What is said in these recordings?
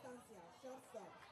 distancia, short serve.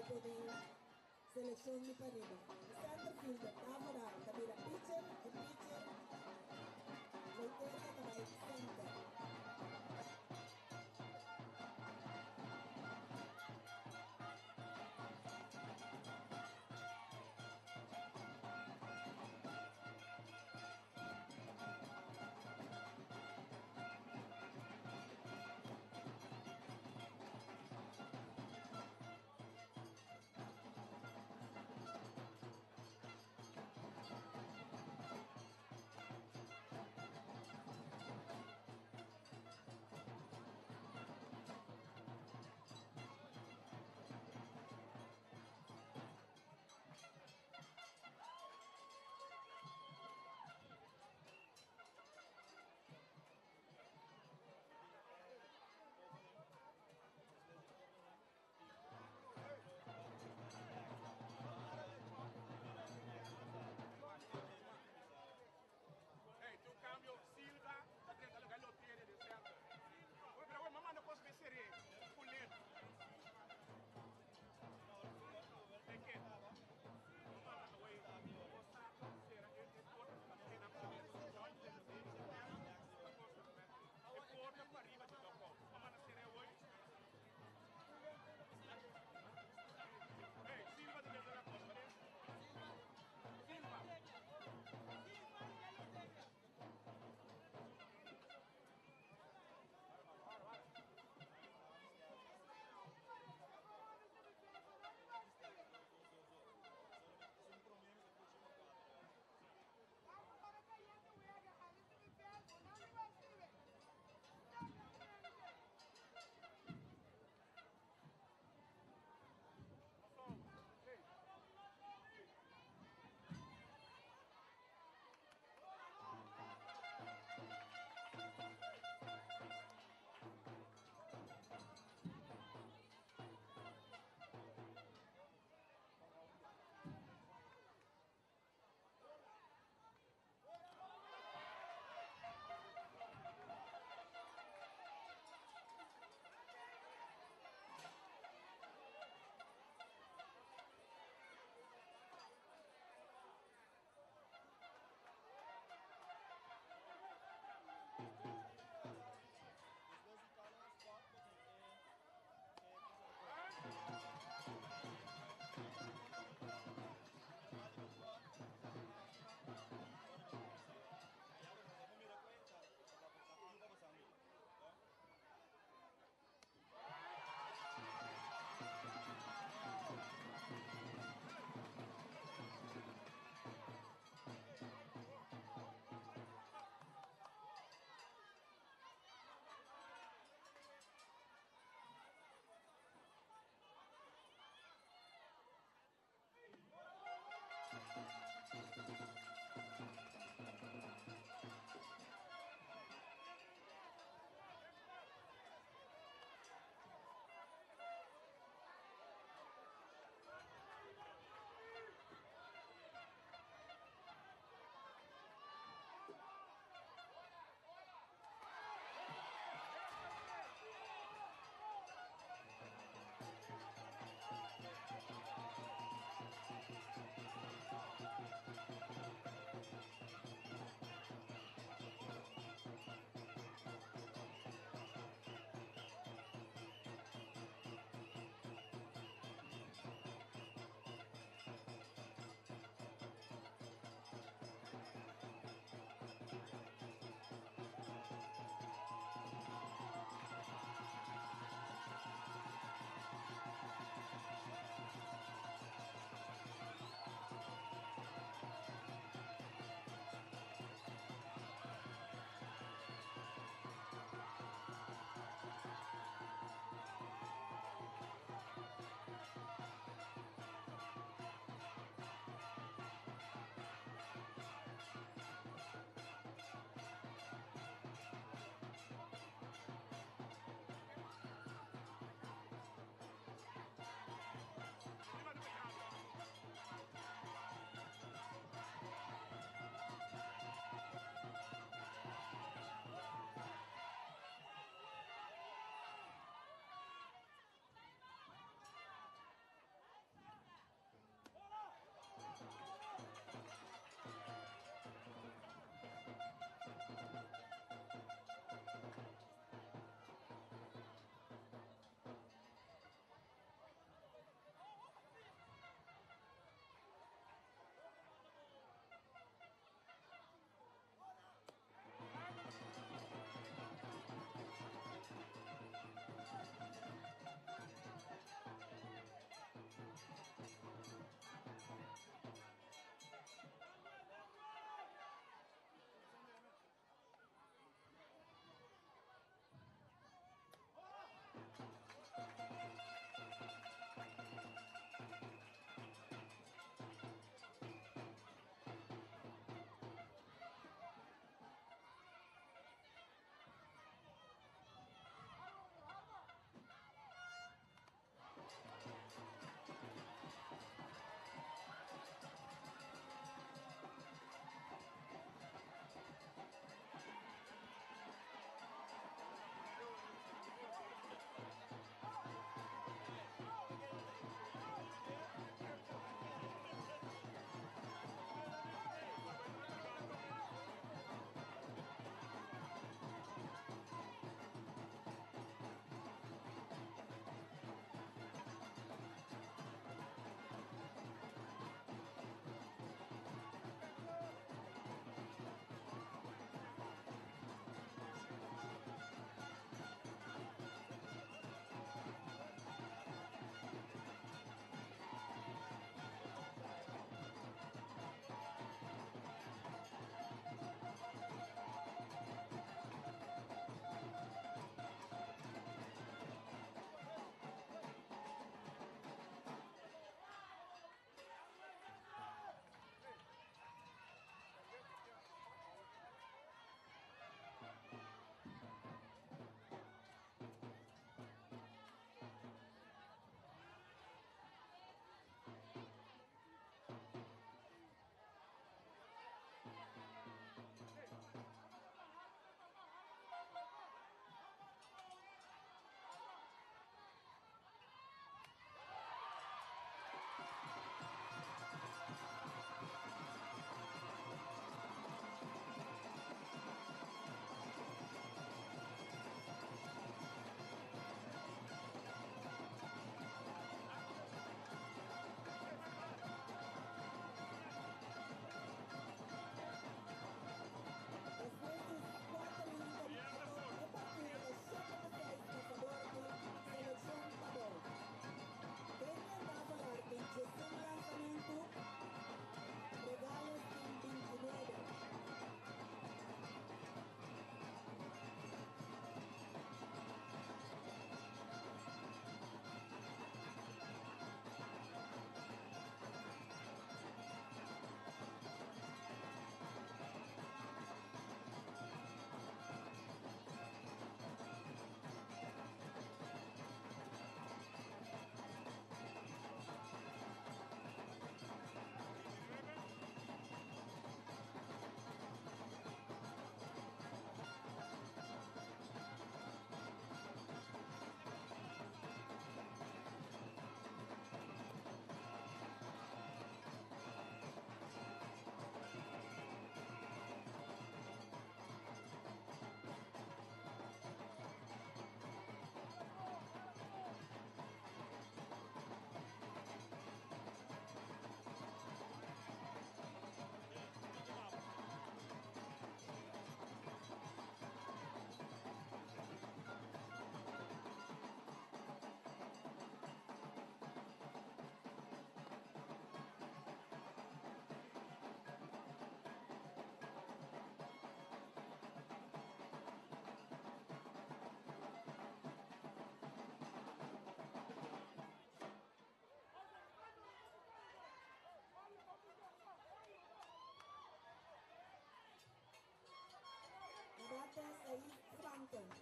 grupo de selección Mi Parida. Center fielder, Tamara, Tamira pitcher, and pitcher, Loiteria, Tamay center.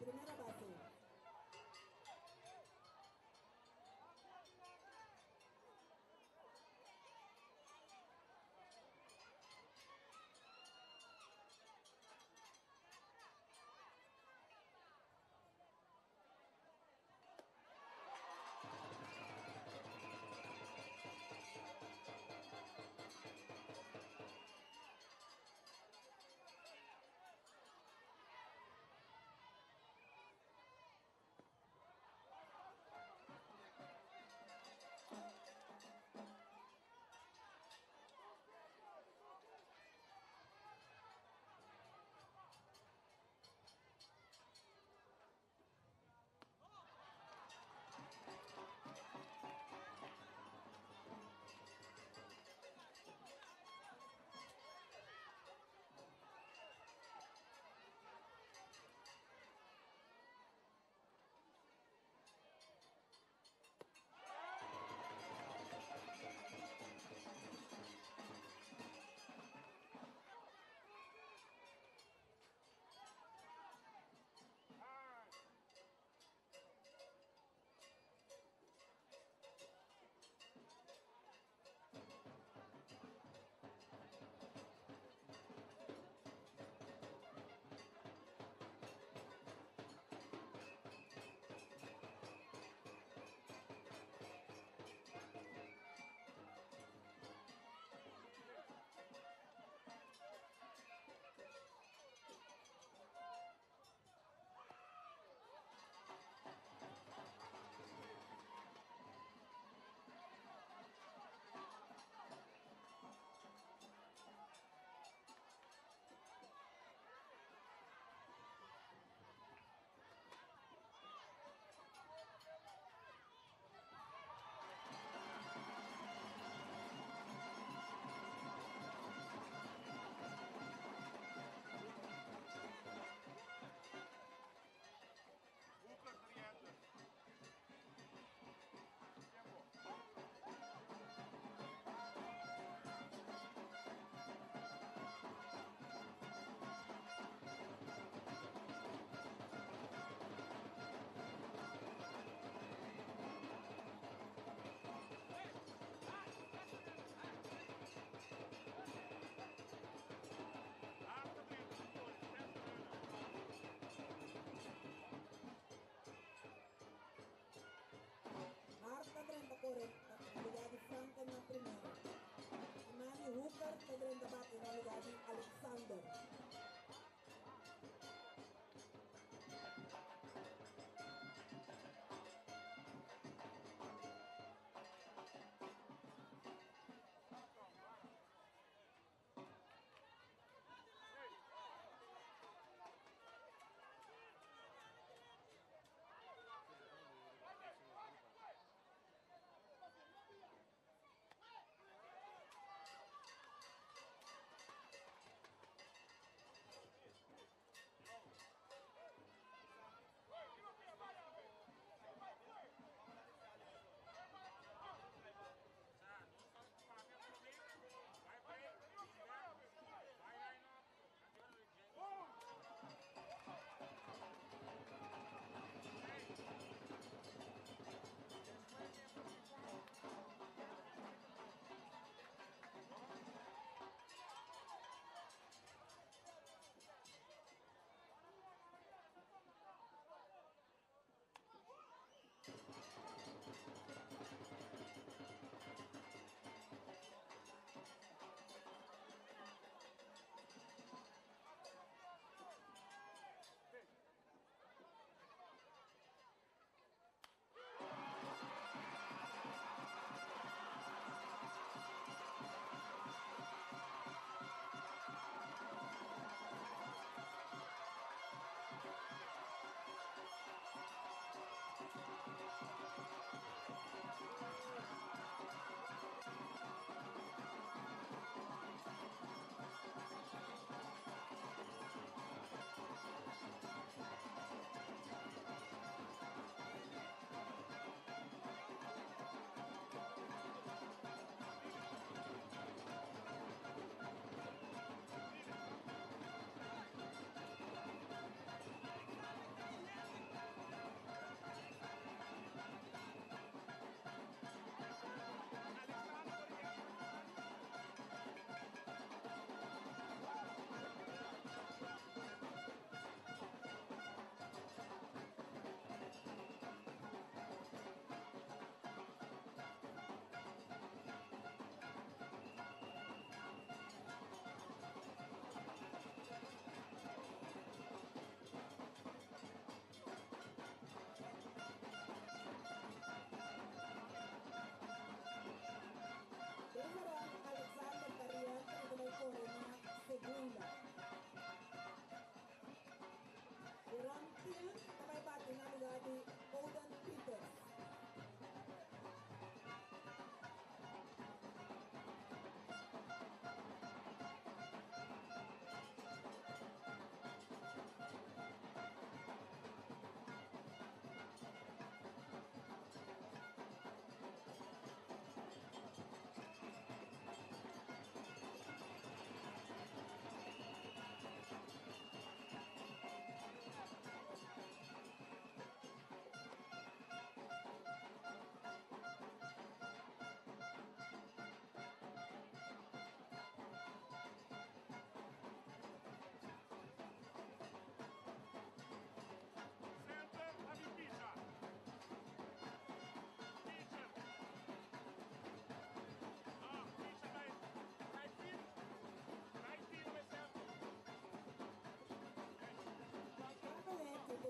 Primera base. Marta 30-40, navigati Franca na primeira. Imani Hooker, 30 bate, navigati Alexander.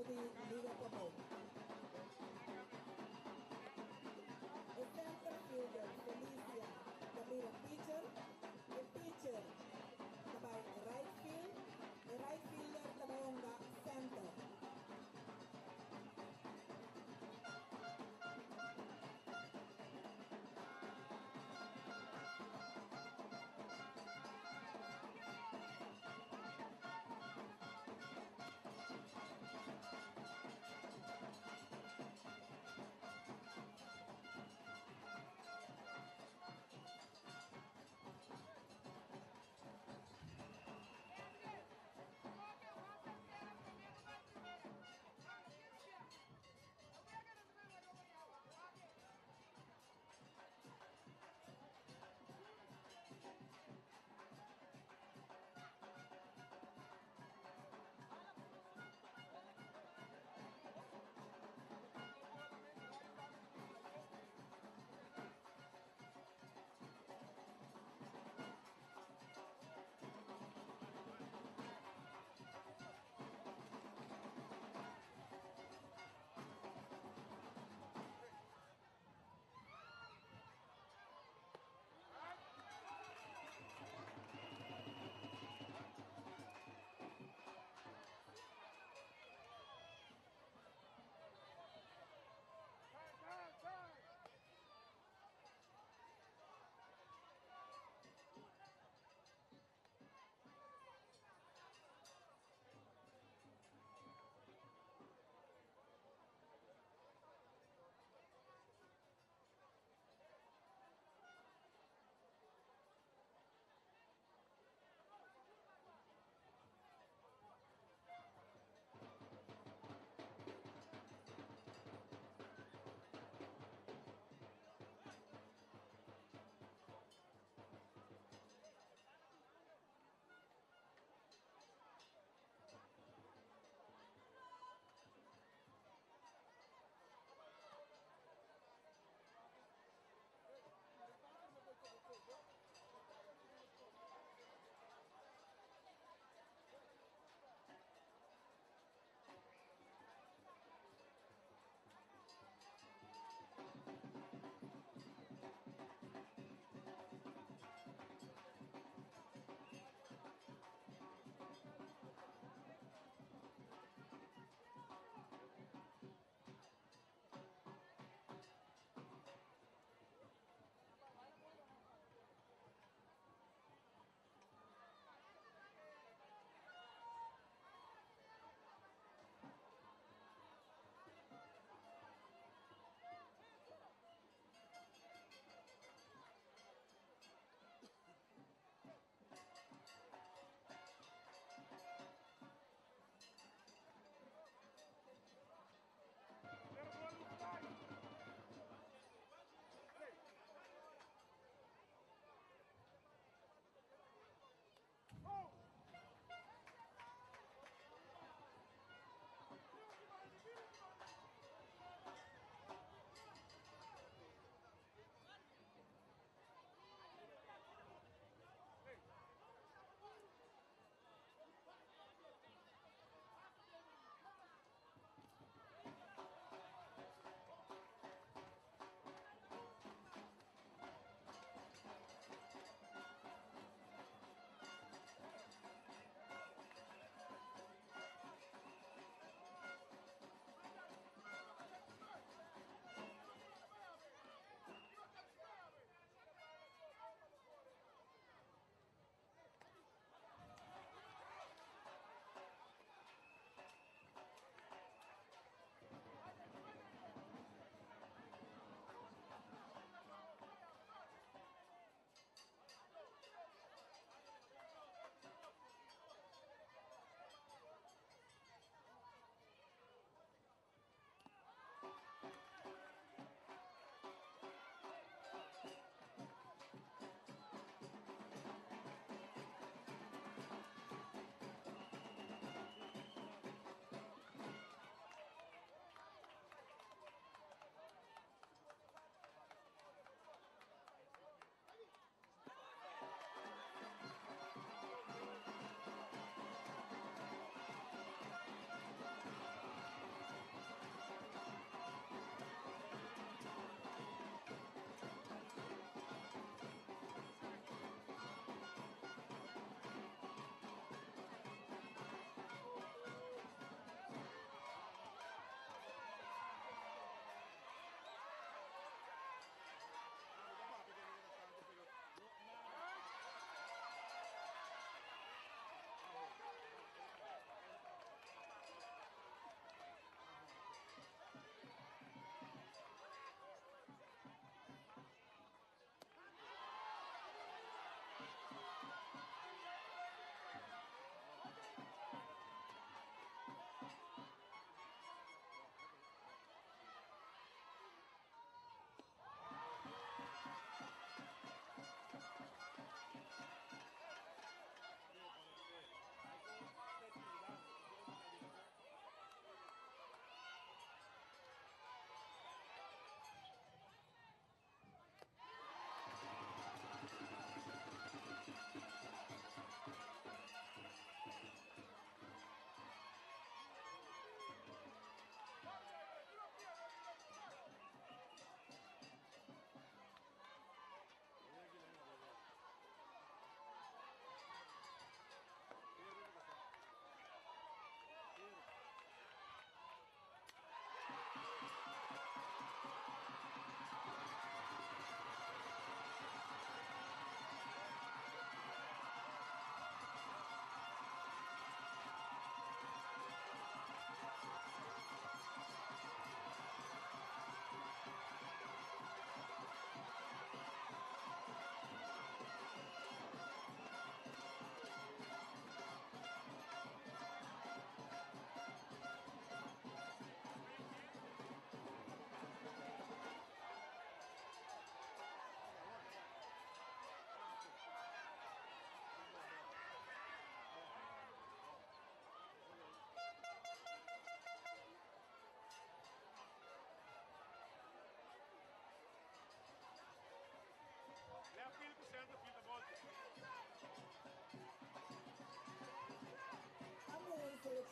di Liga Popol. E center fielder Felicia Gabriel pitcher. E pitcher tabay right field. E right fielder tabayonga center.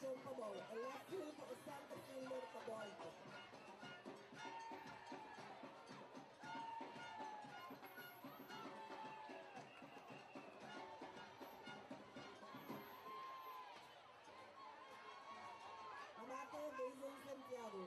Sean Pabaw. El left field ko center fielder Pabaw ko. Mabate, Basil Santiago.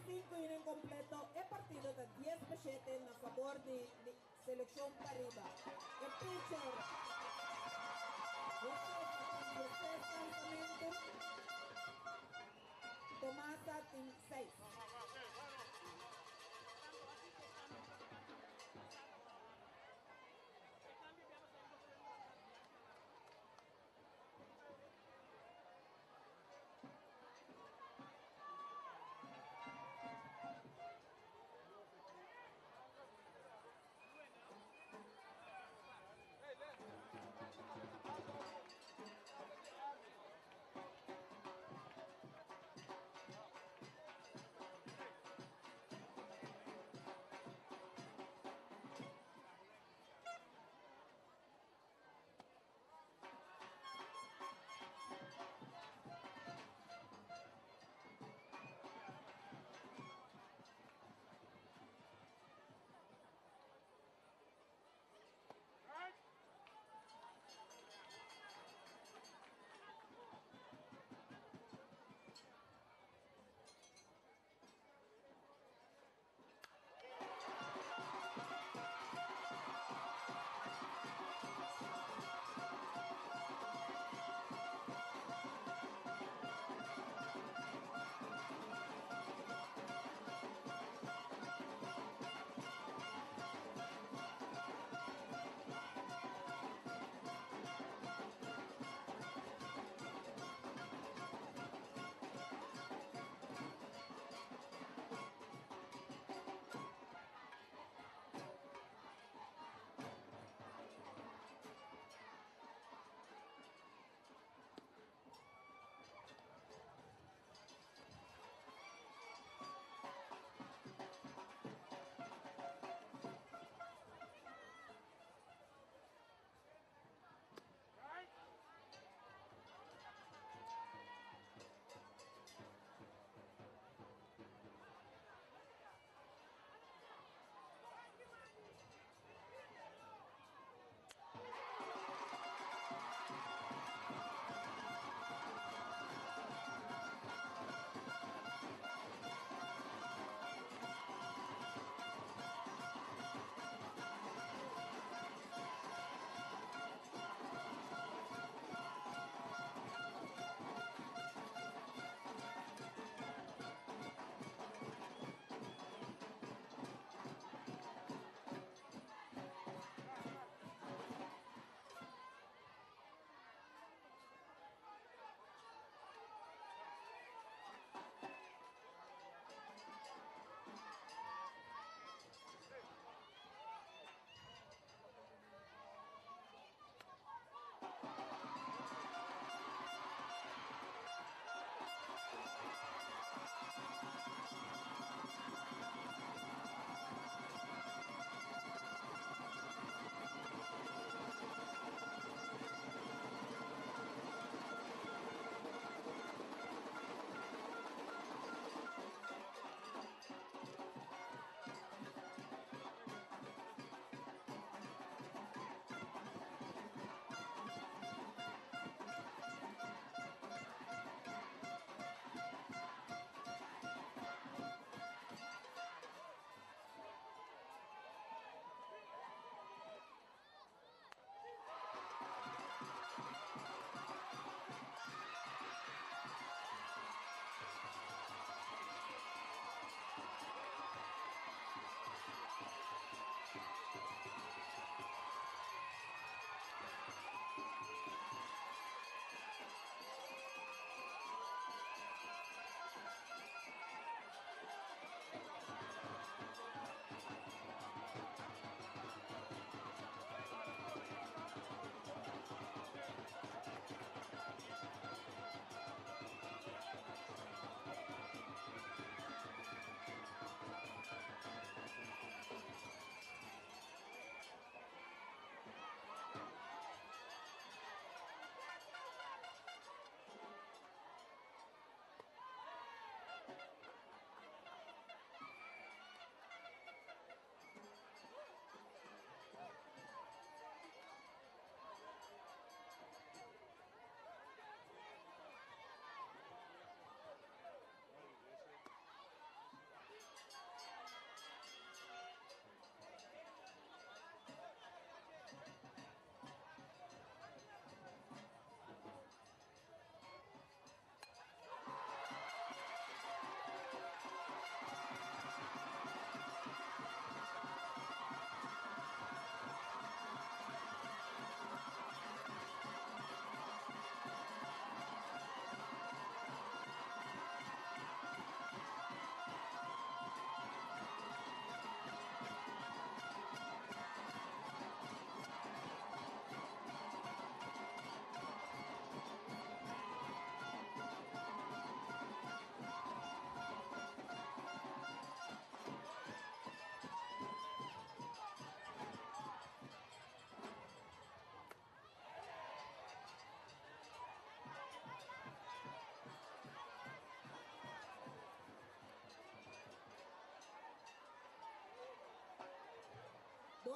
5 in completo e partito da 10-7 a favor di Selección Pariba. El pitcher, José lanzamiento, Tomasa Team 6.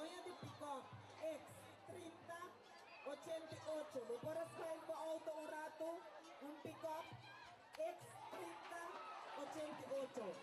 Goya de pick-up X3088. Buporas kayo po auto un rato. Un pick-up X3088.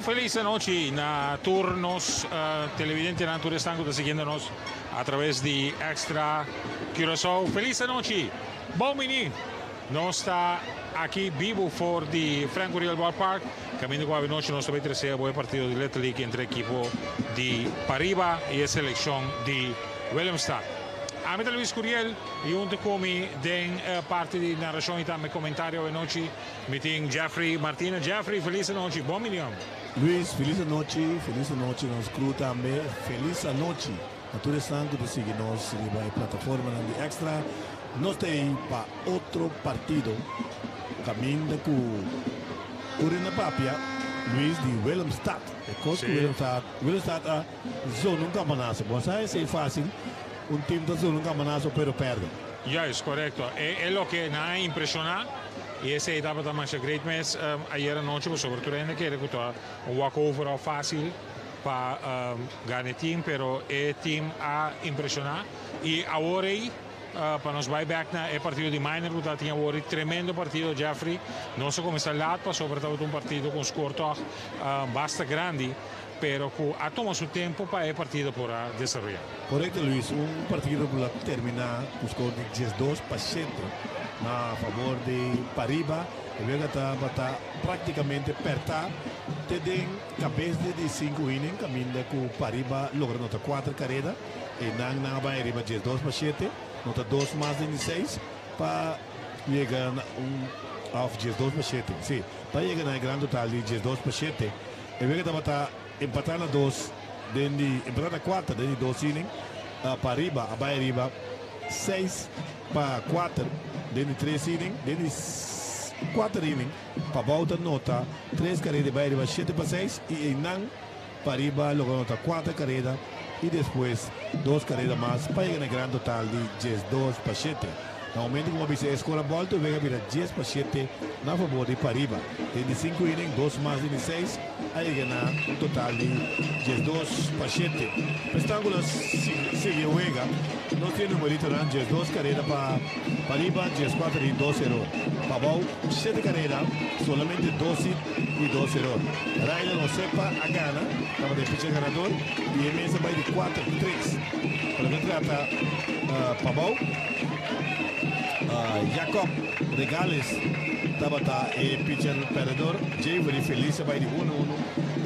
Feliz noche na turnos televidentes na Natura están siguiéndonos a través de Extra Curaçao. Feliz noche, bom menino. Nós está aqui vivo for de Franco Real Ballpark. Caminho com a noite nós também terceiro bom partido de Little League entre equipo de Pariba e a seleção de Willemstad. A mim Luis Curiel e junto comigo den parte de narração e também comentário de noite. Meeting Jeffrey Martina. Jeffrey, feliz noite, bom menino. Luis, feliz noite, nos crew também, feliz noite. A todos estão que seguem nós na plataforma de Extra. Nós temos para outro partido, caminho com Urina Papia, Luis de Willemstad. Porque Willemstad a zona um campeonato, você é fácil, time da zona um campeonato, pero perde. Ja, is correcto. É o que me impressiona. E essa etapa da Mancha Great Match ayer anoche, sobretudo ainda que era um walkover fácil para ganhar time, pero o time a impressionar. E agora para nós buyback na partido de Minor, que tinha um tremendo partido, Jeffrey. Não só começar lá, sobretudo partido com score bastante grande, pero a tomar seu tempo para o partido por desenvolver. Correcto, Luis. Partido para terminar com score de 10-2 para centro. A favor de Pariba, e luego está praticamente perto de cabeça de 5 innings, caminho com Pariba, logra nota 4 carreras, e não vai arriba 2 para 7, nota 2 mais de 6, para chegar a 2 para 7, sim, para chegar na grande total de 2 para 7, e luego está empatando a 2, empatando a 4, de 2 innings, Pariba, vai arriba 6 para 4, dentro de 3 innings, dentro de 4 innings, para volta nota 3 carreiras, vai arriba 7 para 6, e não Pariba logo nota 4 carreiras, e depois 2 carreiras mais, para chegar na grande total de 2 para 7. No momento como você escola volta, vai virar 10 para 7 na favor de Pariba. Dentro de 5 innings, 2 mais de 6, aí ganha um total de 2 para 7. Pestângulas sigue o Ega, não tem numerito, 2 carreiras para Pariba, 4 de 2-0. Pabau, 7 carreiras, solamente 12 e 2-0. Raila não sepa a gana, estava de pitcher ganador, e a mesa vai de 4-3. Para que trata Pabau, Jacob Regales estava pitcher perdedor, Jay very feliz vai de 1-1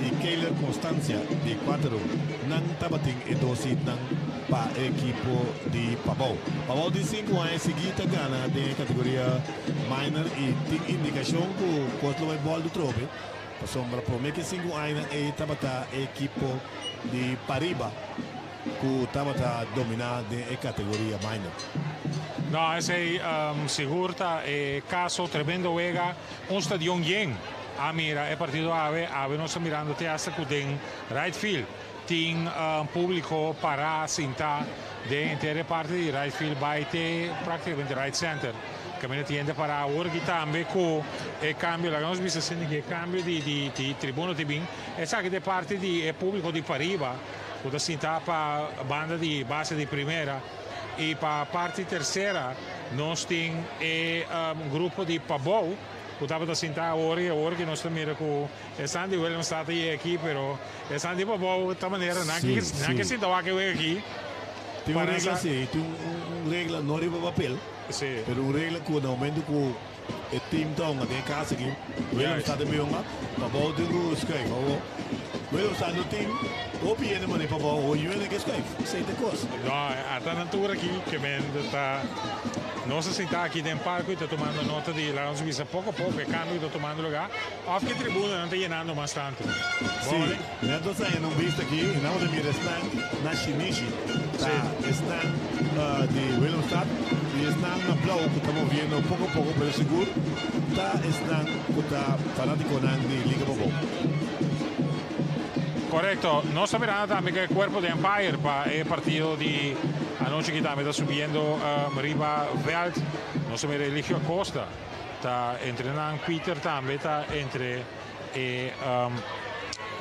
e Keiler Constancia de 4-1. Não estava em 12 para a equipe de Pabau. Pabau de 5 anos seguida ganha de categoria minor e tem indicação que o vai bola do trope. Sombra promete que 5 anos e estava a equipe de Pariba que estava a dominar a categoria minor. No, ese seguro caso tremendo Vega, un stadion bien. Mira, el partido ave no está mirando te hasta que en right field. Tiene público para sentar de entera parte de right field by prácticamente right center. Que me tiende para ahora que también con el cambio, la hemos visto que el cambio de tribuno de bien, es que de parte del público de Pariba, que está para banda de base de primera. E para a parte terceira, nós temos um grupo de Pabau, que estava a sentar agora que nós também estão de Willemstad aqui, mas estão de Pabau de maneira, não que sentar aqui. Tem uma regra assim, tem uma regra não é para papel, mas uma regra que no momento que o time está em casa aqui, Willemstad é melhor, Pabau tem que escrever, Willemstad no tem opinião mas para o Juventus que escreve sei de coisa. No, a natura aqui que vem está não se senta aqui dentro do palco e está tomando nota de lá onde visa pouco a pouco e quando está tomando lugar off que tribuna não está llenando bastante. Sim, nós estamos visto aqui não de mir estão na Shinichi estão de Willemstad e estão na Blau que estamos vendo pouco a pouco pero seguro estão fanático de Liga Bobo. Correcto, no está mirando también que el cuerpo de Empire para el partido de anoche que también está subiendo arriba Veld, no se mira Eligio Costa, está entrenando Peter también, está entre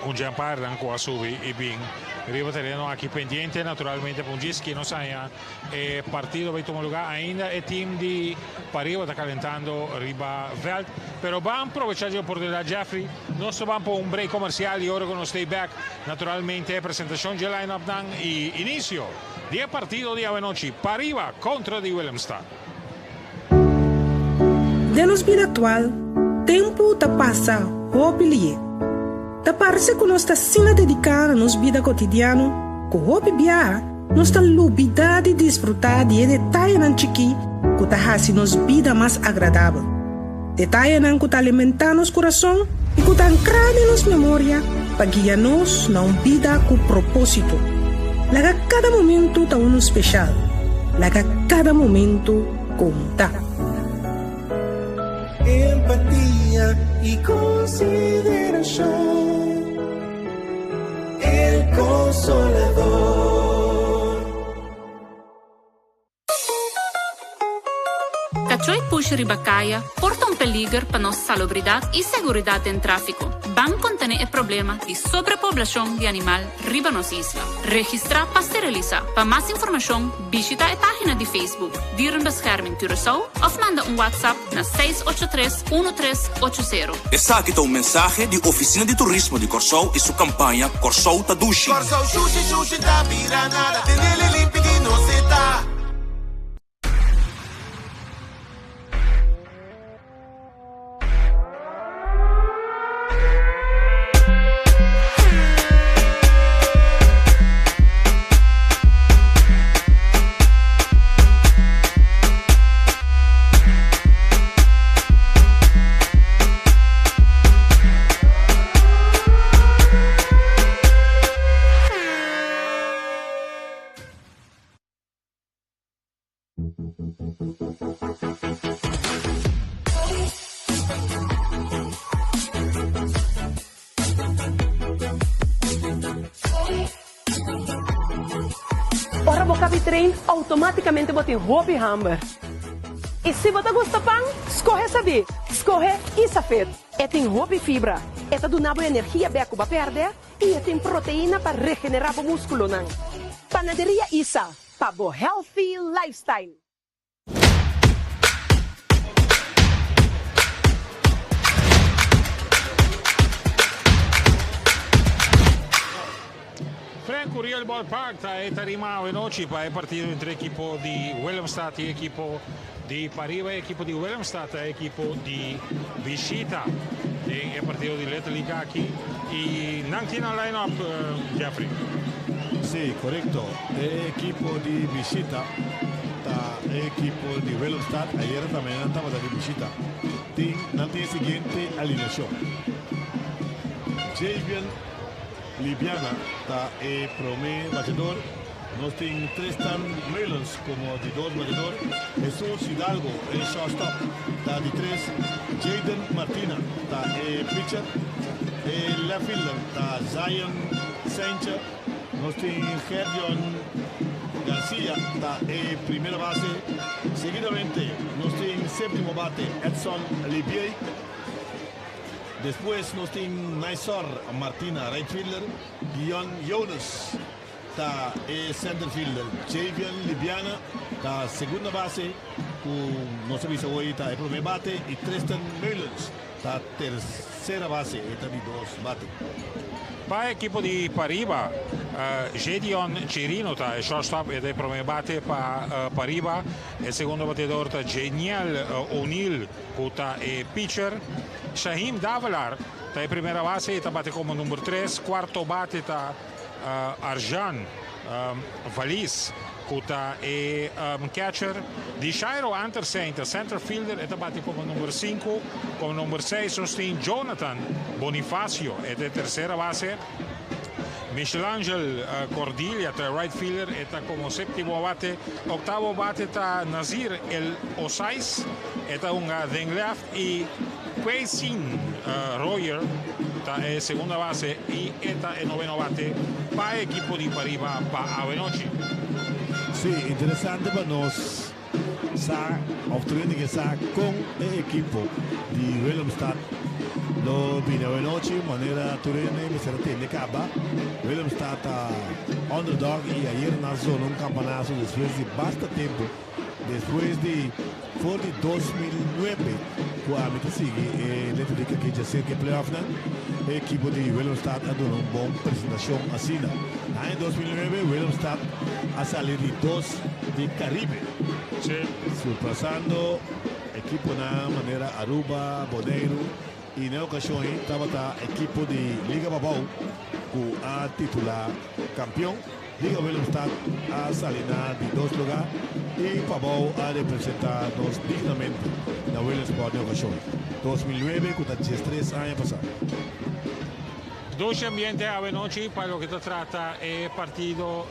un Empire ancora subi y bien. Arriba terreno aquí pendiente naturalmente por un gis que no saia el partido va a tomar lugar ainda el team de Pariba está calentando arriba Veld, pero van a aprovechar la oportunidad Jeffrey, no se van por un break comercial y ahora con los stay back naturalmente presentación de line-up dan y inicio del partido de anoche Pariba contra de Willemstad. De nos vida atual, tempo ta passa hobby. Ta parece que nós está sina dedicar a nos vida cotidiano, com hobby bia, nós está lubida de desfrutar de detalhe nan chiqui, que ta hasi nos vida mais agradável. Detalhe nan que ta alimentar nos coração e que ta ancrade nos memória, para guiar nos na vida com propósito. Laga cada momento ta uno especial, laga cada momento conta. Empatía y consideración, el Consolador. Cachoi Push Ribacaia porta un peligro para nossa salubridade e seguridade em tráfico. Ban contener o problema de sobrepopulação de animal riba nos isla. Registrar para esterilizar. Para mais informação, visita a página de Facebook Dierenbescherming Curaçao of manda WhatsApp na 683-1380. Essa aqui é mensagem de Oficina de Turismo de Curaçao e sua campanha Curaçao Tadushi. Curaçao Sushi da Piranada, tenele limpidi no seta. Ora você cabe trem automaticamente botar roupa e hamburger. E se você gosta de pão, escorre saber. Escorre Isafet. É tem roupa e fibra. É do nabo energia beco para perder e é tem proteína para regenerar o músculo não. Panaderia Isa, para o healthy lifestyle. Frank Uriel Ballpark está rimado anoche para el partido entre el equipo de Willemstad y el equipo de Pariba, el equipo de Willemstad, el equipo de Visita en el partido de Leta Liga aquí y no tiene line-up Jeffrey. Sí, correcto. El equipo de Visita, el equipo de Willemstad, ayer también estaba de Visita. No tiene siguiente alineación. Javier Libiana está el primer batedor. Nos tiene Tristan Mullins como de dos batedor. Jesús Hidalgo, el shortstop, está de tres. Jaden Martina está el pitcher. El left fielder está Zion Sanchez. Nos tiene Gerdion García, está el primera base. Seguidamente nos tiene séptimo bate Edson Libier. Después nos tiene Naisor Martina, right fielder. Guion Jonas está el center fielder. Javier Libiana está segunda base. No se viste hoy, está el primer bate. Y Tristan Mullins está tercera base. Está de dos bate. Para el equipo de Pariba, Gedion Chirino está el shortstop y el primer bate para Pariba. El segundo batedor está Genial O'Neill, que está el pitcher. Shahim Davalar tá a primeira base e tá bate como número 3, quarto bate tá Arjan Valis, kuta e catcher di Shairo Anter center fielder, eta bate como número 5, como número 6 nós tem Jonathan Bonifacio, é a terceira base. Michelangelo Cordilia, right fielder, eta como séptimo bate. Octavo bate está Nazir El Osais, eta unga Denglaf y Quaysin Royer, está en segunda base y eta el noveno bate para el equipo de Pariba para Avenochi. Sí, interessante para nós obter que sa com o equipo de Willemstad. Lo bine noche, manera turene, mi será tiene caba. Willemstad underdog y ayer nació un campanazo después de bastante tiempo. Después de 2009, cuando sigue el Atlético que ya cerca playoff, el equipo de Willemstad ha dado una buena presentación así. En 2009, Willemstad ha salido de 2 de Caribe. Sí. Surpasando equipo na manera Aruba, Bonaire. E na ocasião estava o equipo de Liga Babau com a titular campeão. Liga Willemstad a salina de 2 lugares e Babau a representar-nos dignamente na Willemsport na ocasião. 2009 com 13 anos passados. Doce ambiente ave noche para lo que se trata el partido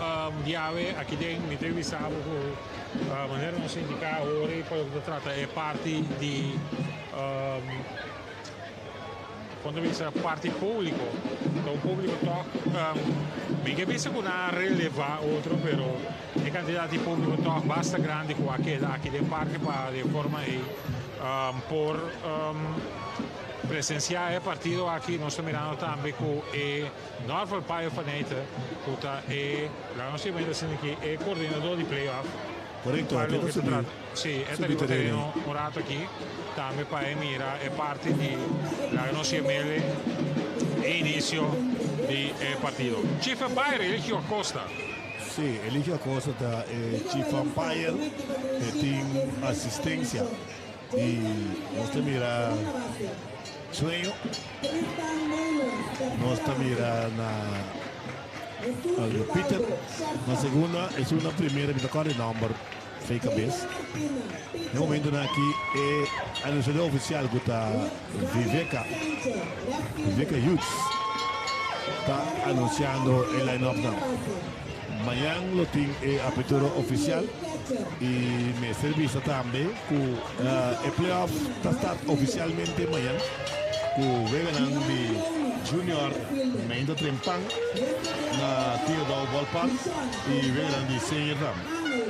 de ave aquí en mi entrevistado con manera no se indica ahora para lo que se trata el parte de quando vista parte público, da un pubblico mi capisco che non rileva altro, però la quantità di pubblico basta grande qua che del parque para de forma por presenciare il partito aquí non sto mirando también con Norfolk Pio Fanete e la nostra mente che è coordinatore di playoff. Correcto, sì, è arrivato Morato qui, también para mira è parte di la nostra ML e inizio di partito. Chief Umpire Eligio Acosta. Sì, Eligio Acosta da Chief Umpire e tem assistência e nós mira sueño, nós mira al Peter, na segunda é uma primeira vitória de número fake cabeça. No momento aqui é anunciador oficial que está Viveka Youth está anunciando o line-up now. Amanhã lo tem apertura oficial e me serviço também que o playoff está oficialmente amanhã com o veganão de Junior Mendo Trempang na Theodore Ballpark e veganão de Senior Ram.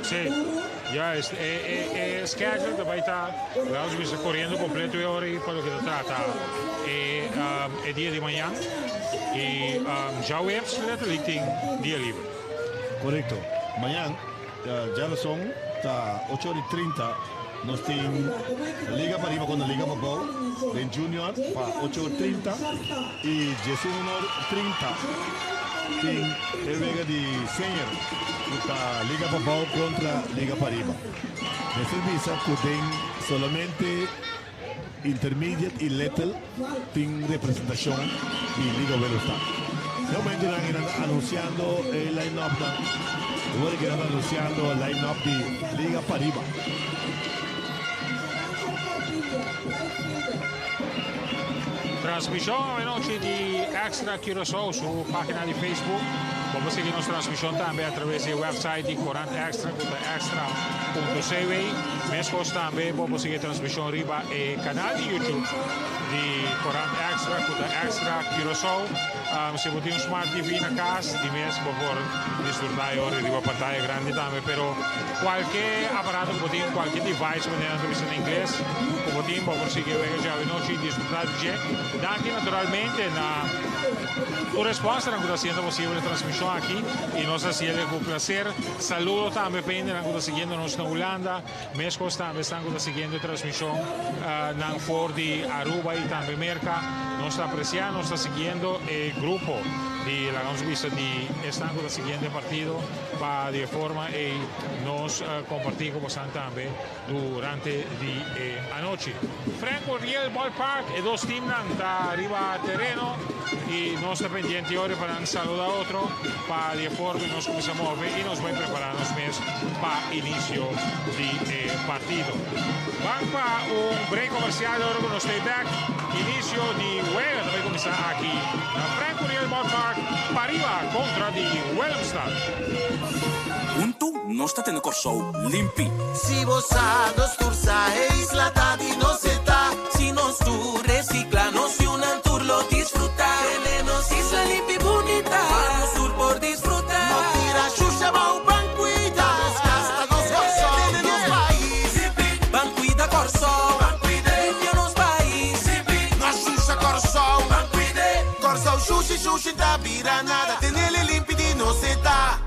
Sì. Juist, è schedule da vai estar, vamos a estar corriendo completo y ahora por lo que se trata el día de mañana y ya vemos la lighting día libre. Correcto, mañana ya lo son, está 8:30, nos tiene Liga Pariba con la Liga Babau, en Junior para 8:30 y 19:30 tiene el Vega de Senior. La Liga Babau contra Liga Pariba. De servicio que solamente Intermediate y Lethal tienen representación de Liga Willemstad. De momento están anunciando el line-up. Luego que están anunciando el line-up de Liga Pariba. Transmisión a noche de Extra Curaçao su página de Facebook. Vamos a seguir nuestra transmisión también a través del website de Corant Extra, extra.cv. Mescos también vamos a seguir transmisión arriba el canal de YouTube de Corant Extra, Extra Curaçao. Se você tem um Smart TV na casa, de mês, por favor, desfrutar de uma pantalla grande também, pero qualquer aparato que você tem, qualquer device, quando é entrevista em inglês, que você tem, por seguir o já noite desfrutar de gente. Daqui, naturalmente, a resposta não está sendo possível a transmissão aqui, e nós hacemos com prazer. Saludo também para quem está seguindo nós na Holanda, mescos também estão seguindo a transmissão na Ford de Aruba e também Merca. nos está apreciando, nos está siguiendo el grupo de la vista de estando el siguiente partido para de forma y nos compartimos bastante también durante la noche. Franco Riel Ballpark e dos teams da arriba a terreno y nos está pendiente ahora para saludar a otro para de forma nos comenzamos a mover y nos va a prepararnos más para inicio del partido. Vamos para un break comercial ahora con los stay back. Inicio de juego dove comincia aquí la Franco Riel Ballpark Pariba contra di Willemstad. Junto nós está tendo Corsou limpi. Si vos dos tursa e isla di no se ta. Si nos tu recicla, nos si un tour lo disfruta. Tenemos isla limpi bonita. Vamos sur por disfrutar. No tira xuxa va un banquita. Nos casta dos Corsou. Tenemos país. Banquita Corsou. Limpia nos país. Nos xuxa Corsou. Corsou xuxa da vira nada. Tenele limpi di no se ta.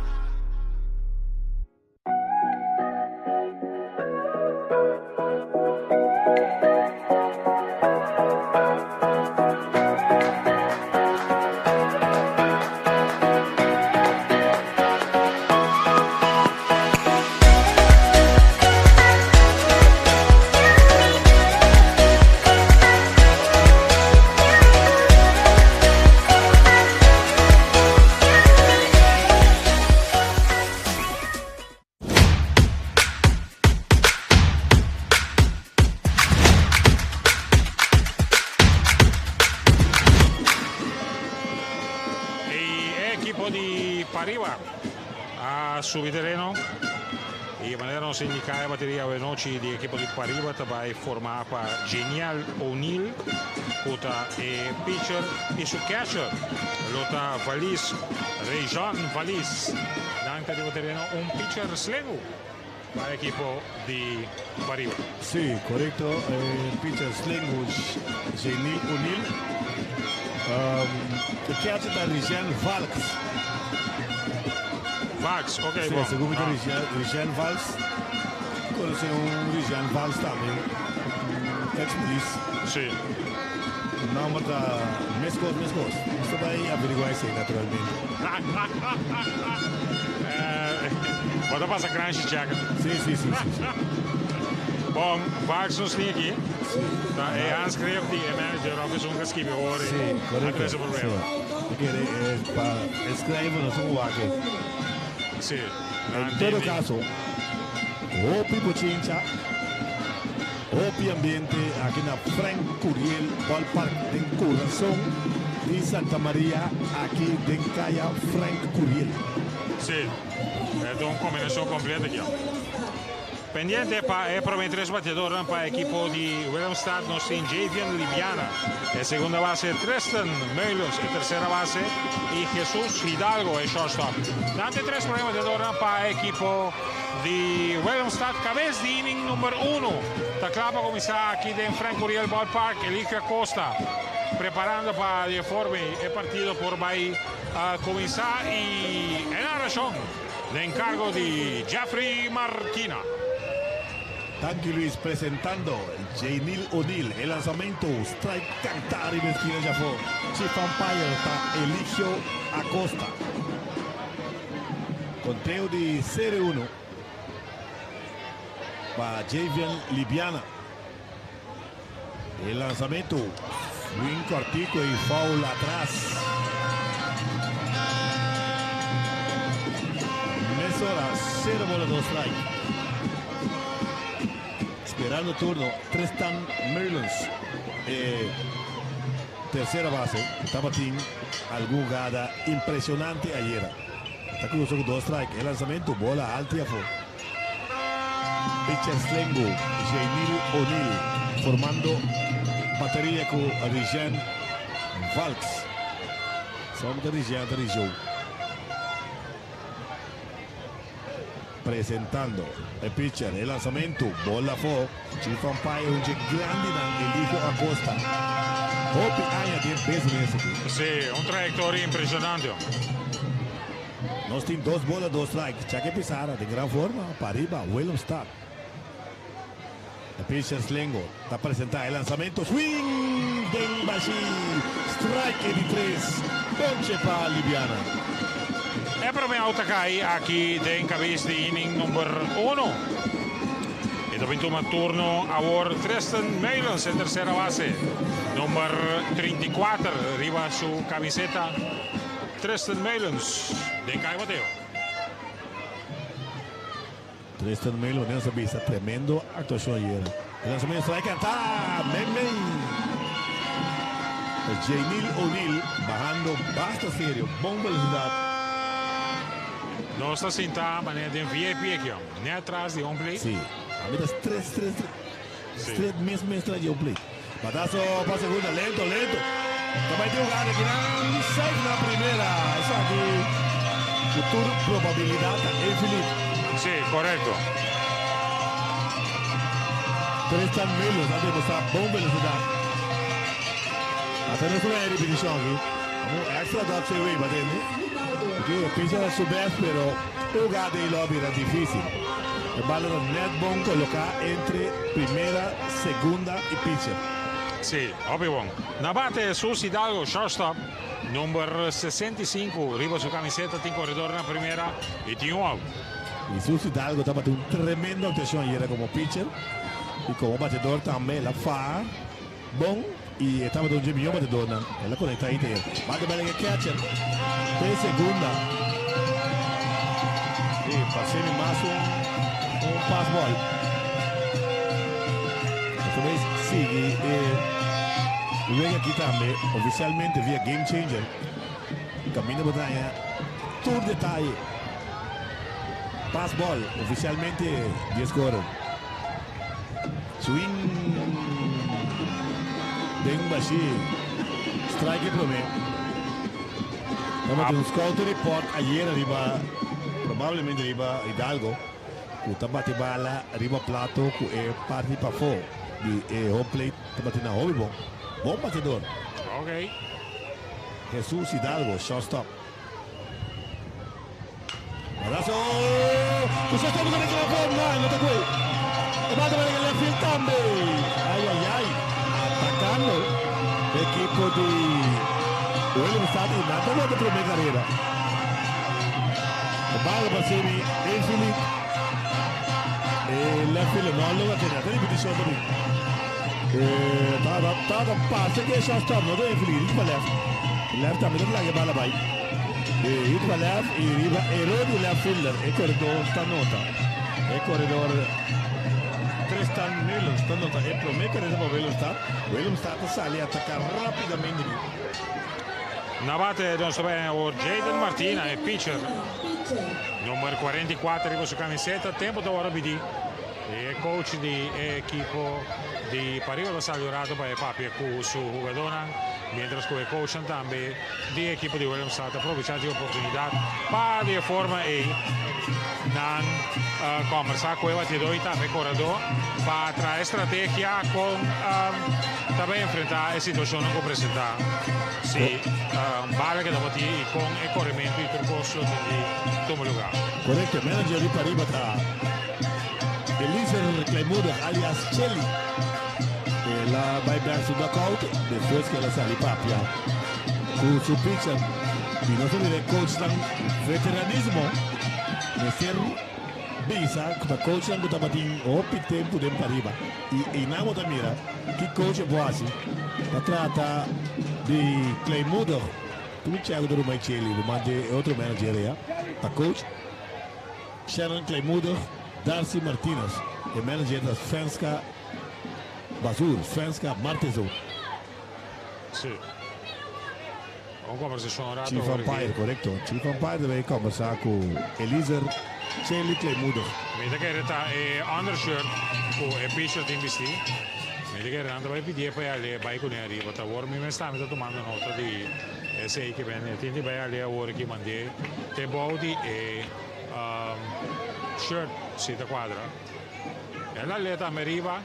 Subterreno e de maneira não se indicar a bateria veloce de equipo de Pariba vai formar para Genial O'Neill, outra é pitcher e su catcher, outra Valis, Rejan Valis, dentro do terreno pitcher Slengu para o equipo de Pariba. Sí, correcto, el pitcher Slengu, Genial O'Neill, el catcher da Rejan Valks. Vax, ok, sí, bom. Segundo Richard Valls, conoce un Richard Valls también, ex-police. Sí. Não, mas mescos. Você vai averiguar isso aí, naturalmente. Pode passar grande, Thiago. Sim. Bom, Vax nos tem aqui. Tá, é aanschrijf die manager of is ongeschreven horen. Sim, correto. Escreve no seu aqui. Sim. Em todo caso, Hopi Pochincha, Hopi Ambiente aqui na Franco Riel Ballpark, em coração de Santa Maria, aqui em Caia Franco Riel. Sim, é uma combinação completa aqui. Pendiente para promettere tres bateadores para el equipo de Willemstad, nos tem Javian Libiana, en segunda base Tristan Meulens, en tercera base y Jesús Hidalgo en shortstop. Dante tres bateadores para el equipo de Willemstad, cabeza de inning número 1. La clava comienza aquí en Franco Riel Ballpark, Elicia Costa, preparando para el partido por Bahía comenzar y en la razón de encargo de Jeffrey Marquina. Thank you, Luis, presentando Genial O'Neill, el lanzamiento, strike, cantar y vestir ya fue. Chief umpire está Eligio Acosta. Conteo de 0-1 para Javian Libiana. El lanzamiento, swing cortico y foul atrás. Mesora, 0 bola, 2 strike. Esperando turno, Tristan Meulens, tercera base, estaba teniendo alguna jugada impresionante ayer. Está cruzando con 2 strikes, el lanzamiento, bola alta y afuera. Pitcher Slengu, Genial O'Neill, formando batería con Rijan Valks. Somos de Rijan. Presentando el pitcher, el lanzamiento, bola fo, Chief umpire, un grande Eligio Acosta. Hopi aña 10 veces nesse aqui. Sim, trayectória impressionante. Nós temos 2 bolas, 2 strikes. Chaque Pizarra, de gran forma, para arriba, Willemstad. El pitcher Slengu está presentando el lanzamiento, swing, Den Bashi. Strike di 3. Ponche para Libiana. É para mim Autocai aqui em cabeça de inning número 1. E também toma turno a Tristan Meilens em terceira base. Número 34, arriba sua camiseta. Tristan Meilens, de Kai Mateo. Tristan Meilens, nessa vista, tremendo atuação ayer. Lançamento strike, tá, Jainil O'Neill bajando basta serio, bom velocidade. Nós está sentado, mas de VIP aqui, nem atrás de play. Sim, a mim das 3 mesmo atrás de play. Batazo para a segunda, lento. Também tem um cara que não sai na primeira. Isso aqui, futuro probabilidade é Felipe. Sim, correto. Tristan Meilens a demonstrar bom velocidade. Até não foi a repetição aqui. Um extra dot away, batendo. Porque pisa subes, pero o gado em lobby era difícil. O balo era net bom colocar entre primeira, segunda e pitcher. Sim, óbvio bom. Na bate, Sus Hidalgo, shortstop, número 65, arriba sua camiseta, tem corredor na primeira e tem um out. E Sus Hidalgo estava tendo uma tremenda atuação era como pitcher e como batedor também, ela faz bom. E estava dando um milhão de dona. Ela conecta aí inteiro. Bate bem que catcher. Tem segunda. E passei mais um pass ball. Talvez siga. E vem aqui também, oficialmente via Game Changer. Caminho para ganhar. Todo detalhe. Pass ball. Oficialmente 10 score. Swing. Den Bashi, strike para mim. Vamos ter um scout report ayer arriba, provavelmente arriba Hidalgo. O tabate bala arriba plato que é parte para fora de home plate, tabate na hobby bom batedor. Ok. Jesus Hidalgo, shortstop. Abraço! O shortstop não tem forma, não tem coisa. O bate para ele field também. Ai. Atacando o equipo de William Stade e nada mais da primeira carreira. O bala para ser infinito. E left field não logo tem repetição também. Tá passe que é shortstop, não tem infinito para left. Left também não larga bala vai. E para left e riba erro do left fielder. E corredor está nota. E corredor Tristan Meilens, é promessa de William Stade sai a atacar rapidamente. Na bate, nós também o Jaden Martina, é pitcher. Número 44, arriba sua camiseta, tempo da hora BD. É coach de equipo de Pariba Saliorato para papi com sua jogadora, mientras que o coach também de equipo de William Stade aproveitar a oportunidade para de forma nan conversar com o batedor e também corredor para trazer estratégia com também enfrentar a situação que apresentar se bala que dá bater e com o corrimento e percurso de tomar lugar. Correcto, o manager de Pariba está Eliezer Claymuda alias Chelly. Ela vai dar seu knockout depois que ela sai para com seu pitcher. E nós temos coach de veteranismo. Ser bisa que coach não está batendo o tempo de Pariba e na outra mira que coach é boa assim para tratar de Claymuda tudo chega do mais Chelly do mais outro manager a coach Shannon Claymuda Darcy Martinez e manager da Svenska Basur Svenska Martezor. Sim. Uma conversação rápida. Chief Umpire, correto. Chief Umpire deve conversar com Eliezer Chelly Claymuda. Mira que está undershirt com o pitcher de investir. Mira que anda vai pedir para ele vai com ele arriba. Tá agora me está tomando nota de esse aí que vem. Tem vai ali agora que mandei. Tem body e shirt se da quadra. Ela leta arriba.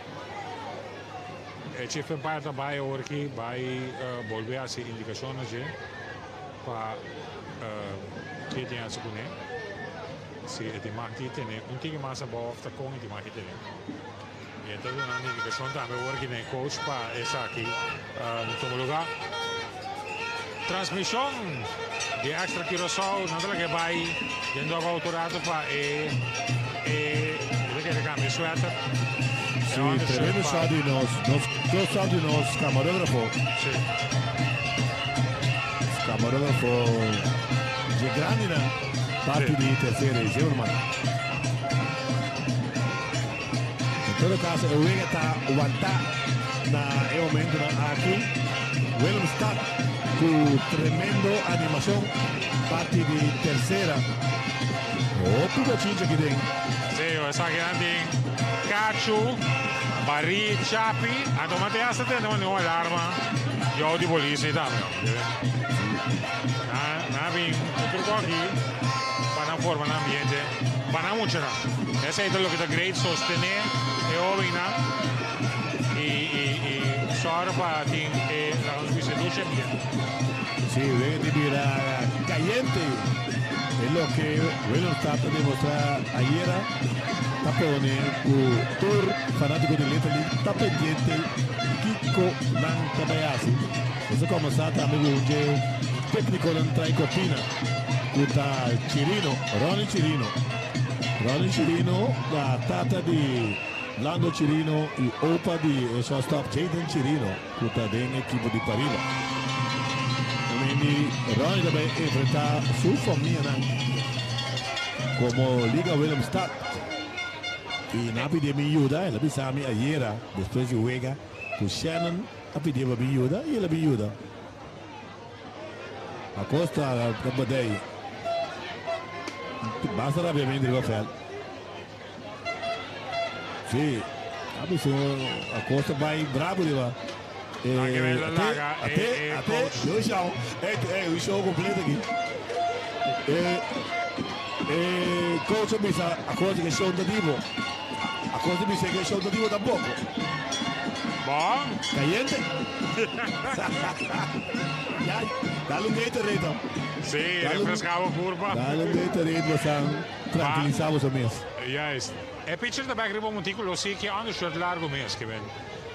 O Chief Umpire também agora que vai volver a ser indicações para que tem a segunda. Se é de marketing, não tem mais a bola, está com de marketing. E então não indicação também working em coach para essa aqui no tomo lugar. Transmissão de extra Curaçao, não é que vai dentro do autorado para que cambia sweater. Sì, tremendo shot di nos camarógrafo. Sì. Camarógrafo de grande parte di terceira e Zilman. In todo caso, o Wega está aguantando na momento aqui. Willem Stad com tremendo animação, parte de terceira. Oh, tudo cinza aqui dentro. Sì, essa grande Cacho, Barri, Chapi, a Mattias attende uma alarma. Eu de polícia também. Nabi, tutto aqui, para não formar ambiente, para não mudar. Esse é o que está great sostener e ovina e só para ter a viceduce ambiente. Sí, debe de mirar caliente. Es lo que Willem Stad demostrar ayer. Está poniendo tour fanático de Italy, está pendiente. Kiko Nan Tabayasi. Eso como está amigo de técnico de Traicopina. Kuta Chirino, Ronnie Chirino, la tata di Lando Chirino e opa di shortstop Jaden Chirino. Kuta den equipo di Parima. Quindi Ronnie deve enfrentar sua família como Liga Willem Stad. E na pedida me ajuda, ela bisa me ayer, depois de Wega, com Shannon, a pedir me ajuda e ela me ajuda. A Costa da Badei. Basta rapidamente o fel. Sim, a Costa vai bravo de lá. Até o show completo aqui. Coach bisa a coisa que show tativo. A coisa bisa que show tativo tampoco. Bom. Caliente. Dá-lhe Gatorade. Sim, refrescava a curva. Dá-lhe Gatorade, você tranquilizava os meus. Juist. E pitcher da back ribbon monticolo zie ik je anders soort largo mes che ben.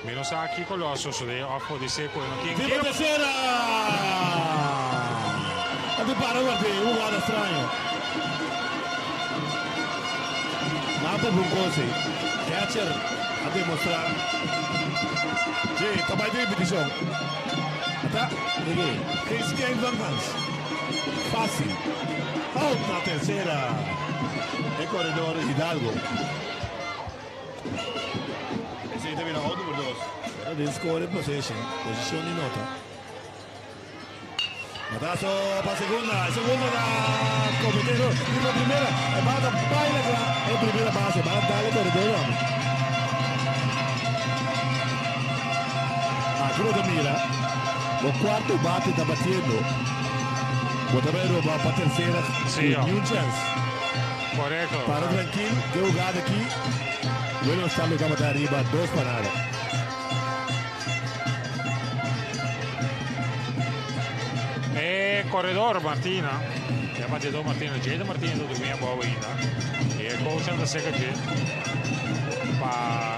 Meno sa chi colosso so de offo di seco e non chi. Viva terceira! A de para o lado estranho. Nada por coisa. Catcher a demonstrar. Sim, acabei de repetição. Tá? Ninguém. Chris Game Vangans. Fácil. Out na terceira. É corredor Hidalgo. Esse deve virar out por dois. Ele score possession. Posição de nota. Matazo para segunda da cometero, la primera, va a baila en primera base, va a darle corredor. Aquí lo mira, o cuarto bate está batiendo. Botavero va para tercera, sí, new chance. Correcto. Para tranquilo, que jugada aquí, bueno está lo que va a arriba, dos paradas. Corredor Martina, ja batedor Martina, Jada Martina do minha boa ainda. E é coach da CKG para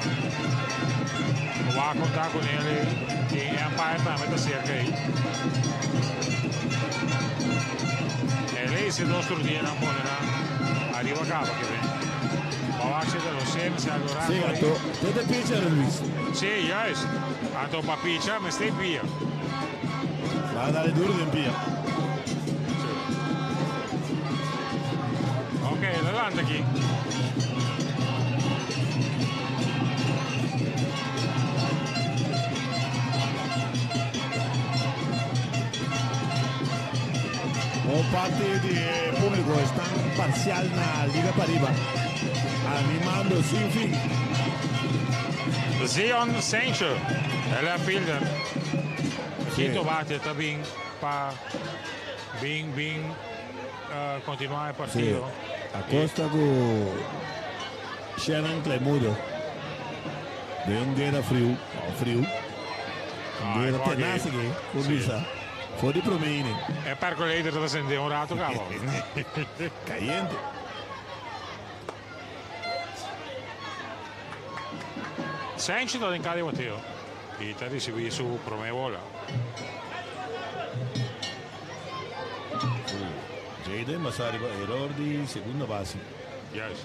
vai contar com ele e é pai para meter cerca aí. Ele se dois turdias não poderá arriba acaba que vem. Vai ser do sempre se adorar. Sim, gato. Tudo pitcher, Luiz. Sim, juist. Anto para pitcher, mas tem pia. Vai dar duro de pia. Ok, adelante aqui. O parte de público está parcial na Liga Paribas, animando sem fim. Zion Sancho, ele é fielder. Quinto bate também para bem continuar o partido. A Costa com Shannon Clemudo. De guerra frio. Guerra tenaz aqui, por visa. Foi de promene. É para o líder da acender rato, cavalo. Caliente. Sanchez in cada Mateo. E te recebi su prome bola. Jaden Masari error di seconda base. Yes.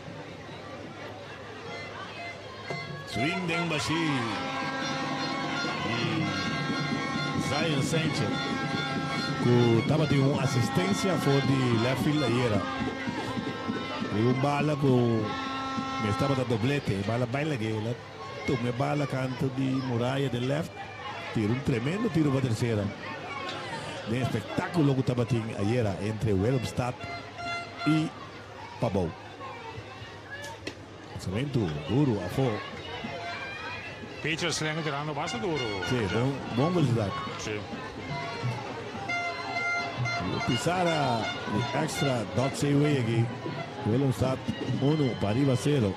Swing den Bashir. E Zion Sanchez. Que estava de uma assistência for de left field ieri. E bala com me estava da doblete, bala baila che la tome bala canto di Muralla del left. Tiro un tremendo tiro para terceira. De espetáculo que estava tendo ieri entre Willemstad e Pabou. Lançamento duro a fora. Pitcher slang tirando basta duro. Sì, buon velocidade. Sì. Pisara extra dot way aqui. Willemstad 1 para arriba 0.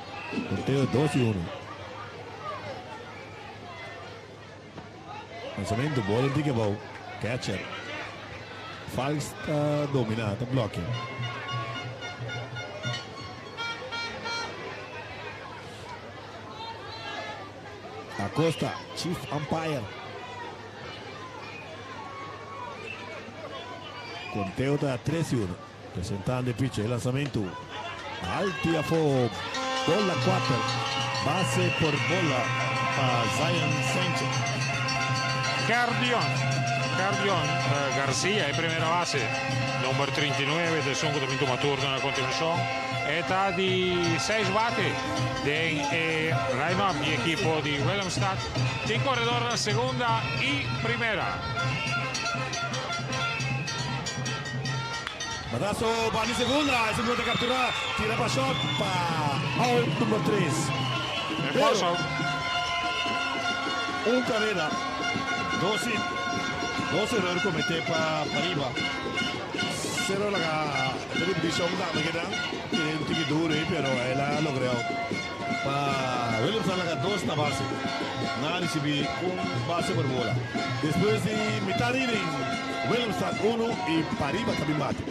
Conteo 2-1. Lançamento bola de que bom. Catcher. Falsta dominata, blocking. Acosta, chief umpire. Conteo da 3-1. Presentando il pitch, il lanzamento. Alti a fuoco. Bola 4. Base por bola a Zion Sanchez. Cardion Garcia è primera base. Numero 39 del segundo minuto turno nella continuazione. Età di 6 sbatti. Line-up di equipo di Willemstad. In corredor la seconda e primera. Badazo va di seconda, segunda captura, tira para shot para out número 3. Pero, un carrera, 12 errores comete para arriba. 0 la televisión da me quedan, tiene un tiki duro pero él ha logrado. Para Willemstad la 2 na base. Na recibe un base por bola. Después de mitad de inning, Willemstad 1 y para arriba también bate.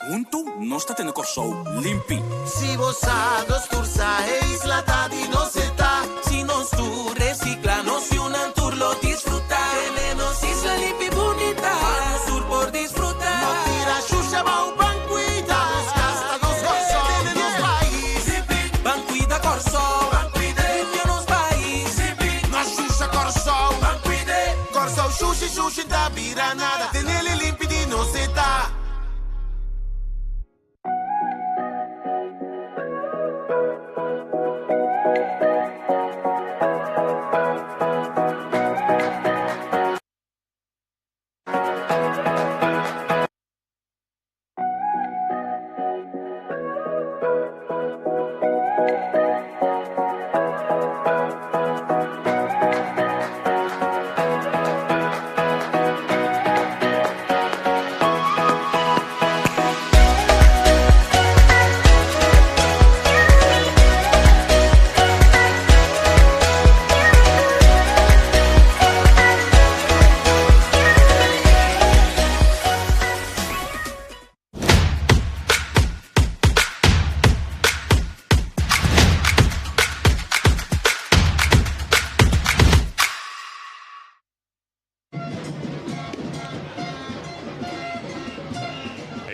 Unto non state nel corso limpi. Si vos sagos tursa e isla di no se ta. Si nos tu recicla, no si un tour lo disfruta. Tenemos isla limpi bonita. Vamos sur por disfrutar. No tira shusha va un banquita. Casta dos corso de los país. Banquita corso. Banquide nos país. No shusha corso. Banquide corso sushi da bira nada. Tenele limpi di no se ta.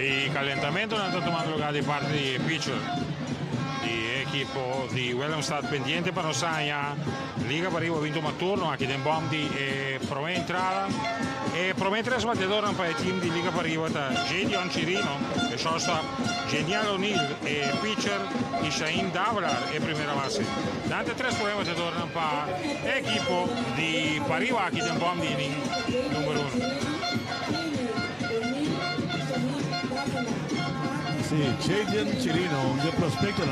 Il calentamento non sta tomando lugar di parte di pitcher di equipo di Willemstad pendiente per Osagna. Liga per arrivo vinto un turno anche in bombi e prome entrada e promettere sbattedore per il team di Liga per arrivo da Gideon Cirino e shortstop Genial O'Neill e pitcher Ishain Davlar e primera base. Dante tre problemi che tornano per equipo di Pariva anche in bombi numero 1. Sì, Jaden Cirino, un prospetto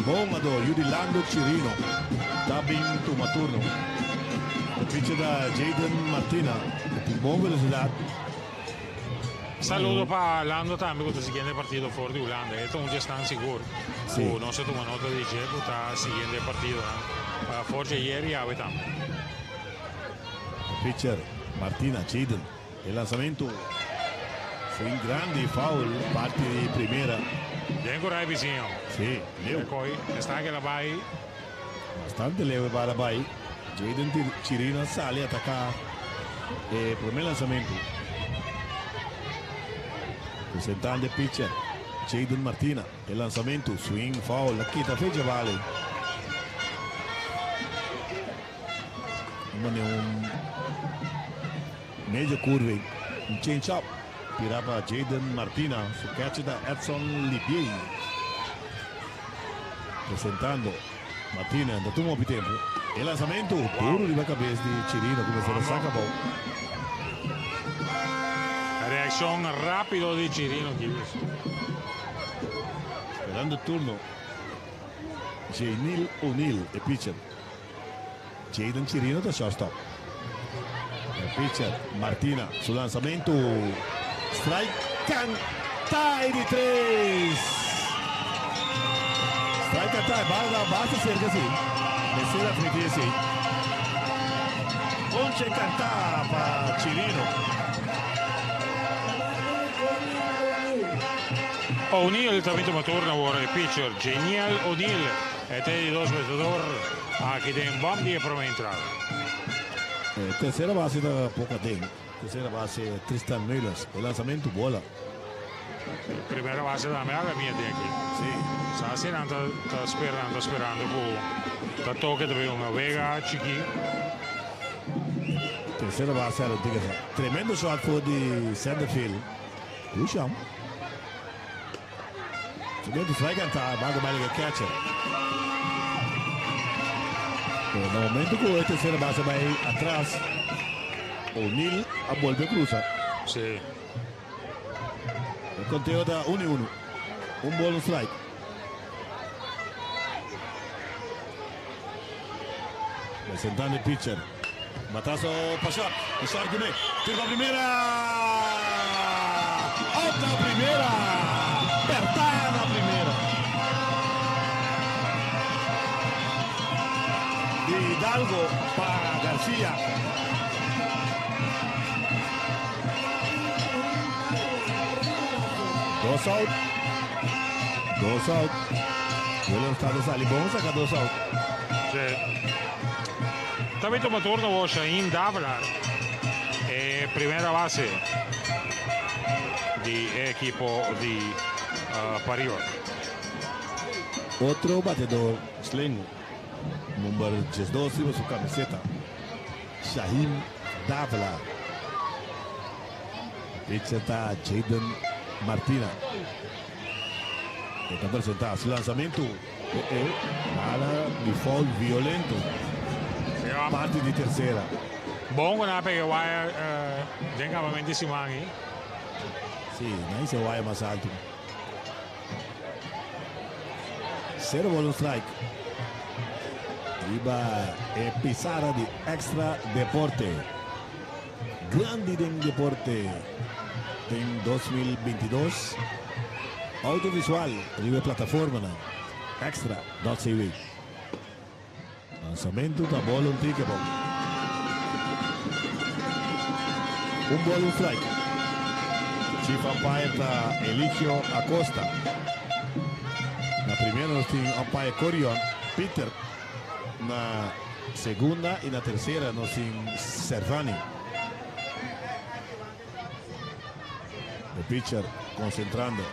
buon adoro, Yudilando Cirino, da vinto un turno. Il pitch da Jaden Martina, buon velocità. Saluto para Lando también, que está siguiendo el partido fuera de Holanda. Esto ya están seguros. Sí. No se toma nota de que está siguiendo el partido. forse ieri avevamo. Pitcher Martina Jaden, il lanciamento swing grande, foul, parte di primera. Ancora è vicino. Sì, E leo, poi sta che la vai. bastante leve para Bai. Jaden Chirino sale, attacca il primo lanciamento. Presentando il pitcher Jaden Martina, il lanciamento, swing, foul, la quita fece vale. Un medio curve, un change up, tirava Jaden Martina su catch da Edson Lipiei. Presentando Martina, da un po' di tempo. Il lanciamento duro di cabeça di Chirino, come se lo sacca poco. Reazione rapido di Cirino Chius. Sperando il turno, Jainil O'Neill, il pitcher. Jaden Chirino da shortstop. Il pitcher Martina sul lanciamento. Strike, cantai di 3. Strike cantai, basta cerca sì. Messera finita sì. Conce cantà per Chirino. O'Neill também toma turno agora de pitcher. Genial O'Neill. Até de dois batedores. Aqui tem um bom dia para uma entrada. Terceira base da Poca Deng. Terceira base Tristan Müllers. O lançamento bola. Primeira base da minha tem aqui. Sim. Só assim não está esperando por da toque de uma Vega Chiqui. Terceira base era o Diga. Tremendo shot for de Centerfield. Puxam. Segundo strike cantar, baga mais que catcher. No momento que a terceira base vai atrás, O'Neill a volver cruza. Sim. O conteo da 1-1. Bola no strike. Presentando o pitcher. Batazo para shot. O shot de meio. Tira a primeira. Outra primeira. Apertar na primeira. De Hidalgo para Garcia. Dois out. Dois out. Ele está de sali bom, saca dois out. Também toma turno o Shahin Davlar. Primeira base de equipo de Pariba. Outro batedor, Sling, número 12 em sua camiseta, Shahin Davla. Pitcher está Jaden Martina. Está apresentado su lançamento. Nada de foul violento. Parte de terceira. Bom quando pega vai tem acabamento de cima aqui. Sim, nem se vai mais alto. 0 bola strike. Iba pisada de Extra Deporte. Grande de deporte em 2022. Audiovisual, riba plataforma na extra.cv. Lançamento da bola um ticket bom. Bola strike. Chief umpire da Eligio Acosta. Na primeira nós temos umpire Corion Peter. Na segunda e na terceira nós temos Servani. O pitcher concentrando.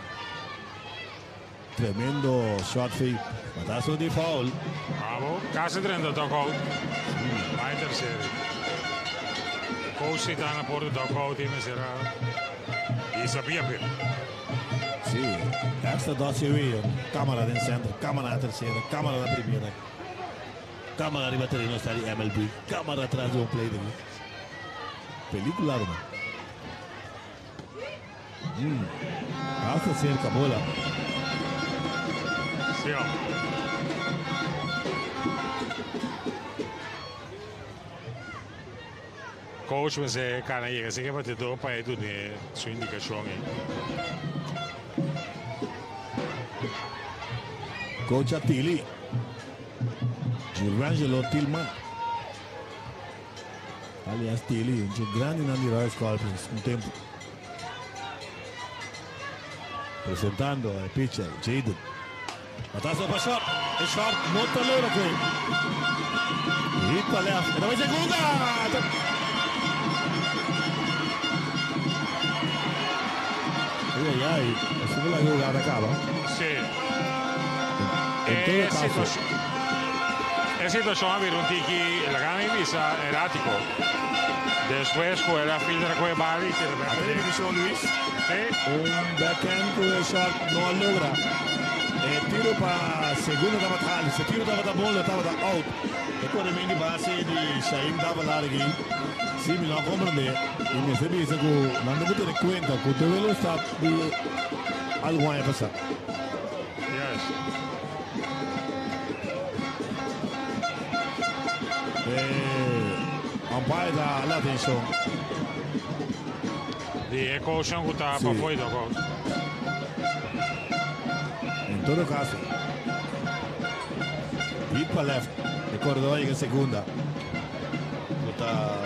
Tremendo shot fake. Batazo de foul. Bravo, quase 30 dugout. Vai terceiro. Coach está na porta do dugout e será. E sabia bem. Sim, extra 12 câmara no centro, câmara na terceira, câmara na primeira. Câmara de bateria no estádio MLB. Câmara atrás de play dele. Película, mano. Passa cerca a bola. Sim, ó. Coach, mas cara, aí, você quer bater do pai do né, sua indicação aí. Coach Attili. Rangelo Tillman. Aliás, Tilly, um grande nome de Scorpions, tempo. Presentando il pitcher, Jaden. Patasso per short, e short molto loro qui. Hit para left, e dove segunda! Ai, è sulla giocata acaba. Sì. In todo caso, Es situación a ver un tiki la gana y visa erático. Después con la filtra con el bali que de a repente televisión Luis, sí, un backhand con el short no logra. Tiro para segundo da batalha, se tiro da bola estava da out. E corrimento base di Shaim dava larghi. Sì, mi lo comprende. E mi sembra che non devo tenere conta che dove sta di algo a passare. yes. Umpire dà l'attenzione. Die caution que tá Sí. para fora do gol. In todo caso, hit para left, il corridore che seconda.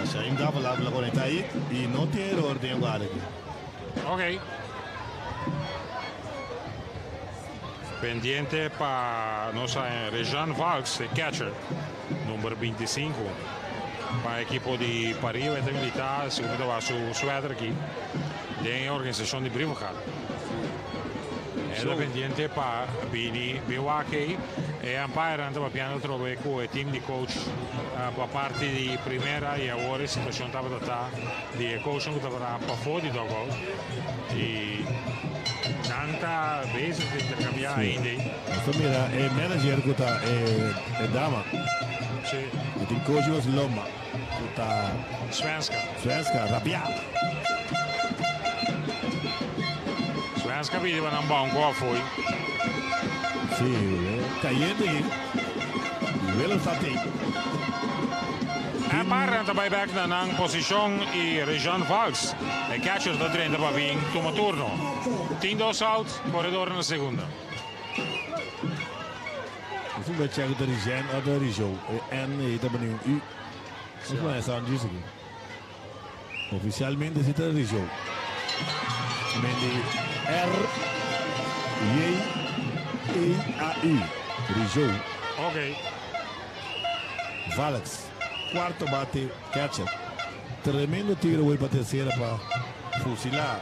Shaim dava la conecta hit e non ti errore di giocare. Ok. Pendiente para nossa Rejan Valks, de catcher, número 25. Para a equipe de Paris, vai ter militar, segundo vai su suéter aqui. Tem a organização de Brivocar. É pendiente para BWK e umpire andava piano trove com o time de coach para parte de primeira e agora a situação estava de coach que estava para fora do gol e tanta vezes de intercambiar ainda. Então mira, il manager che è dama, Sì, il coach was Loma, tutta svenska arrabbiata. Svenska videva un banco a fuori. Sì, caiente che quello sta te. Umpire anda bij back na een position e Rejan Valks. E catcher da dentro para vir turno turno. 10-2 out, corredor na segunda. Isso vai chegar da Rigen ou da Rijou. N e também um U. Isso não é só disso aqui. Oficialmente se trata de Rijou. Mendi R J E A U. Rijou. Ok. Valks. Quarto bate catcher. Tremendo tiro hoy para tercera para fusilar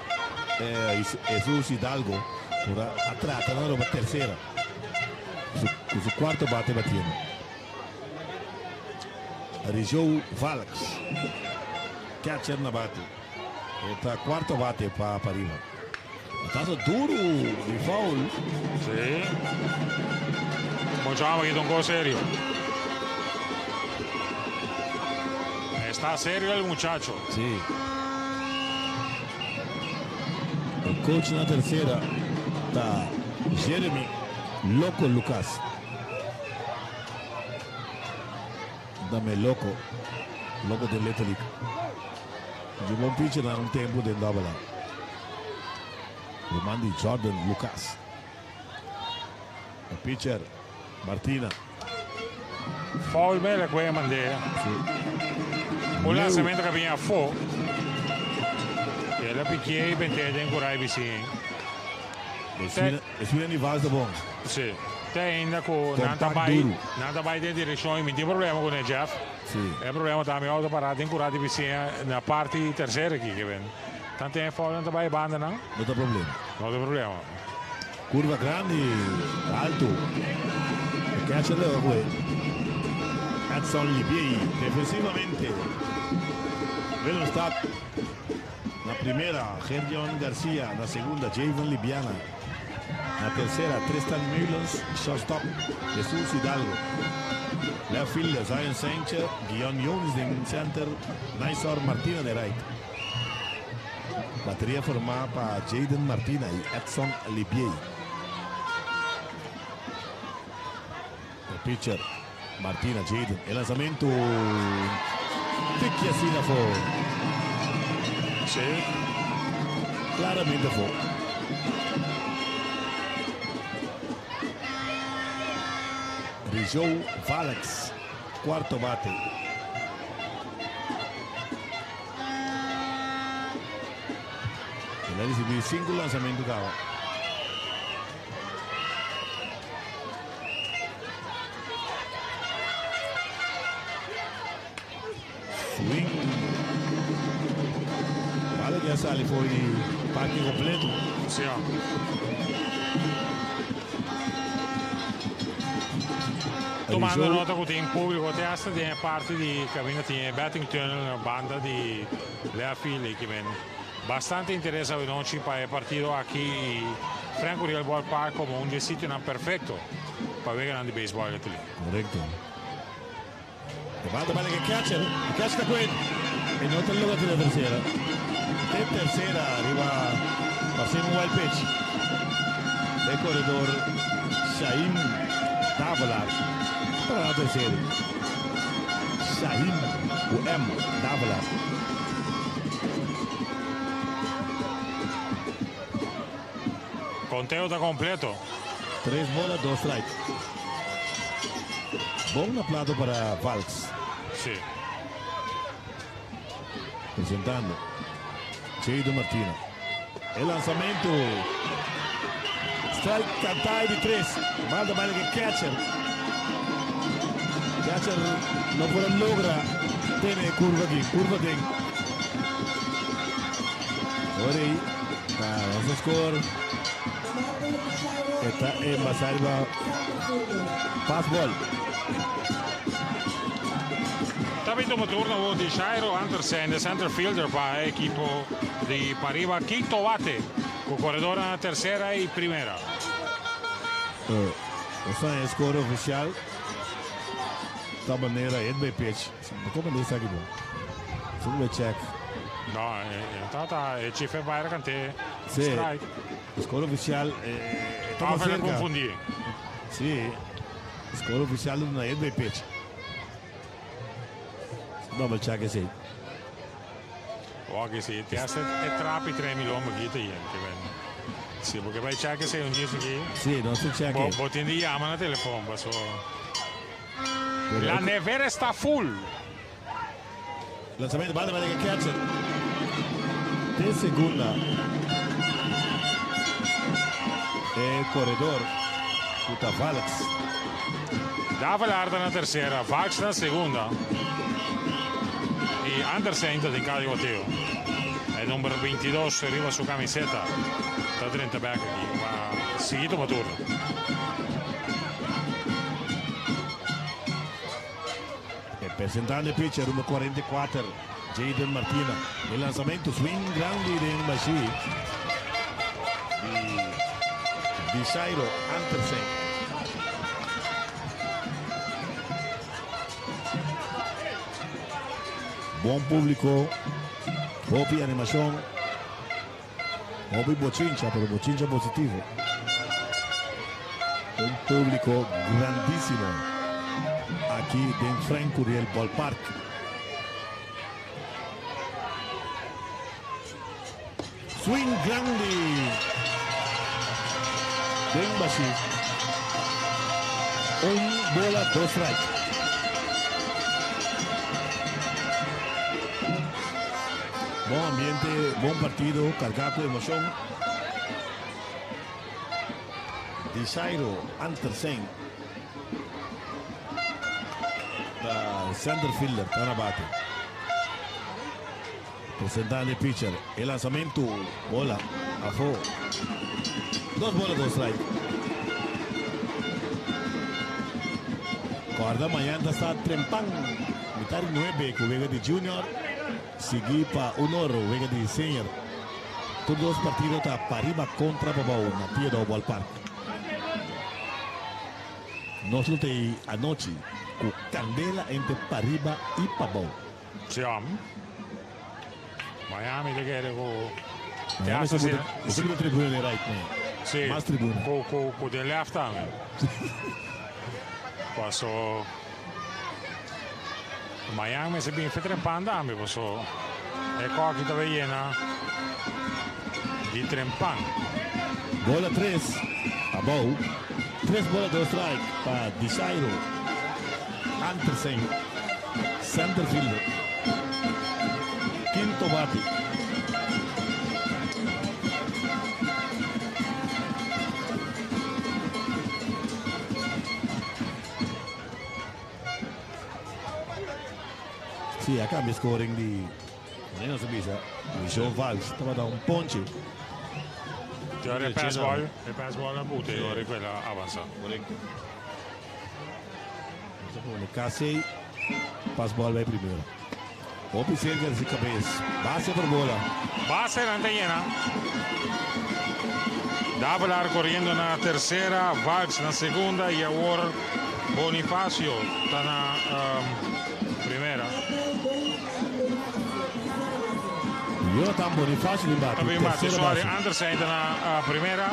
Jesus Hidalgo por atrás, no para tercera. Su quarto bate batiendo. Rijou Valks. Catcher na bate. Está quarto bate para arriba. Está duro de foul. Sì. Facciamo che un po' serio. Está serio el muchacho. Sí. El coach na tercera está Jeremy Loco Lucas. Dame Loco de Letelic. Llevó un pitcher en un tiempo de double. Lo mandi Jordan Lucas. El pitcher Martina. Foul bene quella mandea. Un lanzamento che viene a fuoco. E la picchiere i pentede ancora ai vicini. Es wieder die Wahl der Bon. Sì. Te ainda con duro. nada vai di direzione, mi tem problema con il Jeff. Sì. È problema da mia auto parata ancora di vicino na parte tercera qui che ven. Tanto è foul nada vai banda no? Non c'è problema. Non c'è problema. Curva grande, alto. E catcher leva qui. Edson Libiei, defensivamente. Bello stato. La primera, Gerjon Garcia. La segunda, Javon Libiana. La tercera, Tristan Mullens, shortstop, Jesus Hidalgo. Left fielder, Zion Sanchez, Guion Jones en center, Naisor Martina de right. Batería formada para Jaden Martina y Edson Libiei. El pitcher, Martina Jaden. El lanzamiento, picchiasina fuori. Sì. Claramente fuori. Rijou Valks. cuarto bate. Él ha recibido 5 lanzamientos cada. Swing. Vale, já sale, foi parque completo. Sì, tomando nota che in pubblico testa di parte di cabina di batting tunnel, una banda di Lea Fili che viene bastante interesa a noi per il partito qui Franco Real Ballpark come un gestito non perfetto per vedere di baseball lì. Correcto. Levanta vale che catcher da qui e non te lo dà la tercera. E tercera arriva a ser un wild pitch. El corredor Shaim Davalar para la tercera. Shaim UM Davalar. Conteo está completo. 3 bolas, 2 strikes. Buen aplauso para Valks. Sí. Presentando Jade Martina. El lanzamiento. Strike cantai de 3. Manda vale que catcher. Catcher no puede logra tener curva aquí. Curva de. Ahora ahí. Vamos a score. Está en Basarba. Pass ball. Tapito mo turno di Jairo Andersen, de center fielder para el equipo de Pariba. Quinto bate, con corredor en la tercera y primera. Essa é a score oficial. Da maneira, NB pitch. Como diz aqui, bom? Segundo check. No, intanto il CF Bayern cante Sì, strike. score oficial. Stavo per confondere. Sì, score oficial di una NB pitch. Double check is it. Oggi sì, ti ha trappi 3 milioni di gente. Sì, perché vai check se un giorno che Sì, non si check. Botin di chiama na telefono, so. La nevera sta full. Lanzamento, vale che catcher. De segunda. El corredor. Puta Valks. Davalar na terceira, Valks na segunda. E Andersen de cada bateo. El número 22 arriba su camiseta. Está 30 back aquí. Ma seguito ma turno. Presentando il pitcher numero 44, Jaden Martina. Il lanzamento swing grande di Mbashi di Jairo Andersen. Buon pubblico, Hopi animación, Hopi bochincha, pero bochincha positivo. Un público grandísimo aquí en Franco Real Ballpark. Swing grande de Mbashi. Un bola, 2 strike. Buen ambiente, buen partido, cargado de emoción. De Jairo Andersen. Center fielder, está en bate. Presentando el pitcher. El lanzamiento, bola, a fuego. 2 bolas, 2 strike. Guarda, mañana está Trempán. Mitad 9, que juega de junior. Sigue para un oro, juega de senior. Todos los partidos están para arriba contra Babao, Matías de Ballpark. Nosotros anoche. Con candela entre Pariba y Pabao. Siamo. Miami te quiere con... Miami è una tribuna di right, sì, más tribuna. Con del left hand. Posso... Miami se ben fai 3 pandami, posso... E qua chi dove viene di Trempan. Bola 3, Pabao. 3 bolas, 2 strike para Di Jairo. Andersen, center fielder. Quinto bate. Sì, a cambio scoring di non si bisa di Joe Valls, stava da un ponce. Teoria pass ball la bute, teoria quella avanza. Casey, pass ball vai primero. Opi cerca de cabeça, base por bola. Base la llena. Davalar corriendo en la tercera, Valls en la segunda y ahora Bonifacio está en la primera. Jonathan Bonifacio in base. Andersen in la primera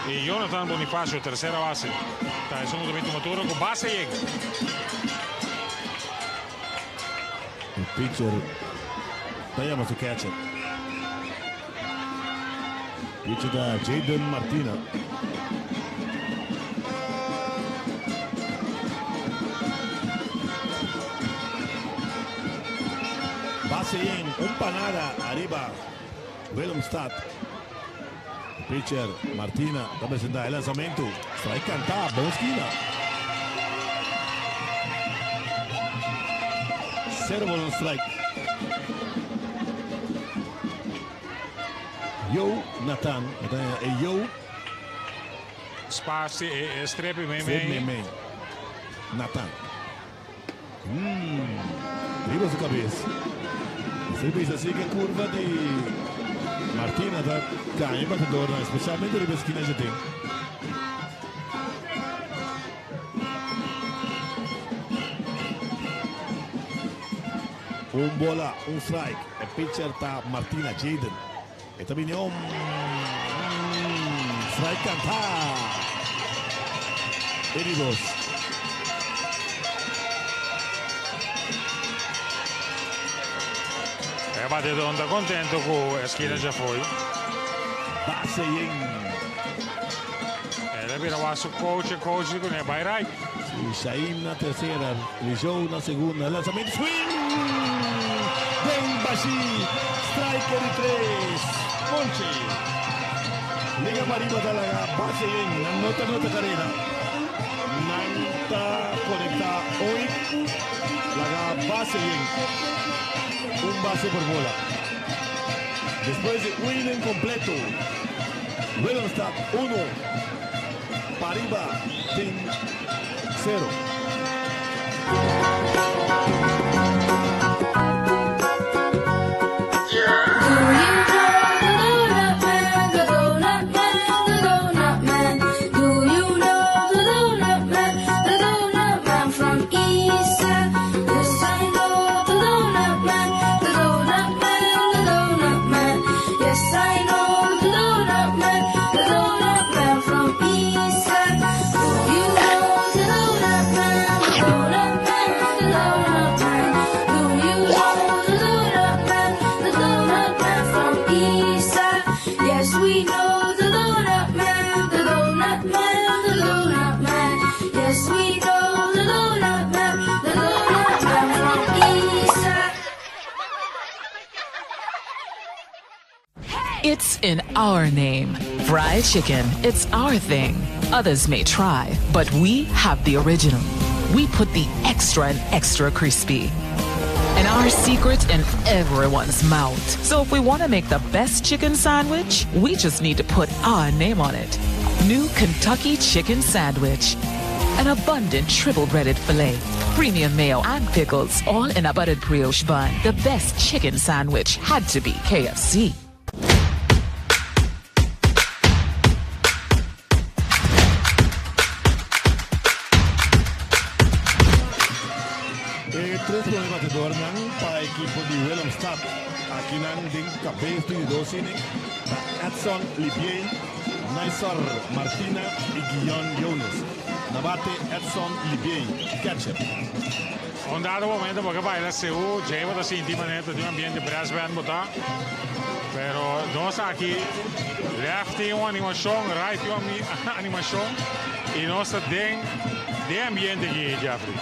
y Jonathan Bonifacio tercera base. Está es un movimiento motor con base y il pitcher tagliamo su catcher. Pitcher da Jaden Martina. Base in empanada arriba Willemstad. Pitcher Martina da presentare il lanzamento. Strike cantà, buona schina. Servo un strike. Yo Nathan e Yo Spasi e strepi me. Nathan. Arriba su cabeça. Serviço assim que curva de Martina da ganha batedor, especialmente na esquina de tempo. Bola, strike. E pitcher tá Martina Jaden. E também strike cantar. Ele dos. Batete onda contento con la schina già fuori. Base in. E la vira va su coach con il by right. Shaim na tercera, Lijou na segunda, lançamento swing! Bem baixinho, striker de 3, Ponche. Liga Mariba da base in, nota carreira. Nanta conecta hoy, la base in. Un base por bola. Después de un inning completo. Willemstad 1. Pariba 0. It's in our name. Fried chicken, it's our thing. Others may try, but we have the original. We put the extra and extra crispy. And our secret in everyone's mouth. So if we want to make the best chicken sandwich, we just need to put our name on it. New Kentucky Chicken Sandwich. An abundant triple-breaded filet, premium mayo and pickles, all in a buttered brioche bun. The best chicken sandwich had to be KFC. Tres batedores para el equipo de Willemstad. Aquí en cabeça de 2 innings. Edson Lipier, Naisar Martina y Guillaume Jonas. Nabate Edson Lipier, catcher. Un dato momento porque para la CU lleva así intimamente de un ambiente Brisbane botar. Pero no está aquí. Left tem uma animação, right tem uma animação. E nós temos de ambiente aqui, Jeffrey.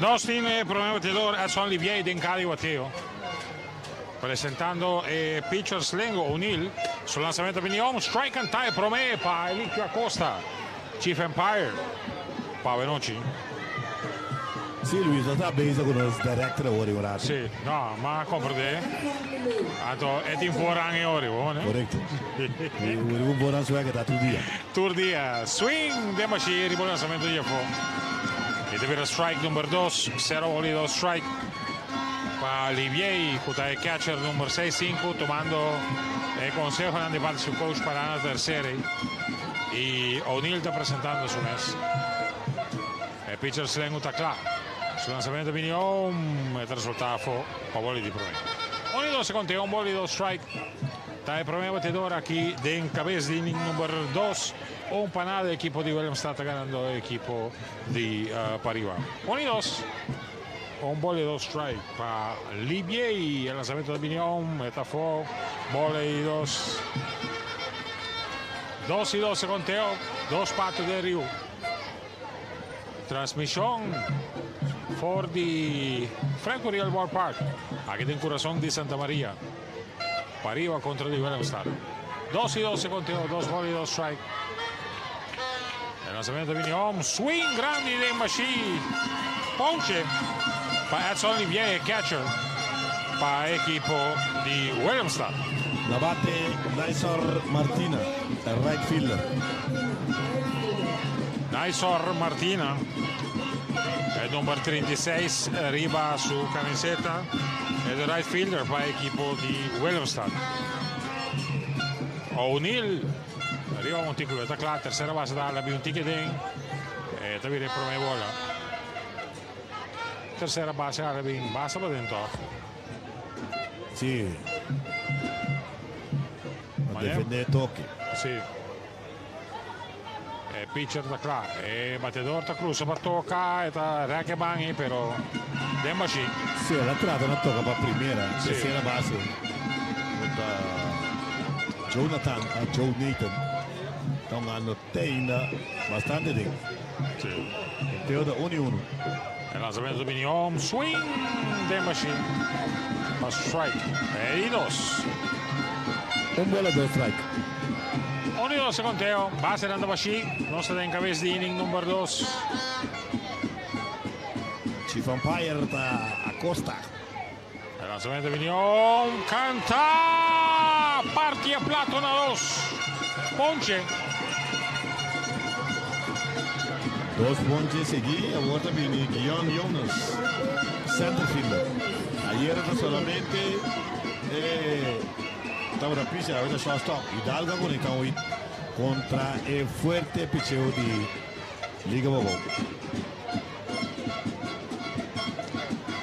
Nós temos problema batedor Edson Olivier de Encari Wateo. Presentando pitcher Slengo O'Neill sul lançamento Vignon, strike and tie promé para Elicchio Acosta, Chief Empire, para Venoci. Sì, Luis, non sta bene con il director ora ora. Sì, no, ma comprende. Anto è in fuori ora, buono. Corretto. Un buon anno che da dia. Turdia, swing de Machi, rivolge il lançamento di Afo. E deve avere strike numero 2, 0 volido strike. Para Olivier, que é catcher número 6-5, tomando consejo de parte de su coach para la tercera. Y O'Neill está presentando su mes. El pitcher Slengo está claro. Su lanzamiento de Vignon, el resultado fue para bola de promedio. O'Neill se contea un bola y 2 strike. Está el primer batedor aquí de encabez de inning número 2. Un panada del equipo de Williamstown está ganando el equipo de Pariba. O'Neill 2. Un bola y 2 strike para Olivier y el lanzamiento de Vignon, metafo, bola y 2. 2 y 2 se conteó, 2 patos de Río. Transmisión for the Franco Real Ballpark, aquí en Corazón de Santa María. Para arriba contra el Williamstown. 2 y 2 se conteó, 2 bola y 2 strike. El lanzamiento de Vignon, swing grande de Machi, ponche. Para Edson Olivier, catcher, para el equipo de Williamstown. La bate Naisor Martina, el right fielder. Naisor Martina, el número 36, arriba su camiseta, el right fielder para el equipo de Williamstown. O'Neill, arriba un montículo, está claro, tercera base dalla, un ticket in, e te viene prome bola. Tercera base Arabin, basta per dentro. Sì. Ma difende tocchi. Sì. E pitcher da qua, e battedor da Cruz per tocca, e da Rake Bangi, però Dembaci. Sì, la trata non tocca per primera, sì. Tercera base. Jonathan a Joe Nathan. Então hanno ainda bastante tempo. Sì. Teo da 1-1. E lanzamento di Vignon, swing Dembaci. Ma strike. E i 2. Un buon 2 strike. Unido se conteo, base de Dembaci, no se den cabeza de inning número 2. Chief Umpire da Acosta. El lanzamiento de Vignon, canta, parte a plato na 2. Ponche. 2 ponches seguidos, ahora viene Guillaume Jonas, center fielder. Ayer era solamente estaba la pista, ahora shortstop. Hidalgo conectado hoy contra el fuerte picheo de Liga Bobo.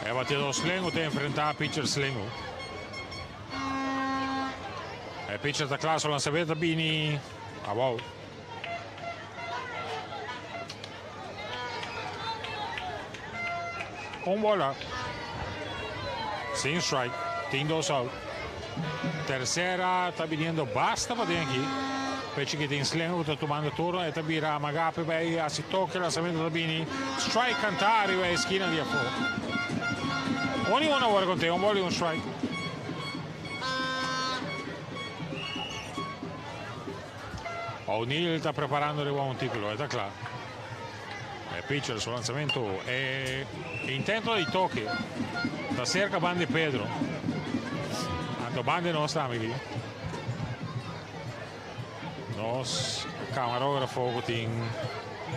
El bateador Slengo te enfrenta a pitcher Slengo. El pitcher da clase lanzamiento de Bini. A wow. Un bola. Sin strike. Team 2 out. Tercera está viniendo basta para aquí. Peche que tiene Slengo, está tomando turno. Está vira Magape, vai a si toque lanzamiento de Bini. Strike cantare, vai esquina di afuera. Ogni una ora con te, un bola y un strike. O'Neill está preparando el buon título, está claro. El pitcher sul lanzamento è intento di tocchi da cerca Bandi Pedro. Tanto Bandi non sta lì. Nos camarógrafo tin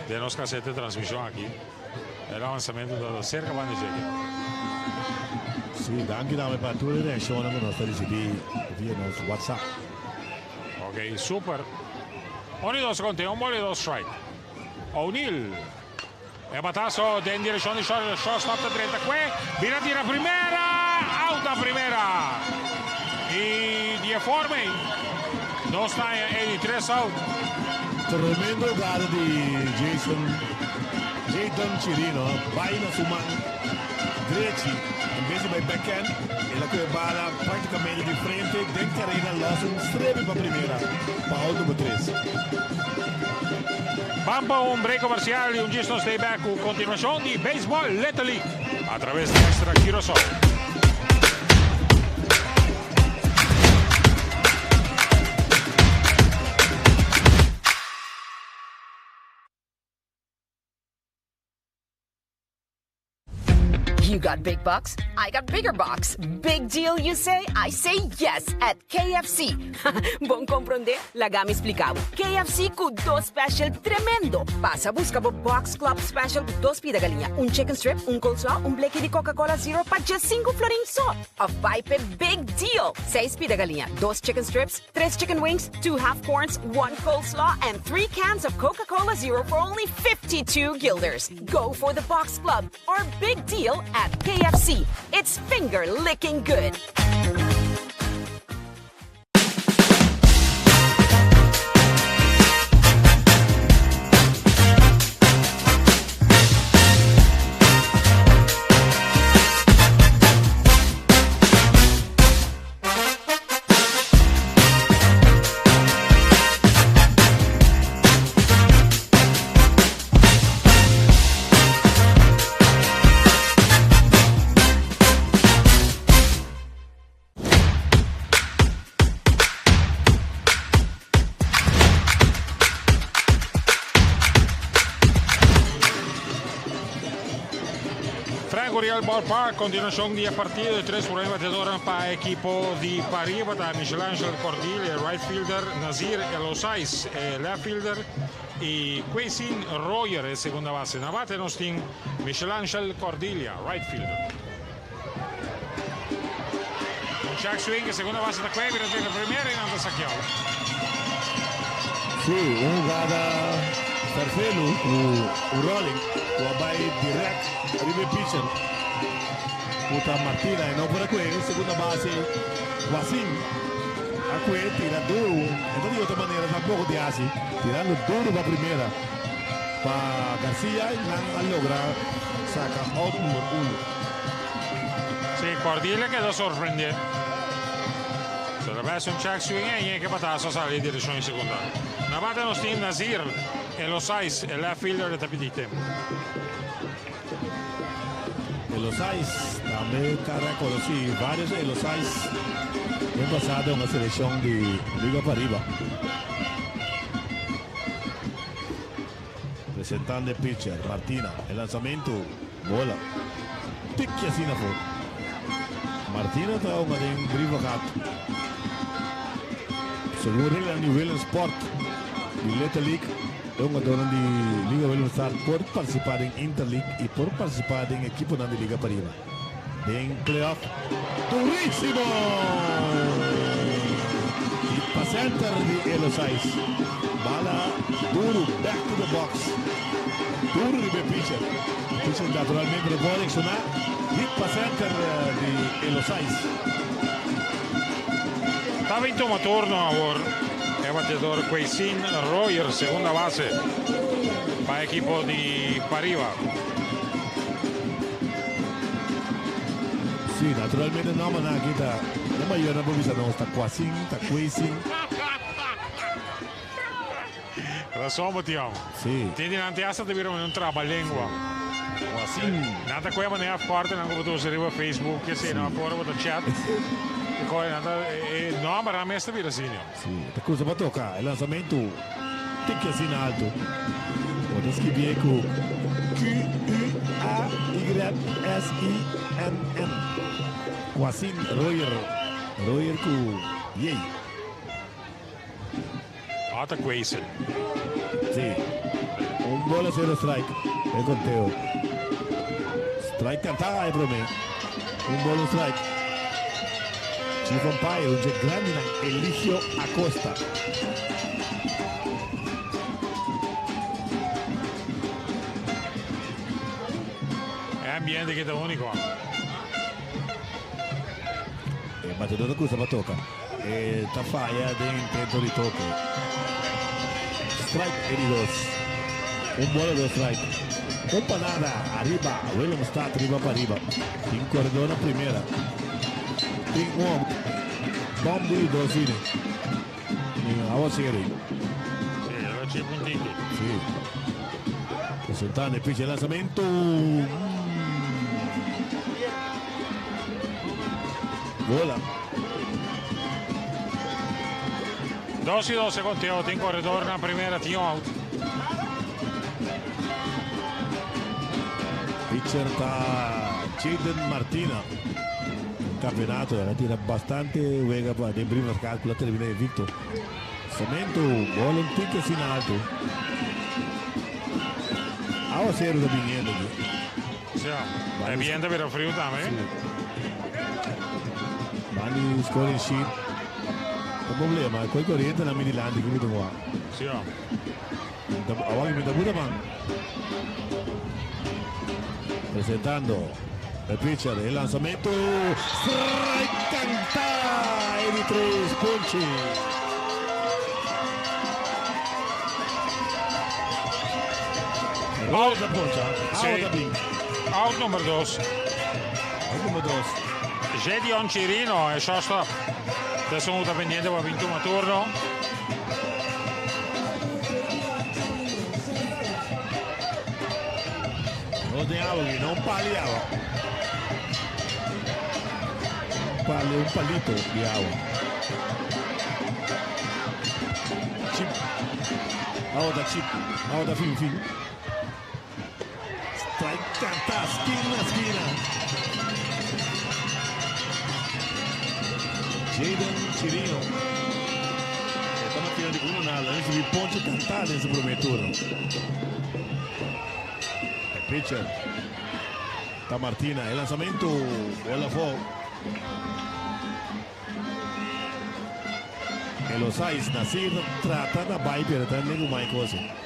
de nos cassette de transmisión aquí. El lanzamento da cerca Bandi Cheque. Sì, anche da me per tutte le reazioni che non sta ricevendo via nostro WhatsApp. Ok, super. O'Neill se contiene un bola y 2 strike. O'Neill. E batazo in direzione di shortstop 33. Viene a tira primera. Out a primera. Y 10 forme. No está en 3 out. Tremendo gara di Jayton Cirino. Vai na sua mão direita. Em vez de vai backhand, ela que bala praticamente de frente. Dentro da arena, lança strepe para a primeira. Para o número 3. Vamos para un break comercial y un gesto stay back con continuación de Baseball Little League a través de Extra Curaçao. You got big bucks, I got bigger bucks. Big deal, you say? I say yes at KFC. Bom comprender? Lagami explicado. KFC com 2 special tremendo. Passa, busca o Box Club Special com 2 pida galinha, um chicken strip, um coleslaw, um bleque de Coca-Cola Zero para just 5 florins só. A pipe big deal. 6 pida galinha, 2 chicken strips, 3 chicken wings, 2 half corns, 1 coleslaw, and 3 cans of Coca-Cola Zero for only 52 guilders. Go for the Box Club or big deal at KFC. It's finger licking good. Real Ballpark, continuación de partido de 3 bateadores para el equipo de Pariba, Michel Angel Cordilia, right fielder, Nazir Elosais, left fielder, y Quesin Royer, segunda base. Na bate nos tem Michel Angel Cordilia, right fielder. Jack Swing, segunda base da Cueva, viene la primera y anda saqueado. Sí, una jugada perfecta, un rolling, o vai direto, arriba pitcher. Puta Martina e não por aqui, segunda base, Guasim. Aqui tira duro, então de outra maneira, tampouco de assim, tirando duro para a primeira. Para Garcia, não logra sacar out número 1. Sí, Cordilia quedó sorprendido. Se le passa un check swing e che patasso sale in direzione secondaria. Na base nos tem Nazir Elosais, el left fielder de Tapitite. Elosais também cara conheci vários Elosais no passado uma seleção de Liga Pariba. Presentando el pitcher Martina, el lanzamiento bola ticchi assim na foto. Martina está uma de driva gato. Segundo a nível sport de Little League, é uma dona de Liga Velocità por participar em Interleague e por participar em equipe da Liga Pariba. Em playoff, duríssimo! E para center de Elosais, bala duro, back to the box. Duro de pitcher. Pitcher naturalmente pode reaccionar. E para center de Elosais. Está vinto un turno ahora. El bateador Quesin Royer, segunda base para el equipo de Pariba. Sí, naturalmente no, mas aqui está. La mayoría no provisa no, está Quesin, está Quesin. Razão, Tião. Sì. Tieni davanti a te vero un traba-língua. Quesin. Nada com a maneira forte, não como tu se riva Facebook, que se não fora o chat. No, ma la messa vira assim, Sì, per cosa va toccare? Il lanzamento ticchi assim in alto. Podes que vier com Q-U-A-Y-S-I-N-N. Quesin Royer. Royer com Yei. Ata Quesin. Sì. Un bola zero strike. É conteo. Strike cantata è per me. Un bola strike. Chief umpire, un grande Eligio Acosta. È ambiente che è unico. Ma te lo cosa va tocca? E Tafaia dentro di tocco. Strike e di dos. Un buono do strike. Un panada arriba. William Stott arriba para arriba. In corredor primera. Tem bomb de 12 in a serie. 10 puntini. Sì. Presentando il pitch di lanzamento. Vola. 2-2 conteo, in corredor na primera team out. Pitcher da Jaden Martina. Campionato, tira bastante Vega para de primo calcolo termina invicto. Cemento, bola un ticket in alto. Ahora cero da viniendo. Sì, è viene per frio también. Bani scoring sheet. Il problema è quel corriente na Midilandi che mi qua. Sì. Awagi mi da buta man. Presentando il pitcher, il lanzamento, strike canta e di 3 spunci. Out da poncha, sì. Out numero 2. Out numero 2. Gedeon Cirino e shortstop. Adesso venuta pendiente per il 21 turno. Non dialoghi, non parliamo. Un palito di agua. Chip. Ahora chip. Ahora fin. Strike canta, esquina. Jaden Cirino. Stamattina di comunale, adesso vi ponce cantare nel primo turno. Il pitcher. Da Martina, il lanzamento, bola fuori. E lo sai, Nasir trata da bai per tenere mai cose.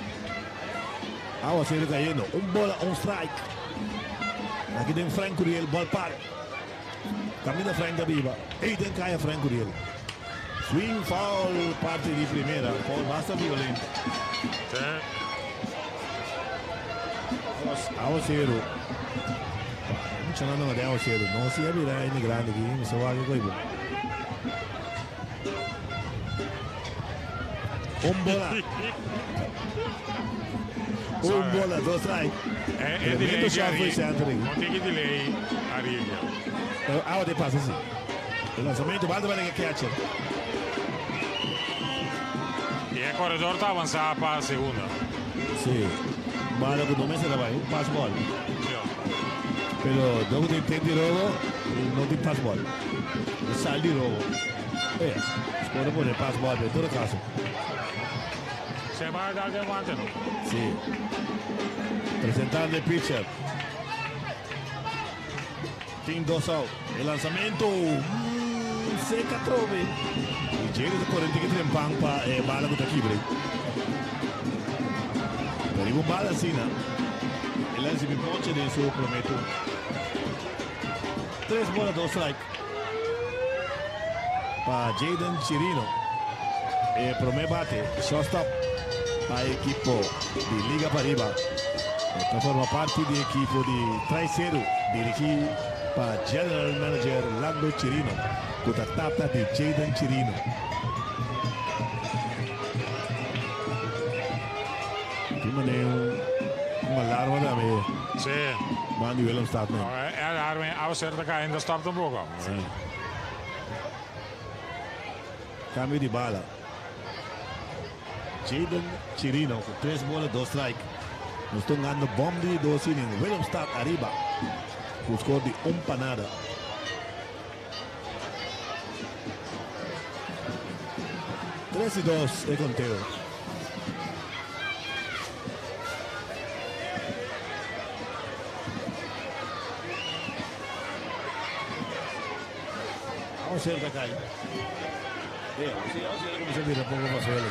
Ahora se cayendo, un bola, un strike. Aquí den Frank Uriel, ballpark. Camina Frank Gaviva. Aiden cae a Frank Uriel. Swing foul, parte di primera. Foul basta violento. Ahora cero. Mucho no de ahora cero. No si abrirá en grande aquí. No se va a ir. Un bola, 2 strike. E di lei Contigli di lei arriva. Ahora te pasa así. El lanzamiento va a tener que catcher. Y el corredor está avanzado para la segunda. Sí. Bala que no me se la va, un pass ball. Pero luego te intenti robo, no te pass ball. Sal di robo. Scuola pure il pass ball, per todo caso. Se va a dar de guante, ¿no? Sí. Presentando el pitcher. Team 2 out. El lanzamiento. Seca trove. Il giro di 43 in pampa e bala con Tachibre. Per un bala Sina. E lei si ponce nel suo prometto. 3 bola 2 strike. Pa Jaden Cirino. E prome bate. Shortstop. A equipo di Liga Pariba. Esta forma parte di equipo di 3-0 dirigí para General Manager Lando Cirino, contattata di Jaden Cirino. Prima ne un allarme da me. Sì. Ma a livello stato. No, è allarme, a certa caenda stoppa un poco. Sì. Cambio di bala. Jaden Cirino con 3 bolas, 2 strike. Nos están dando bomb de 2 innings. Willemstad arriba. Con score de 1-0. Tres y 2 el conteo. Vamos a ver acá. Vamos a ver cómo se mira poco más suelo.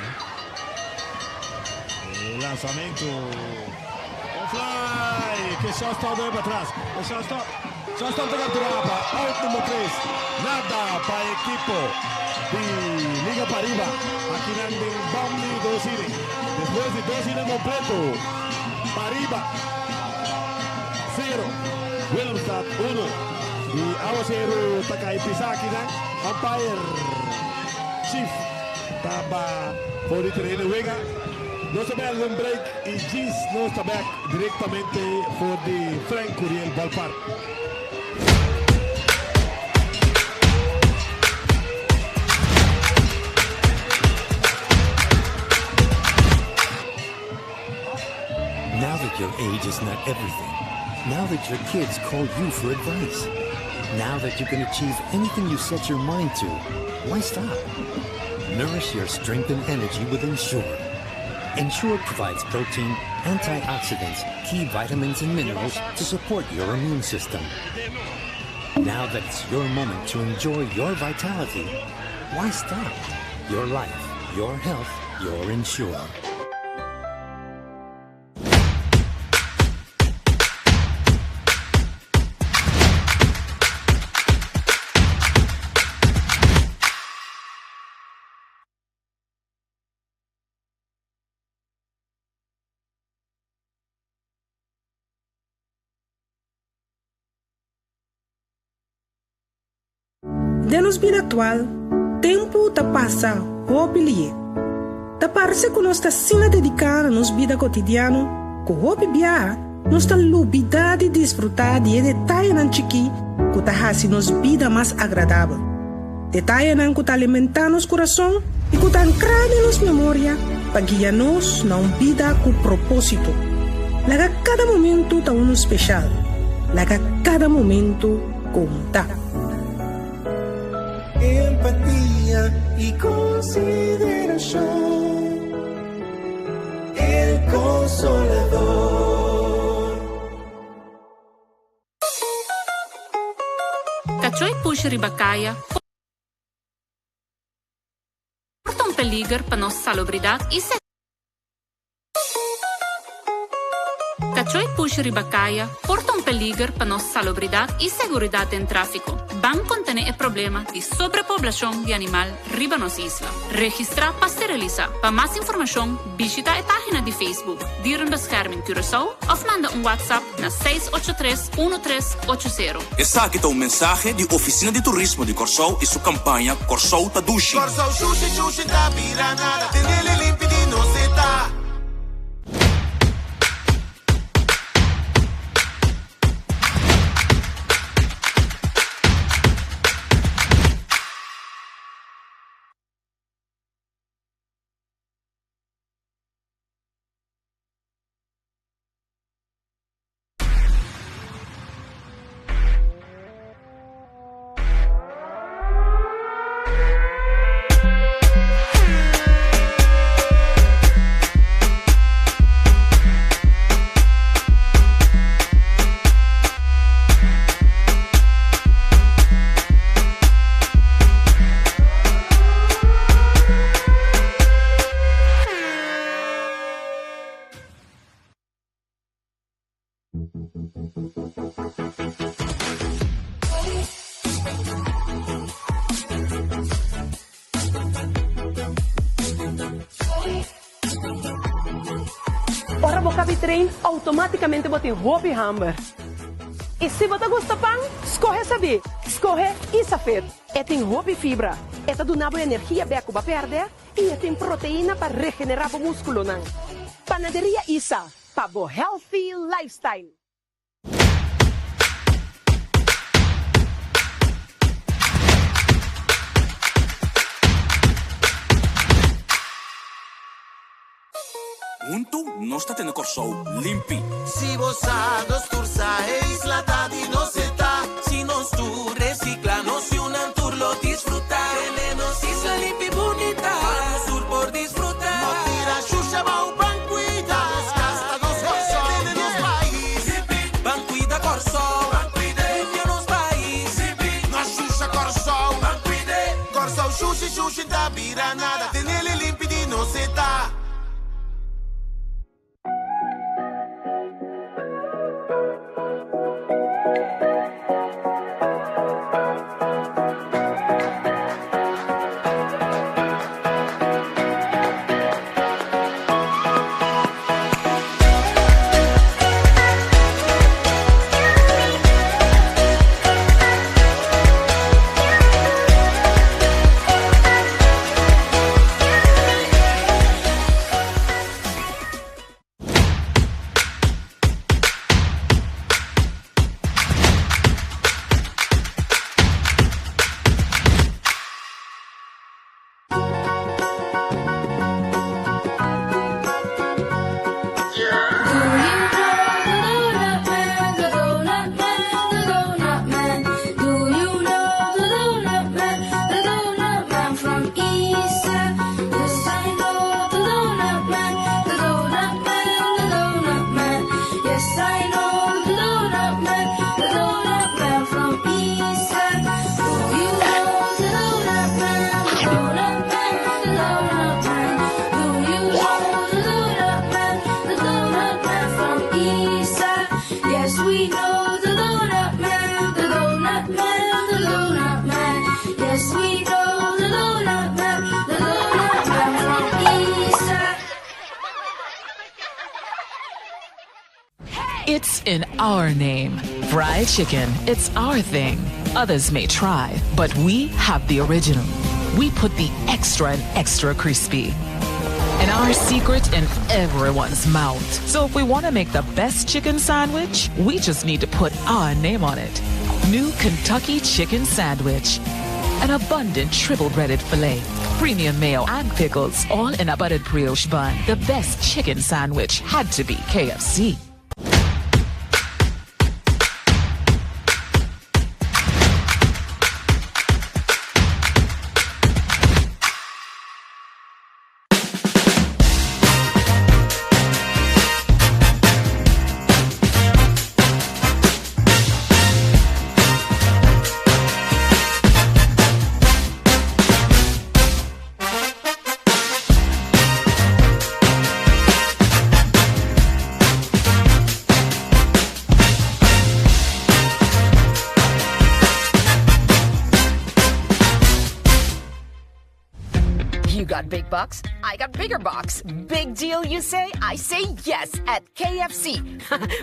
El lanzamiento. Un fly. Que shortstop debe para atrás. El shortstop está capturado. Out número 3. Nada para el equipo de Liga Pariba. Aquí dan el bomb de 2 innings. Después de 2 innings completo. Pariba 0. Willemstad 1. Y ahora 0. Takai Pisaki dan. Umpire Chief. Taba por el terreno Vega. Nós estamos em break e Gis nós estamos diretamente for de Frank Curiel Ballpark. Now that your age is not everything, now that your kids call you for advice, now that you can achieve anything you set your mind to, why stop? Nourish your strength and energy with Ensure. Ensure provides protein, antioxidants, key vitamins and minerals to support your immune system. Now that it's your moment to enjoy your vitality, why stop? Your life, your health, your Ensure. De nos vida atual, tempo ta passa hopilie. Ta parece que nós ta sina dedicar a nos vida cotidiano, que hopi bia, nós ta lubida de desfrutar de detalhe nan chiqui, que ta hasi nos vida mais agradável. Detalhe nan que ta alimentar nos coração e que ta ancrade nos memória, para guiar nos na vida com propósito. Laga cada momento ta um especial. Laga cada momento conta. Empatía y consideración, el consolador. Cachoi push ribacaia porta un peligro para nossa salubridade e Cachoi push ribacaia porta un peligro para nossa salubridade e seguridade em tráfico. Ban contene o problema de sobrepopulação de animal riba nos isla. Registra pasteuriza. Para mais informação, visita a página de Facebook Dierenbescherming Curaçao of manda WhatsApp na 683-1380. Essa aqui é um mensagem de Oficina de Turismo de Corsou e sua campanha Corsou Tadushi. Corsou Xuxi, Xuxi, da Piranada, tenele limpidi no seta. Ora você cabe trem, automaticamente você roupa e hamburger. E se você gosta de pão, escorre saber. Escorre Isafet. Tem roupa e fibra. Do nabo energia beco para perder e tem proteína para regenerar o músculo. Panaderia Isa, para o healthy lifestyle. Junto, nós está tendo Corsou limpi. Si vos dos tursa e isla ta di no seta. Si nos tu recicla, no si un tour lo disfruta. Tenemos isla limpi bonita. Vamos sur por disfrutar. No tira xuxa va un banquita. Nos casta dos Corsou. Tenemos país. Banquita Corsou. Banquita nos país. No xuxa Corsou. Banquita Corsou xuxi xuxi da Piranada. Tenele limpi di no seta. It's in our name. Fried chicken, it's our thing. Others may try, but we have the original. We put the extra and extra crispy. And our secret in everyone's mouth. So if we want to make the best chicken sandwich, we just need to put our name on it. New Kentucky Chicken Sandwich. An abundant triple breaded filet, premium mayo and pickles, all in a buttered brioche bun. The best chicken sandwich had to be KFC. You got big bucks? I got bigger bucks. Big deal, you say? I say yes at KFC.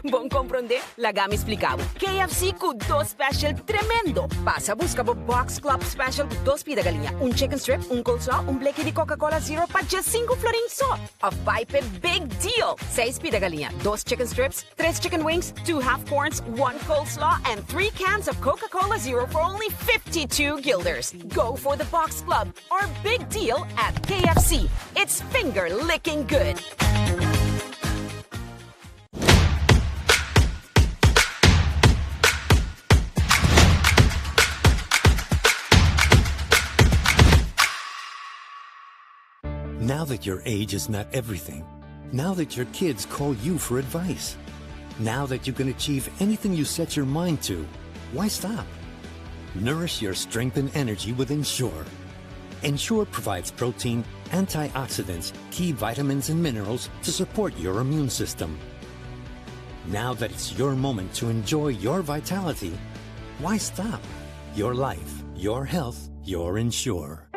Buon comprende? Lagami explicavo. KFC cu dos special tremendo. Pasa, busca bo Box Club Special cu dos pida galinha. Un chicken strip, un coleslaw, un bleki di Coca-Cola Zero pa just 5 florin so. A vibe big deal. 6 pida galinha, 2 chicken strips, 3 chicken wings, 2 half corns, 1 coleslaw, and 3 cans of Coca-Cola Zero for only 52 guilders. Go for the Box Club or big deal at KFC. It's finger-licking good. Now that your age is not everything, now that your kids call you for advice, now that you can achieve anything you set your mind to, why stop? Nourish your strength and energy with Ensure. Ensure provides protein, antioxidants, key vitamins and minerals to support your immune system. Now that it's your moment to enjoy your vitality, why stop? Your life, your health, your Ensure.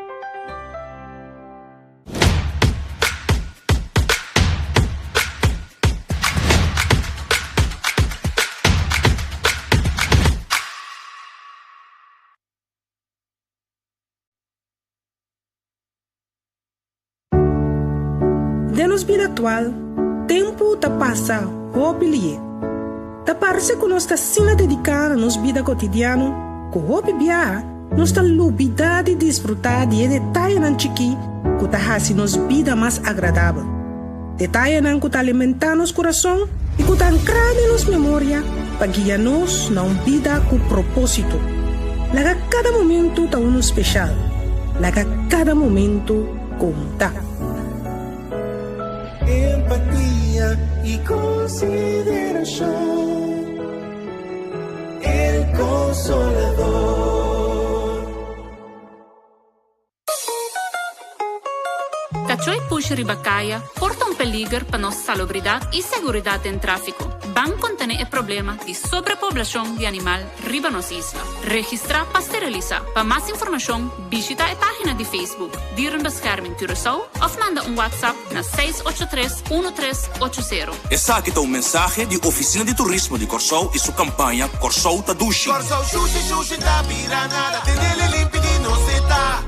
Denos vida atual, tempo ta passa hopilie. Ta parece que nós ta sina dedicar a nos vida cotidiano, com hopi bia, nós ta lubida de desfrutar de detalhe nan chiqui, que ta hasi nos vida mais agradável. Detalhe nan que ta alimentar nos coração e que ta ancrar nos memória, para guiar nos na vida com propósito. Laga cada momento ta uno especial. Laga cada momento conta. Empatía y consideración, el Consolador. Cachoi push ribacaia porta un peligro para nossa salubridade e seguridade em tráfico. Ban contene o problema de sobrepopulação de animal riba nos isla. Registrar para esterilizar. Para mais informação, visita a página de Facebook Dieren Bescherming Curaçao of manda um WhatsApp na 683-1380. Essa aqui é um mensagem de Oficina de Turismo de Corsou e sua campanha Corsou Tadushi. Corsou Xuxi, Xuxi, tá vira nada, tem ele limpo de não se tá.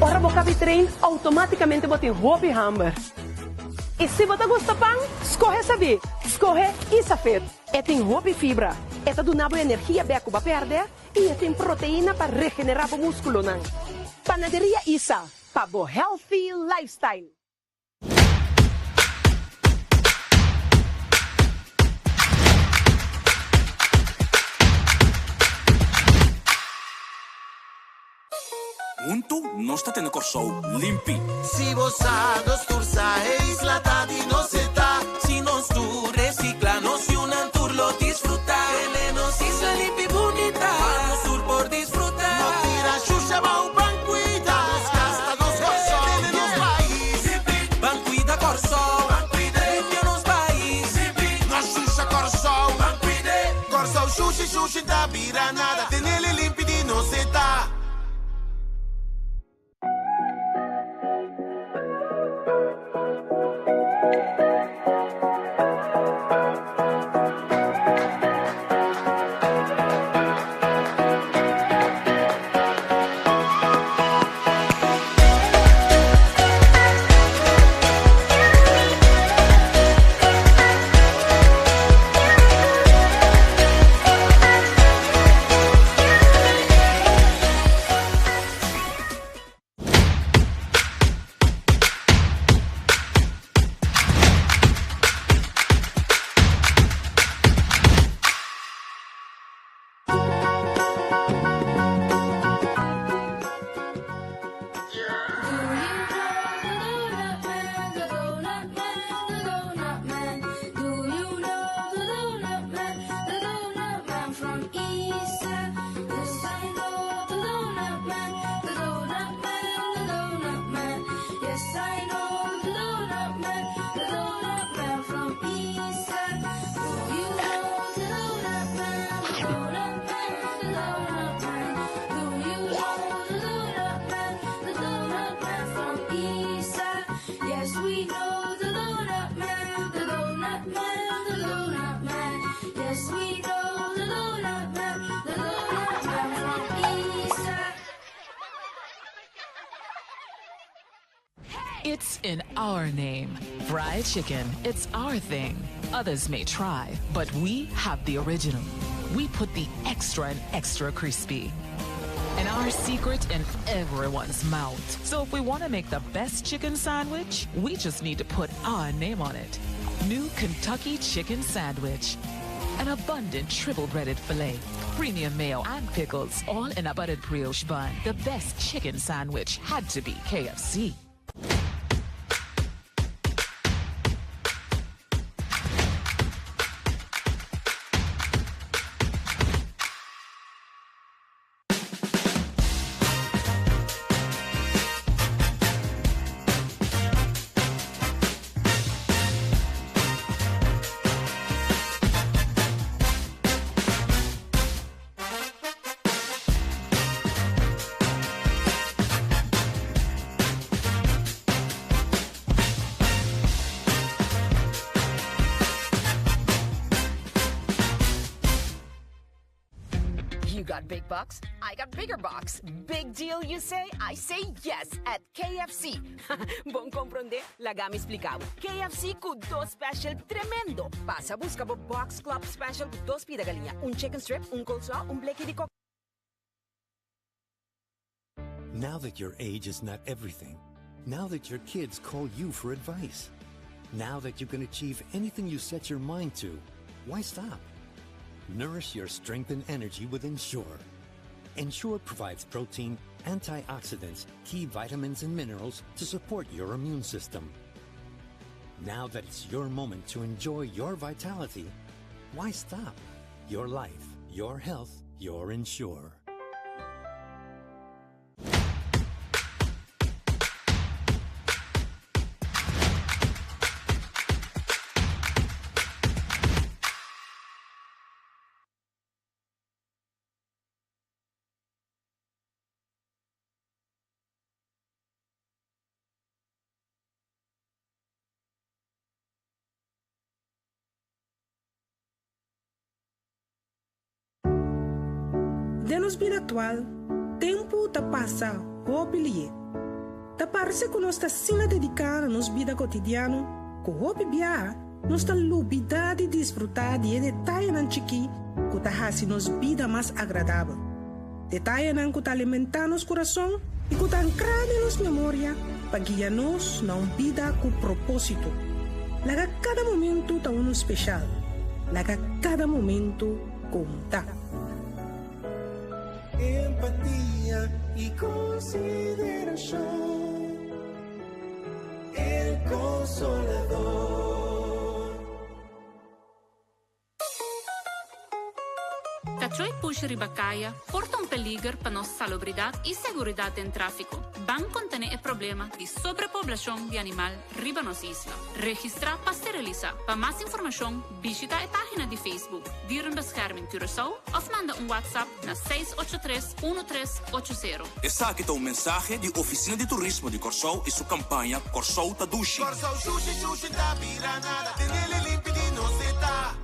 Ora você cabe trem, automaticamente você tem roupa e hamburger. E se você gosta de pão, escorre saber. Escorre Isafet. Tem roupa e fibra. Esta do nabo energia beco para perder e tem proteína para regenerar o músculo. Panaderia Isa, Pabo Healthy Lifestyle. Junto, non state nel corso limpi. Si você gostursa e isla di no se ta. Si non tu recicla, no si un tour lo disfruta. Elenos isla limpi bonita. Vano sur por disfrutar. No tira shusha ma un banquita. Nos casta dos corso. Nos país. Banquita corso. Banquide. Limpio nos país. Nos shusha corso. Banquide. Corso sushi da bira nada. Tenele limpi di no se ta. It's in our name. Fried chicken, it's our thing. Others may try, but we have the original. We put the extra and extra crispy. And our secret in everyone's mouth. So if we want to make the best chicken sandwich, we just need to put our name on it. New Kentucky Chicken Sandwich. An abundant triple-breaded filet, premium mayo and pickles, all in a buttered brioche bun. The best chicken sandwich had to be KFC. You got big bucks, I got bigger bucks. Big deal, you say? I say yes at KFC. Bon comprende? Lagami explicado. KFC con dos special tremendo. Pasa, busca po Box Club Special con dos pida galinha. Un chicken strip, un coleslaw, un bleki di coco. Now that your age is not everything, now that your kids call you for advice, now that you can achieve anything you set your mind to, why stop? Nourish your strength and energy with Ensure. Ensure provides protein, antioxidants, key vitamins and minerals to support your immune system. Now that it's your moment to enjoy your vitality, why stop? Your life, your health, your Ensure. Denos vida atual, tempo ta passa hopilie. Ta parece que nós está sina dedicada a nos vida cotidiano, que hopi bia, nós ta lubida de desfrutar de detalhe nan chiqui, que ta hasi nos vida mais agradável. Detalhe nang kuta alimentar nos coração e kuta ancrar nos memória para guiar-nos na vida com propósito. Laga cada momento tá um especial. Laga cada momento conta. Empatía y consideración. El Consolador. Cachoi push ribacaia, porta un peligro para nossa salubridade e seguridade em tráfico. Ban contene o problema de sobrepopulação de animal riba nos isla. Registra para esterilizar. Para mais informação, visita a página de Facebook Dierenbescherming Curaçao of manda WhatsApp na 683-1380. Essa aqui é um mensagem de Oficina de Turismo de Corsou e sua campanha Corsou Tadushi. Corsou sushi, sushi, da piranada. Tenele limpidi, no se tá.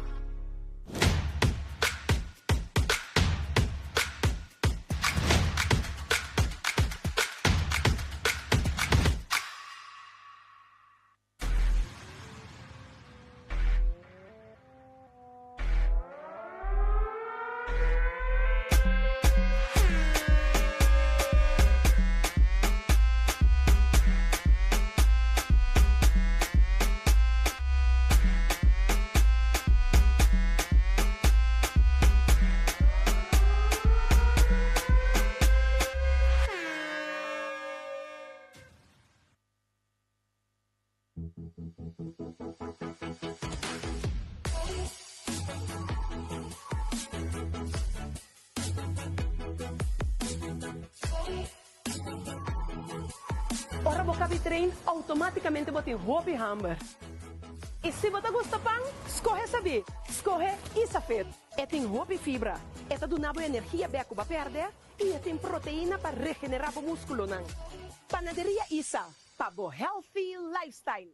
Ora boca de trem, automaticamente botem roupa e hamburger. E se você gosta de pão, escorre saber. Escorre Isafet. É tem roupa e fibra. É do nabo energia beco para perder e é tem proteína para regenerar o músculo. Não. Panaderia Isa, para o healthy lifestyle.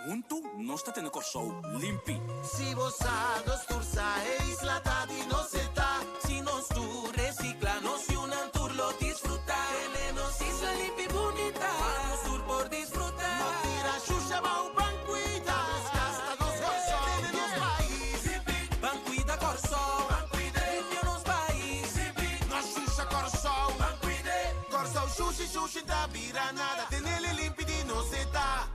Junto, nós tá tendo Corsou limpi. Si vos dos tursa e isla ta di no se ta. Si nos tu reciclanos y un tour lo disfrutar. Tenemos isla limpi bonita. Vamos tour por disfrutar. No tira shusha ba un banquita. Nos casta dos Corsou. Tenemos país. Banquita Corsou. Limpio nos país. Nos shusha Corsou. Corsou sushi, sushi da piranada. Tenele limpi di no se ta.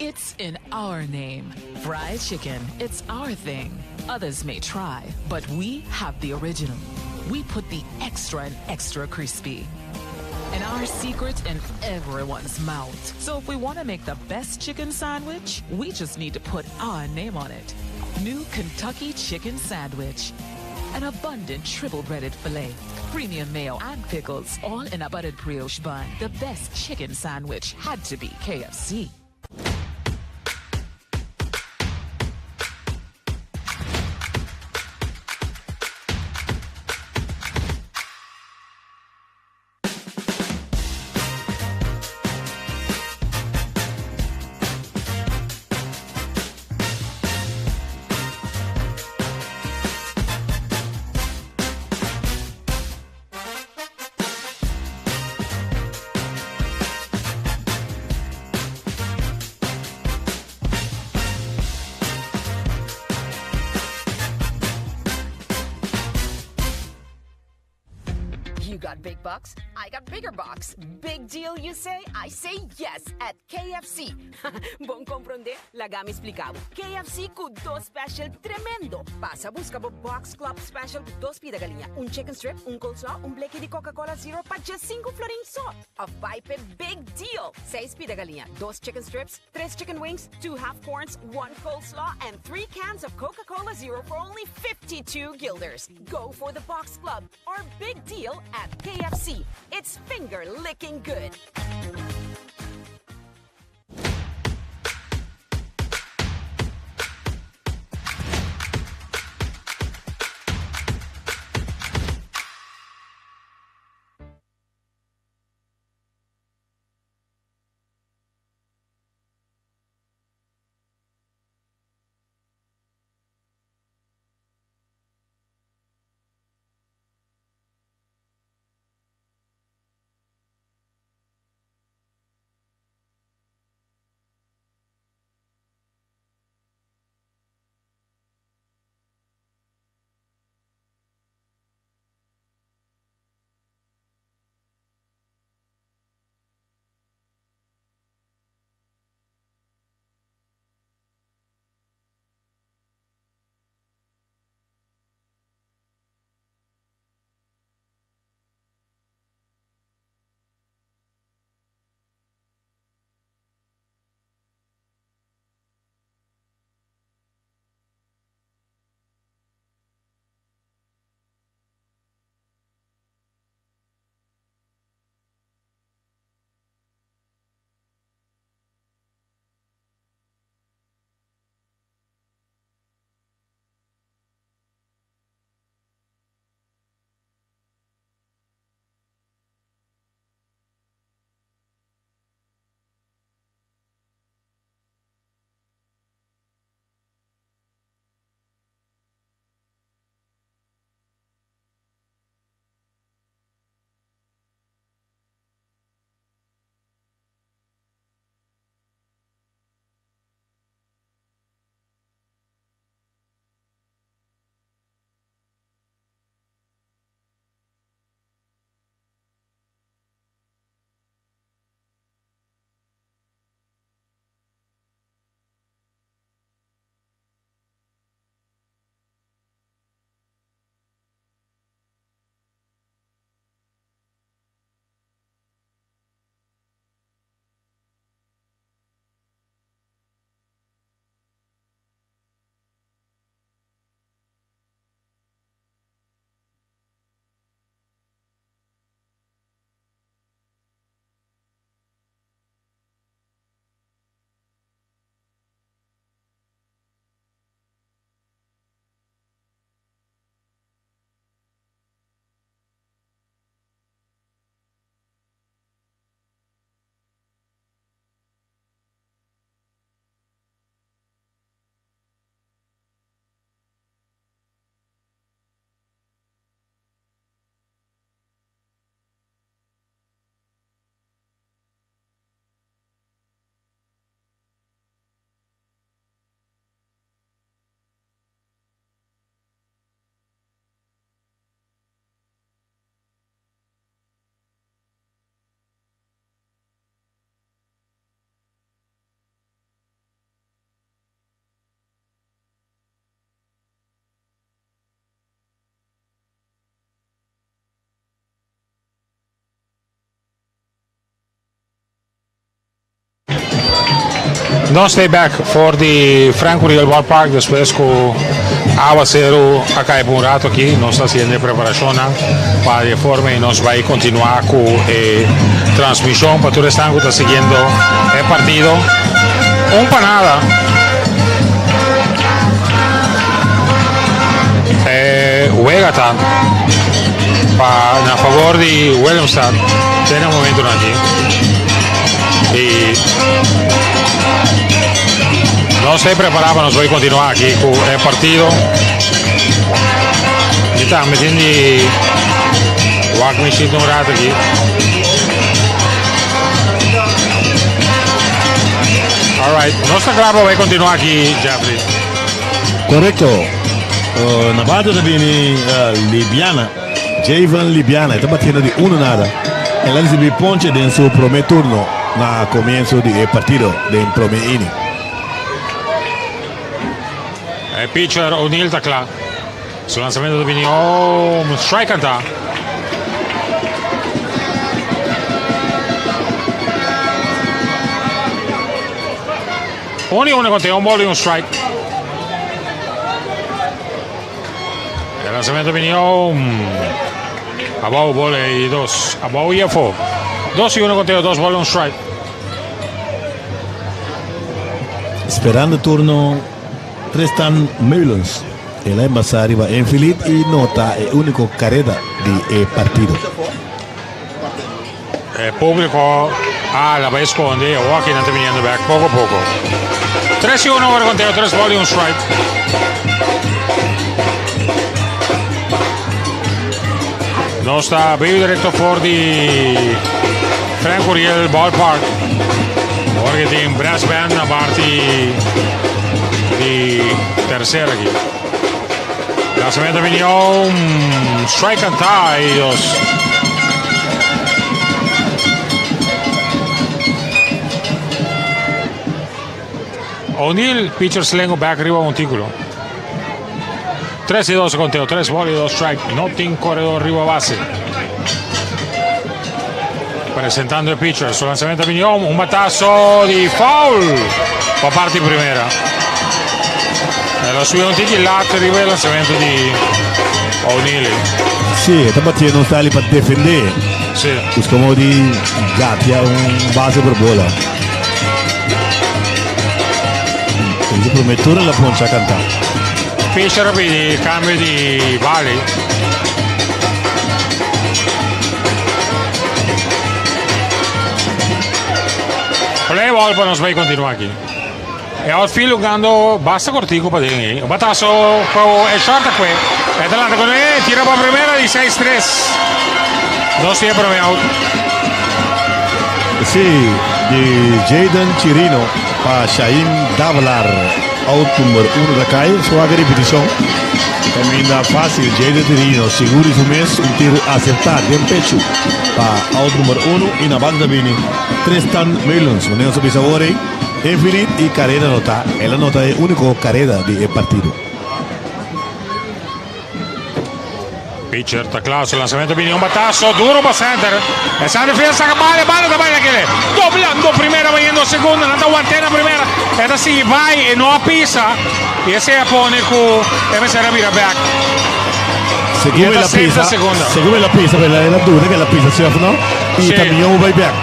It's in our name. Fried chicken, it's our thing. Others may try, but we have the original. We put the extra and extra crispy. And our secret in everyone's mouth. So if we want to make the best chicken sandwich, we just need to put our name on it. New Kentucky Chicken Sandwich. An abundant triple-breaded filet, premium mayo and pickles, all in a buttered brioche bun. The best chicken sandwich had to be KFC. got big bucks? I got bigger bucks. Big deal, you say? I say yes at KFC. Bom comprender? Lagami explicado. KFC com 2 special tremendo. Passa, busca o Box Club Special com 2 pida galinha, chicken strip, coleslaw, bleque de Coca-Cola Zero para 5 florin só. Of Pipe Big Deal. 6 pida galinha, 2 chicken strips, 3 chicken wings, 2 half corns, 1 coleslaw, and 3 cans of Coca-Cola Zero for only 52 guilders. Go for the Box Club or Big Deal at KFC. It's finger-licking good. Don't stay back for the Franco Real Ballpark después con aguacero acá hay un rato aquí nos está haciendo preparación para el informe y nos va a continuar con transmisión para todos los que están siguiendo el partido un panada Huegata a favor de Williamstad tiene un momento aquí y no se preparaba, nos voy a continuar aquí con el partido. Y está metiendo un rato aquí. All right, nuestra clave va a continuar aquí, Jeffrey. Correcto. Na base da bini Libiana, Javan Libiana está batiendo de 1-0. El recibe ponche en su primer turno na comienzo del partido del primer inning. E pitcher O'Neill tacla. Sul lanzamento di Vigneault, un strike canta. Uno con te, un ball y un strike. El lanzamiento de Vigneault. Abajo, bola y 2. Abajo y F. 2-1 con te, 2 bolas y un strike. Esperando el turno, Tristan Mullins. El embajador va en Philip y nota el único carrera del partido. El público la va a esconder o aquí no está viniendo back poco a poco. 3-1 ahora con 3 bolas y un strike. No está vivo directo por di Frank Uriel Ballpark. Porque tiene brass band a parte di tercera aquí. Lanzamiento Vigneault, strike and tie, ellos. O'Neill, pitcher slengo back arriba un título. 3-2 conteo, 3 bolas y 2 strike. No tiene corredor arriba base. Presentando el pitcher, su lanzamiento Vigneault, un batazo di foul. Va parte primera. Lo sube un tiki lato arriba el lanzamiento di O'Neill. Sí, está batiendo un tali para defender. Sí. Es como di gatia un base por bola. El primer turno la poncha a cantar. Pitcher di cambio di Valley. Play ball para nos vai continuar aqui. E outfield jugando basta cortico para dentro. Batazo è short qui. E dall'altro con tira para primera di 6-3. 2 siempre me out. Sí, de Jaden Chirino para Shaim Davlar. Out número 1 da calle. Suave repetición. Caminda fácil. Jaden Chirino. Seguro y su mes. Un tiro acertado. Bien pecho. Para out número 1. Y na banda viene Tristan Mullins. Unendo su bisavore. Infinite y carrera nota. Es la nota de único carrera del partido. Pitcher taclado sul lanzamiento viene un batazo duro para center. El center field saca bala también aquel. Doblando primera, vayendo segunda, nada guantena primera. Es así, va y no pisa. Y ese pone con MSR mira back. Según la pista, pero la duda que la pista se va no y sí. También un back.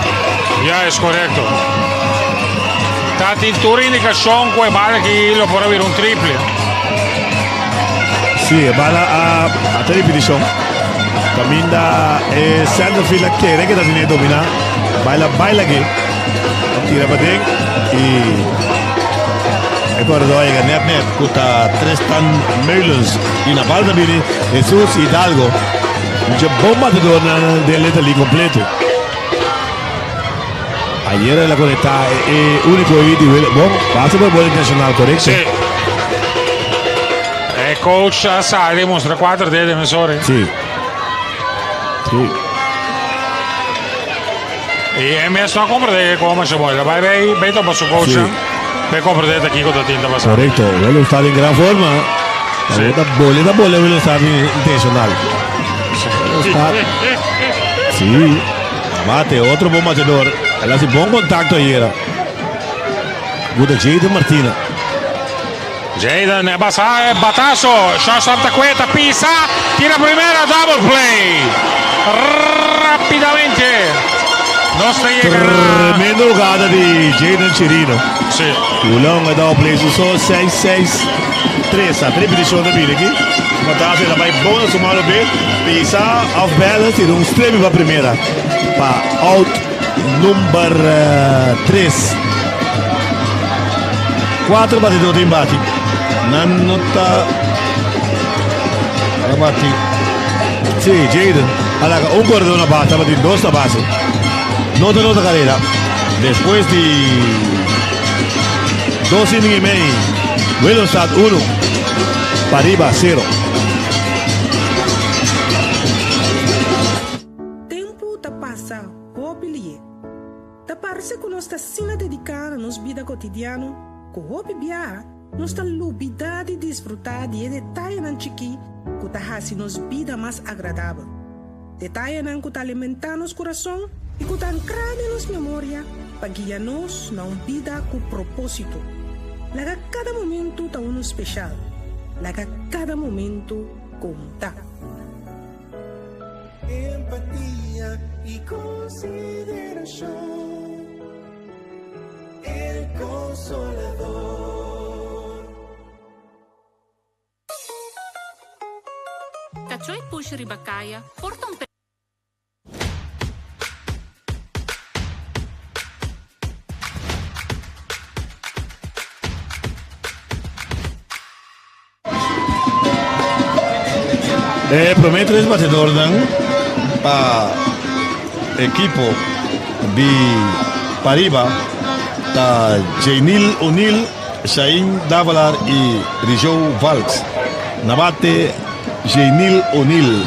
Ya es correcto. Está tintura indicación que vale que lo puede haber un triple. Sí, bala a televisión. También da center field que está teniendo dominar. Baila que tira para dentro y el corredor llega net contra Tristan Mullins y la balda viene Jesús Hidalgo. Mucha bomba de donar del Italy completo. Ayer la conecta único y bueno, pasa por bola internacional, correcto? Sí. El coach sa dimostra 4 dei difensori. Sì. Sì. E è messo a comprare come se vuole. Vai dopo su coach. Sì. Per comprare da chi con la tinta passata. Correcto, quello sta in gran forma. Sì. Da bolle, quello sta intenzionale. Sì. Mate, otro buen bateador. Él hace buen contacto ayer. Guda Jaden Martina. Jaden batazo. Short tacueta, pisa. Tira primera, double play. Rápidamente. No se llega. Tremenda jugada de Jaden Chirino. Sí. Ulong ha dado play. Usó 6-6-3. A 3 petições da vida aqui. Batazo, ela vai boa no sumado B. Pisa, off balance. E um extremo para a primeira. Para out number 3. 4 batedores em bate. Nanota. Bate. Sim, Jaden. Allora, un corredor na base, estava de 2 na base. Nota carreira. Depois de 2 innings e meio, Willemstad 1, Pariba 0. Da parece que nós está sina dedicada a nos vida cotidiano, que hopi bia, nós está lubida de desfrutar de detalhe nan chiqui, que ta hasi nos vida mais agradável. Detalhe nan que ta alimentar nos coração e que ta ancrada nos memória, para guiar nos na vida com propósito. Laga cada momento ta uno especial. Laga cada momento conta. Empatía y consideración, el consolador. Caccioi push ribaccaia, porta un Prometo esse batedor para equipo de Pariba, da Jainil O'Neill, Shain Davalar e Rijou Valks. Na bate Jainil O'Neill,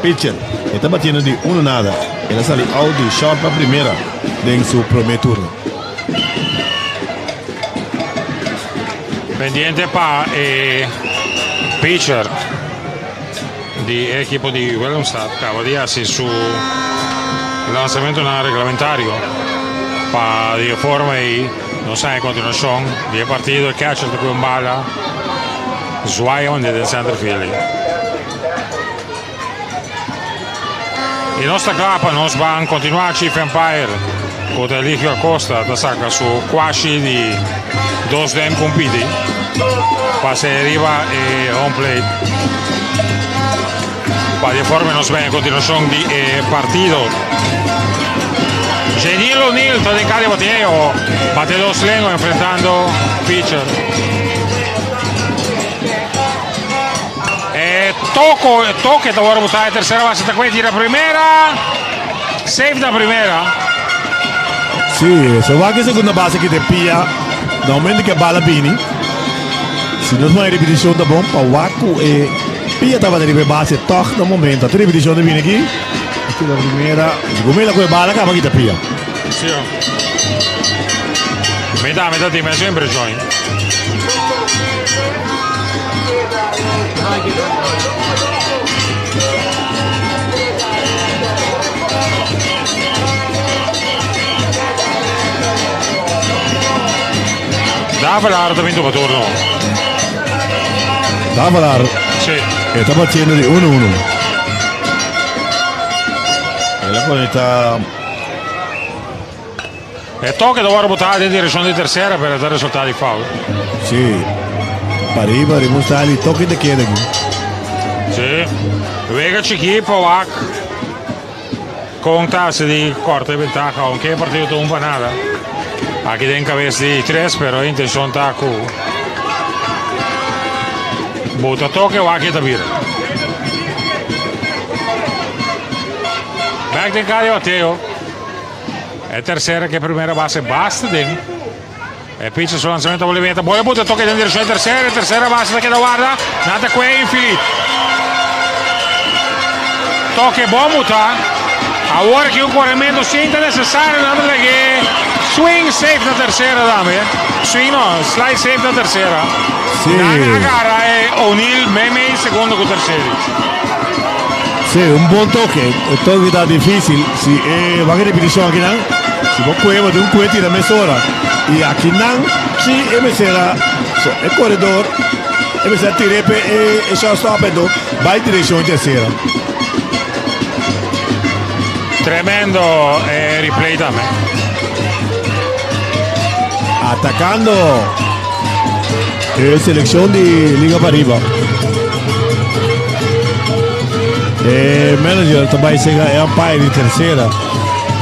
pitcher, está batendo de 1-0. Ele saiu out de short para a primeira em seu primeiro turno. Pendiente para pitcher di equipo di Willemstad acaba di hacer su lanzamiento en reglamentario para de forma y no sabe continuación del partido el catcher de con bala Zwayon del center field y nuestra capa nos van a continuar Chief Empire con Eligio Acosta da saca su quasi di 2 dem compiti pase arriba e home plate. Para de forma nos ven a continuación de partido. Jainil O'Neill está en cada bateo. Bate 2 lengua enfrentando pitcher. Toque ahora botar de tercera base. Está cuenta la primera. Safe da primera. Sí, eso va que segunda base que te pilla. Normalmente que bala bini. Si no es una repetición de bom para Waku Pia estava na base, toque no momento. A repetição de vir aqui. Aqui na primeira. Come la bala, acaba aqui da Pia. Sì. Metà team è sempre join. Davalar ha vinto per turno. Davalar. Sì. E sta battendo di 1-1. E la qualità. E tocca dover buttare in direzione di terza per dare risultati di foul. Sì. Pariba dimostra i tocchi da chiede qui. Sì. Vega Chiqui Powak. Con tassi di corta ventaja, aunque è partito un panada. Aquí den cabeza di 3, però intenzione taco. Bota toque o aqui tabira. Back de cara bateo. É terceira que a primeira base basta den. É pitch sul lançamento movimento. Boa bota toque in direzione terceira base daqui da guarda. Nada qui infinito. Toque bom mutar. Agora que o corrimento sinta necessário nada lhe swing safe na terceira dame. Swing no, slide safe na terceira. Sì. La gara è O'Neill Meme secondo con terceri. Sì, un buon tocco. Il tocco da difficile. Sì, e va che ripetizione anche nan. Si può cuevo di un cuetti da mezz'ora. E a chi nan, sì, e mezz'ora. Il corridor. E mezz'ora tirepe e ciò sto apendo. Va in direzione tercera. Tremendo replay da me. Attaccando selezione di Liga Pariba. E manager também chega é umpire di terceira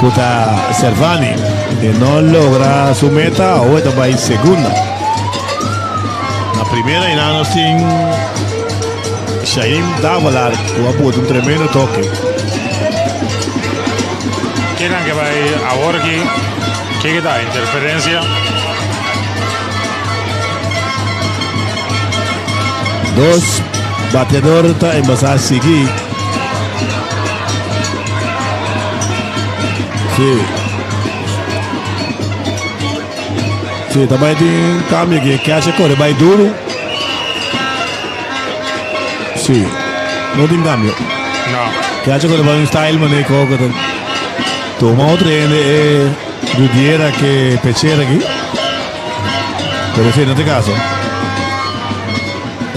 contra Servani e non logra sua meta ou também segunda. Na primeira in anno sin Shaim Davalar que ha avuto un tremendo toque. Quieren que vaya ahora aquí. ¿Qué da? Interferencia. Dos batedores está en base a seguir. Sí. Sì, também tem cambio que acha que vai duro. Sim, não tem cambio. Não. Que acha que vai um style, mas nem coca. Toma outro é Rudiera que Pechera aqui. Pero sim, não tem caso.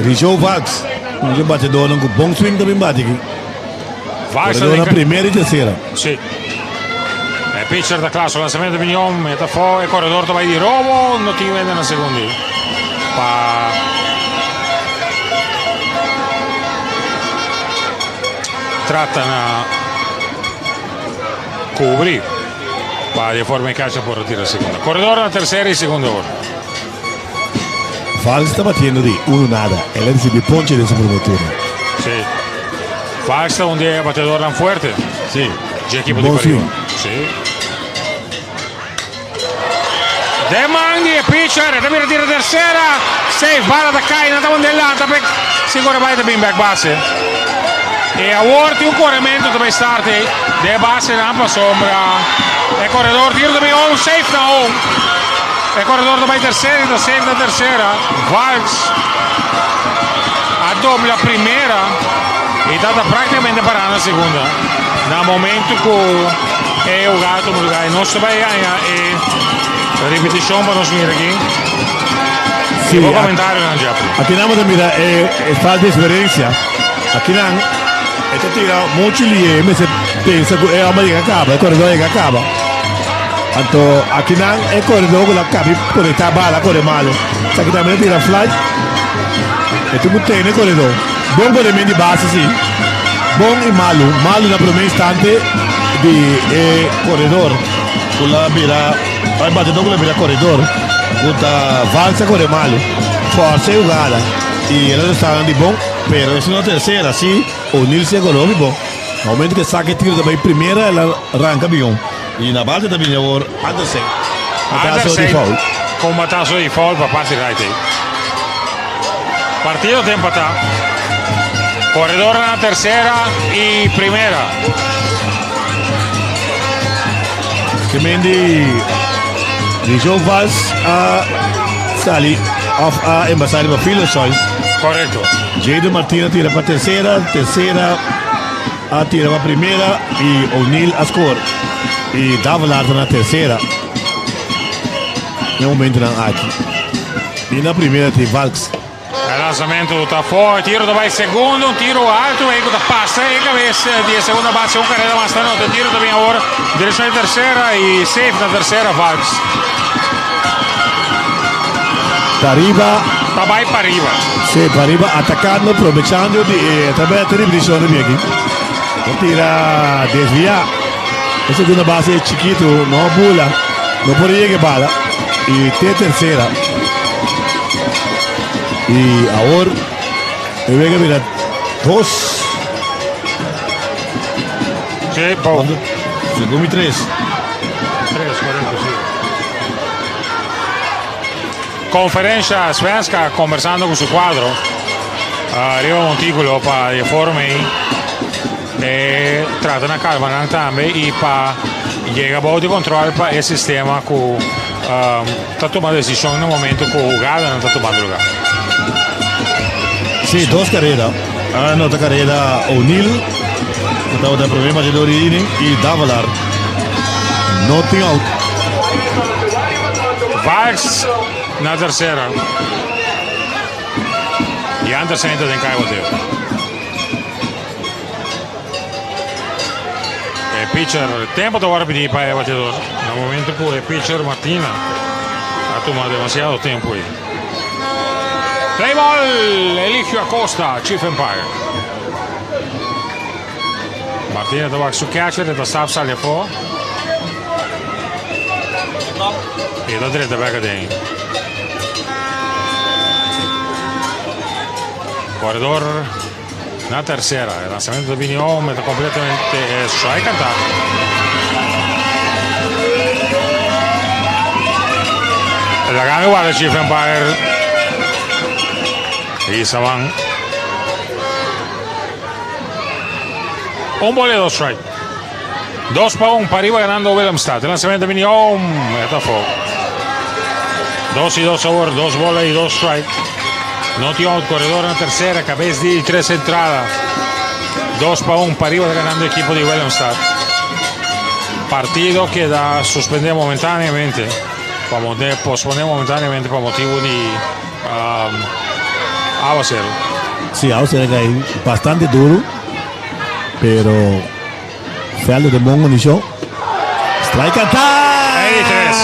Richard Vax, um batedor com bom swing também bate aqui. Vax na primeira e terceira. Sì. E pitcher da classe, lançamento de Mignon, meta fuori, corredor vai di Robo, non ti vende na secondi. Pa tratta na cobrir. Pa di forma in calcio può ritirare seconda. Corredor na tercera e seconda ora. Vax está batendo de 1-0. Ela recebe ponte nesse primeiro turno. Sì. Vax è un batedor fuerte. Sì. De equipe de Parima. Sì. De Manghi e pitcher, da mira tira tercera, safe, bala da Kaina, da mondellata, sicura vai da back base. E a Worti un corrimento da start, de base rampa sombra, e corredor tiro da on, safe na on. E corredor da tercera, da safe da tercera, Vax a doppia primeira e data praticamente para la seconda. No momento che è giocato, non si va a ripetizione per non finire qui. Sì, può commentare non già. Aqui não mas mira faz diferença. Aqui não esta tira muito lhe mas pensa que é uma liga acaba, é corredor que acaba. Então aqui não é corredor que acaba por estar bala corre mal. Aqui também tira fly. E tu tem no corredor. Bom corrimento de base sim. Bom e malo. Malo na primeira instante de corredor. Com a mira, vai bater com a mira corredor. Puta, Valsa corre malo. Força e jogada. E eles estavam de bom, mas na terceira, sim, o Nilson correu de bom. No momento que saca tiro também, primeira, ela arranca bem. E na base também, agora, Anderson. Anderson, com batazo de foul para parte right. Partido tem empatado. Corredor na terceira e primeira. Que mende de Jovas a Sali a embassar para Phil Choice. Correto. Jade Martina tira para terceira a tira para primeira e O'Neill a score. E Davalar na terceira. No momento não aqui. E na primeira tem Valks. Il lanzamento da fuori, tiro da vai secondo, un tiro alto, e da passa e cabeça di seconda base, un carrera ma stanotte, tiro da bien ora, direzione di tercera e safe da tercera, Valks. Pariba. Vai Pariba. Sì, Pariba attaccando, aprovechando di também a ripetizione di aqui. Tira desvia. La seconda base è chiquito, no bula, non può llegar bala. E te tercera. E agora eu vejo mira dos. Sì, bom. Segundo 3. 3, 40, sì. Conferenza svenska conversando con su quadro. Arriva un ticolo per le forme e tratta una calma tambe e pa llega a di controllo per il sistema con sta tomando decisione nel momento che jugada non sta tomando lugar. Sì, dos carreras. Nota carreira O'Neill. Estava da problema de Dorini e Davalar. Nothing out. Valks na terceira. E Anderson entra em caiu teu. E pitcher, tempo da hora pedir para o batedor. No momento que o pitcher Martina ha tomado demasiado tempo aí. Play ball, Eligio Acosta, Chief Empire. Martina da su catcher, da staff sale fuori. E da dritta back again. Corredor na tercera, il lanzamento da Vignon mette completamente strike cantato. E la gana guarda Chief Empire. Y Saban. Un boleto strike. 2-1 para arriba ganando Willemstad. El lanzamiento de Mignon. Está fuego. 2 y 2 over, 2 bolas y 2 strike. Noti out, corredor en la tercera, cabeza de 3 entradas. 2-1 para arriba ganando el equipo de Willemstad. Partido que da suspender momentáneamente, posponer momentáneamente por motivo de aguacero. Sí, aguacero que hay bastante duro, pero Feldo de Mongo ni show. Strike attack. 83.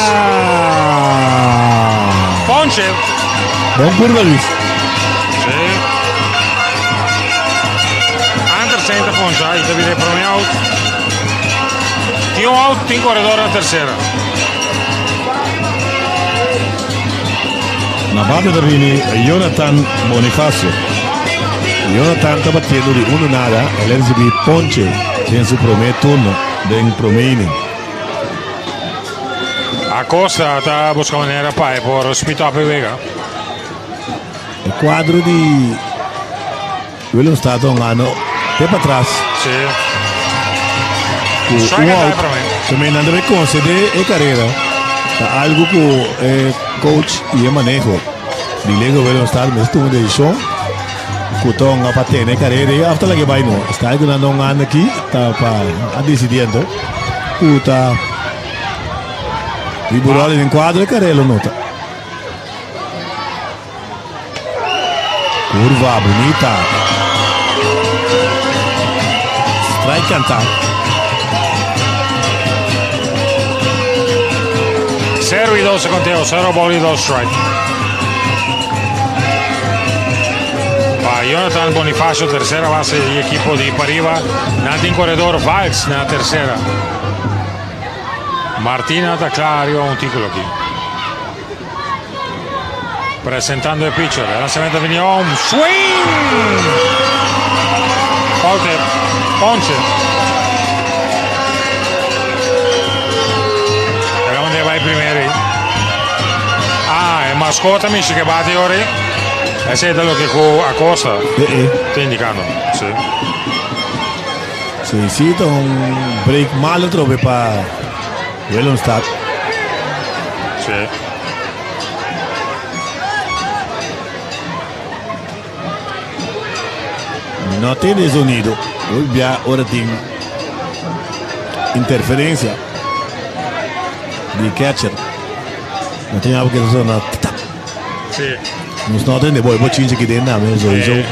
Ponche. Bom curva, Luis. Sí. Under center ponche, ahí te viene prome out. Tiene un out, tiene corredor en la tercera. Na base da Vini, Jonathan Bonifacio. Jonathan está batendo de 1-0. Ele recebeu ponche em seu primeiro turno, em primeiro inning. Acosta está buscando manera para por speed up e Vega. O quadro de Willemstad um ano tempo atrás. Sim. O out também não deve conceder a carreira. Tá algo que o coach e o manejo de Lego Willemstad me estou deixando. Kutong a patene carreira e after lagi vai no. Está aí na um ano aqui tá para decidindo. Puta. Riburale in quadro e Carello nota. Curva bonita. Strike cantar. 0 y 2 conteo, 0 ball y 2 strike. Va Jonathan Bonifacio, tercera base del equipo de Pariba. Nadie corredor Valls en la tercera. Martina da Clario, un título aquí. Presentando el pitcher. El lanzamiento viene un swing. Faute, ponche. Pero dónde va el primero. Ah, el mascota Michi que bate ahora. Ese es de lo que Acosta está indicando. Sí. Se necesita un break malo trove para Willemstad. Sí. No tiene sonido. Ya ahora tiene interferencia de catcher. No tiene algo que sonar. Sí. No tiene voy chinche aquí dentro. Es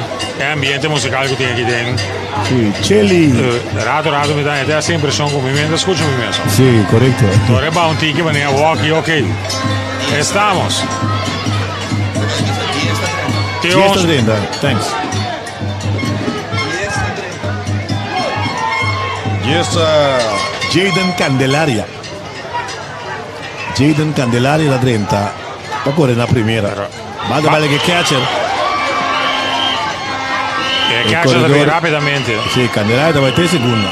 ambiente musical que tiene aquí dentro. Sí, Cheli. Rato me da esa impresión con mi mente, escucho mi mente. Sí, correcto. Ahora va un ticket, venía walkie, ok. Estamos. Thanks. Yes, Jaden Candelaria. Jaden Candelaria la 30. Va a correr la primera. Va a darle que catcher. Que catcher rápidamente. Sí, Candelaria va a tener segunda.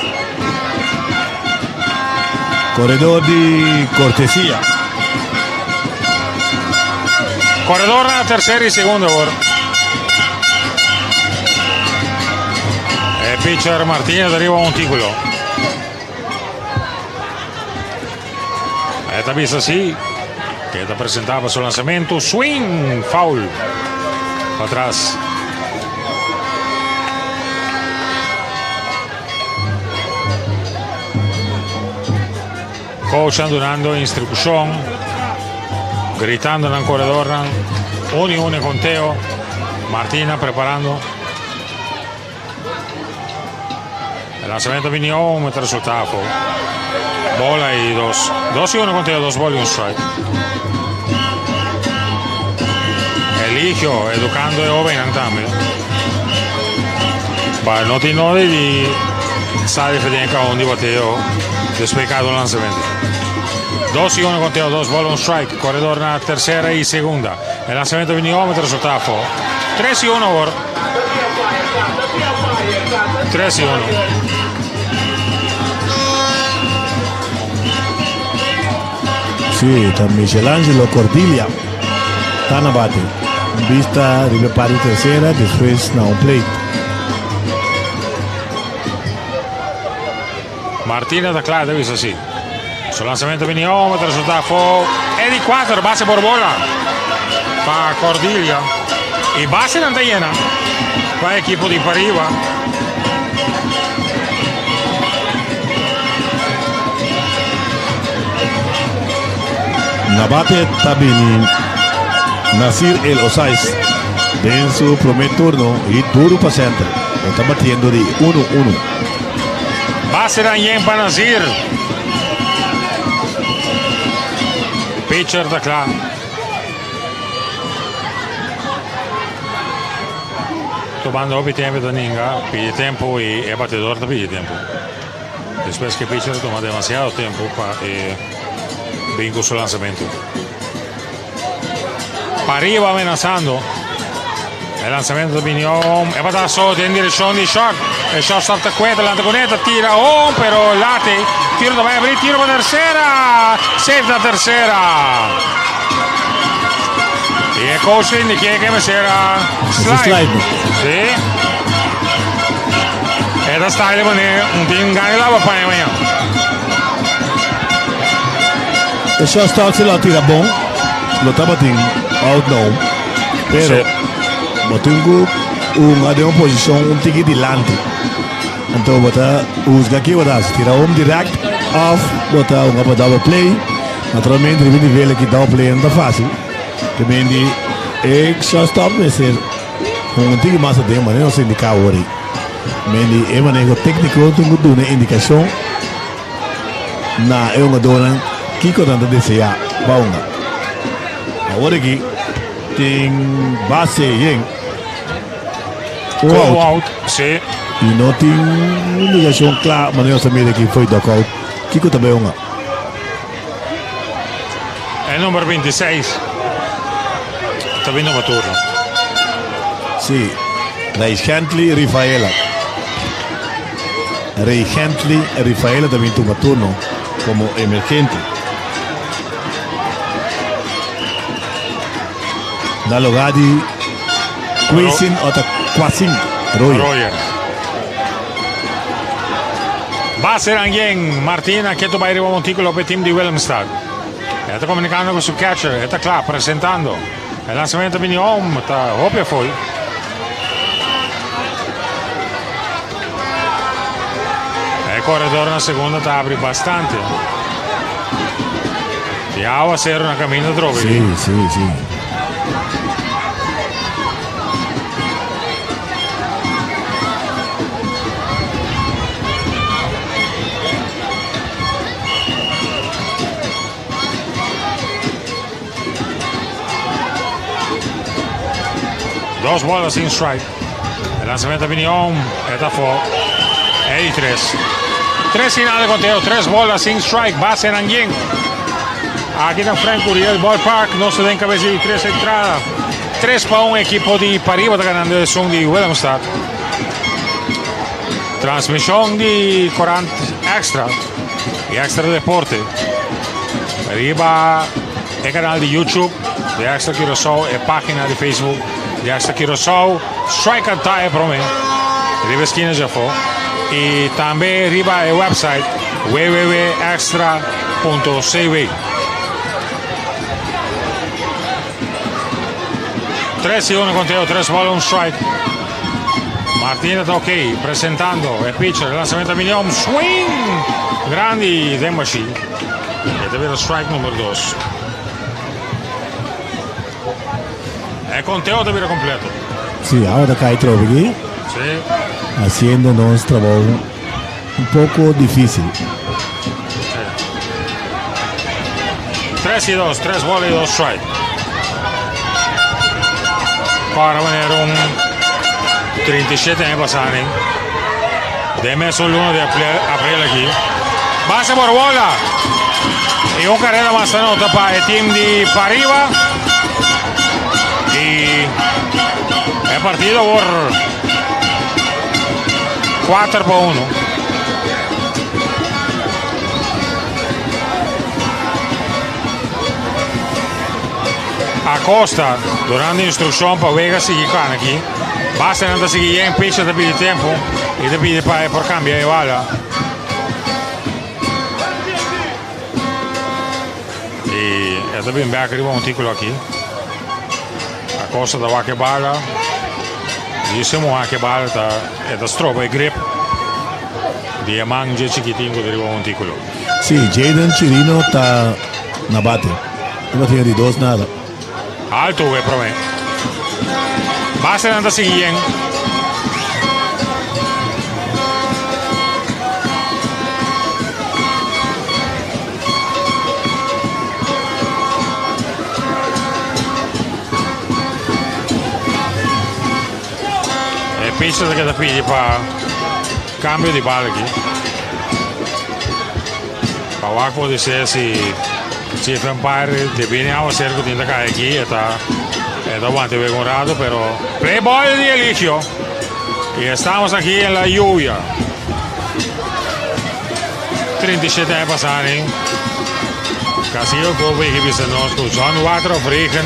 Corredor de cortesía. Corredor en la tercera y segunda. El pitcher Martínez arriba un título. Esta vista así. Que te presentaba su lanzamiento. Swing. Foul. Para atrás. Coach dando instrucción. Gritando en el corredor. 1-1 conteo. Martina preparando. El lanzamiento vino un resultado. Bola y 2. 2-1 conteo, 2 bolas y un strike. Eligio, educando e joven también. Para no ti no di sa differenza un di bateo despegado el lanzamiento. 2-1 conteo, 2 bolas, un strike. Corredor en la tercera y segunda. El lanzamiento vino un resultado. 3-1 ahora. 3-1. Sí, está Michelangelo Cordilia. Está en bate. Vista de parte tercera, después na un plate. Martina da Claro, dice así. Su lanzamiento vino, el resultado fue Eddie 4, base por bola. para Cordiglia. Y base anda llena para el equipo de Pariba. Nabate Tabini Nasir El Osais en su primer turno y duro para centro. Está batiendo de 1-1. Base Ranyen para Nasir. Pitcher da claro. Tomando el tiempo de Ninga, pide tiempo y el batedor te pide tiempo. Después que pitcher toma demasiado tiempo para bingo su lanzamiento. Pariba amenazando. El lanzamiento de Vignon. El batazo en dirección de Shock. El Shock salta cuenta, la antagoneta tira. Oh, pero late. Tiro va a abrir, tiro para tercera. Safe la tercera. Y el coach indica que me será slide. Sí. Esta style un team gane la para mañana. El shortstop se lo tira bom, lo está batiendo out now, pero botingo una posición un tiki delante. Entonces bota usga aqui bota tira home direct off, bota uma double play. Naturalmente ele vê que double play não é fácil. Também de shortstop vai ser um tiki massa de maneira não se indicar hoje. Mas é maneira técnico tem que dar uma indicação na é uma dona Kiko tanto desea baunga. Agora aqui tem base Yen. Out. Sim. E não tem indicação clara, mas eu sabia que foi do out. Kiko também baunga. É número 26. Está vindo uma turno. Sim. Ray Hentley e Rafaela. Ray Hentley e Rafaela também tem uma turno como emergente. Da lugar de Quasin ou Quasin Royer. Base Ranyen, Martina, que tu vai arrivare a montículo per team di Willemstad. Está comunicando con su catcher, está claro, presentando. El lanzamiento viene home, está obvio full. El corredor en la segunda te abre bastante. Ya va a ser una camino de droga. Sí, sí, sí. Dos bolas sin strike. El lanzamiento viene home, está full. Y 3. 3 finales de conteo, 3 bolas sin strike. Base Ranyen. Aquí está Frank Uriel Ballpark, no se den cabeza de 3 entradas. 3 para un equipo de Pariba, está ganando el son de Willemstad. Transmisión de Corant Extra y Extra Deporte. Arriba el canal de YouTube de Extra Curaçao y página de Facebook de Extra Curaçao. Strike and tie para mí. Arriba esquina ya fue. Y también arriba el website www.extra.cv. 3 y 1 conteo, 3 bolas, un strike. Martina está ok, presentando el pitcher, el lanzamiento a Minion, swing, grande de Machi. Este viene el strike número 2. El conteo te viene completo. Sí, ahora cae Trovigui. Sí. Haciendo nuestro trabajo un poco difícil. Sí. 3 y 2, 3 bolas y 2 strike. Para venir un 37 años pasar, de mes el 1 de abril aquí. Base por bola. Y una carrera más nota para el team de Pariba. Y el partido por 4-1. Acosta, durante la instrucción para Vega seguir aquí. Basta andar a seguir en pitch, te pide tiempo y te pide por cambiar de bala. Y este bien back arriba un título aquí. cosa da qualche bala. Diciamo anche bala e da stroba e grip. Di mangia chiquitingo di rivo monticolo. Sì, Jaden Cirino sta na bate. Non tiene di dos nada. Alto è per me. Basta andare a seguire. Penso che da qui fa cambio di palla qui. Pa wako de se si chief empire de viene a cerco di andare qui e da avanti ve Conrado pero play ball di Eligio y estamos aquí en la lluvia 37 jaar passani Casillo Kobe hier is nos con John Water of regen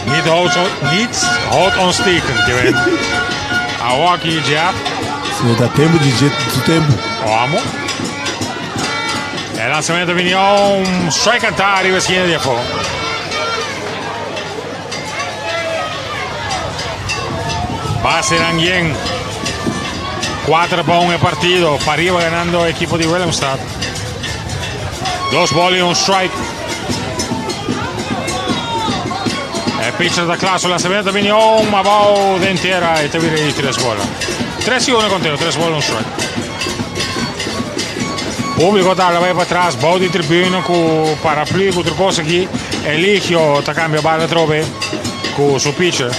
niet houdt ons tegen gewend. Awaki Jap. Se dá tempo de jeito do tempo. Vamos. E lançamento Vignon, strike Antari, a esquina di Afo. Base Ranguien. 4 para 1 partido. Para arriba ganando el equipo de Willemstad. 2 bolas y un strike. El pitcher da clase, lanzamiento de Vignon, ma va de entera y te viene 3 bolas. 3 y 1 conteo, 3 bolas y un strike. Público está la para atrás, bouw di tribune con paraplu, con otra cosa aquí. Eligio te cambia bala trove con su pitcher.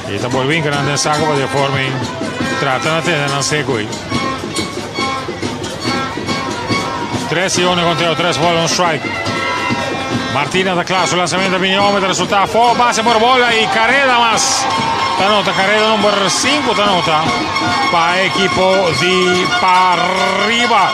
Y te vuelve a andare in saco per di formi. Trattano a te, non segui. 3 y 1 conteo, 3 bolas y un strike. Martina da clase, lanzamiento de Vignon, resultado fue base por bola y Carrera más. Esta nota, Carrera número 5, esta nota para equipo de Parriba.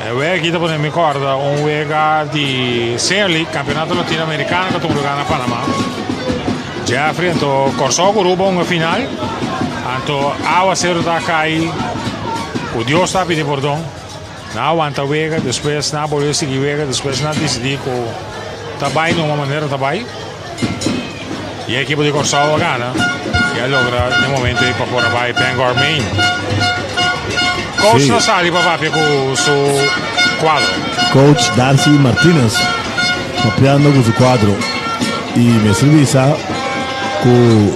E Wega, dopo non mi ricordo, un Wega di Selig, campionato latinoamericano che tu gioca a Panama. Jeffrey, anto Corsogo ruba un final. Anto Awa Zero da Kai, o Dios está pidiendo perdón. Na aguanta Wega, después na volver a seguir Wega, después na decidir que trabalha de uma maneira trabalha. E a equipe de Corsogo gana. E logra no momento ir para fora vai Bangor Main. Coach Sí. Nasali para con su cuadro. Coach Darcy Martínez mapeando con su cuadro y me servisa con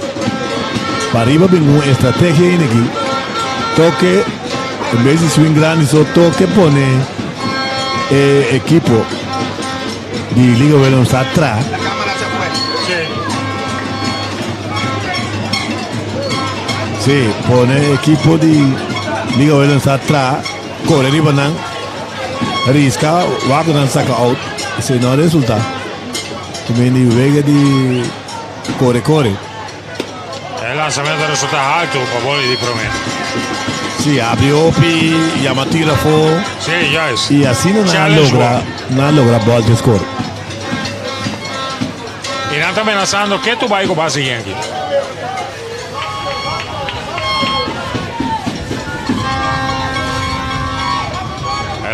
para arriba bien una estrategia en aquí toque en vez de swing grande so toque pone equipo de Liga Velón atrás sí pone equipo de Liga Velón atrás corre arriba nan risca, guarda non saca out, se non risulta. Quindi Vega di corre. Il lanzamento risulta alto, per voli di prometto. Sì, apre opi, llama tirafo. Sì, già è. E assim non logra bola score. Intanto amenazando che tu vai con base Yankee.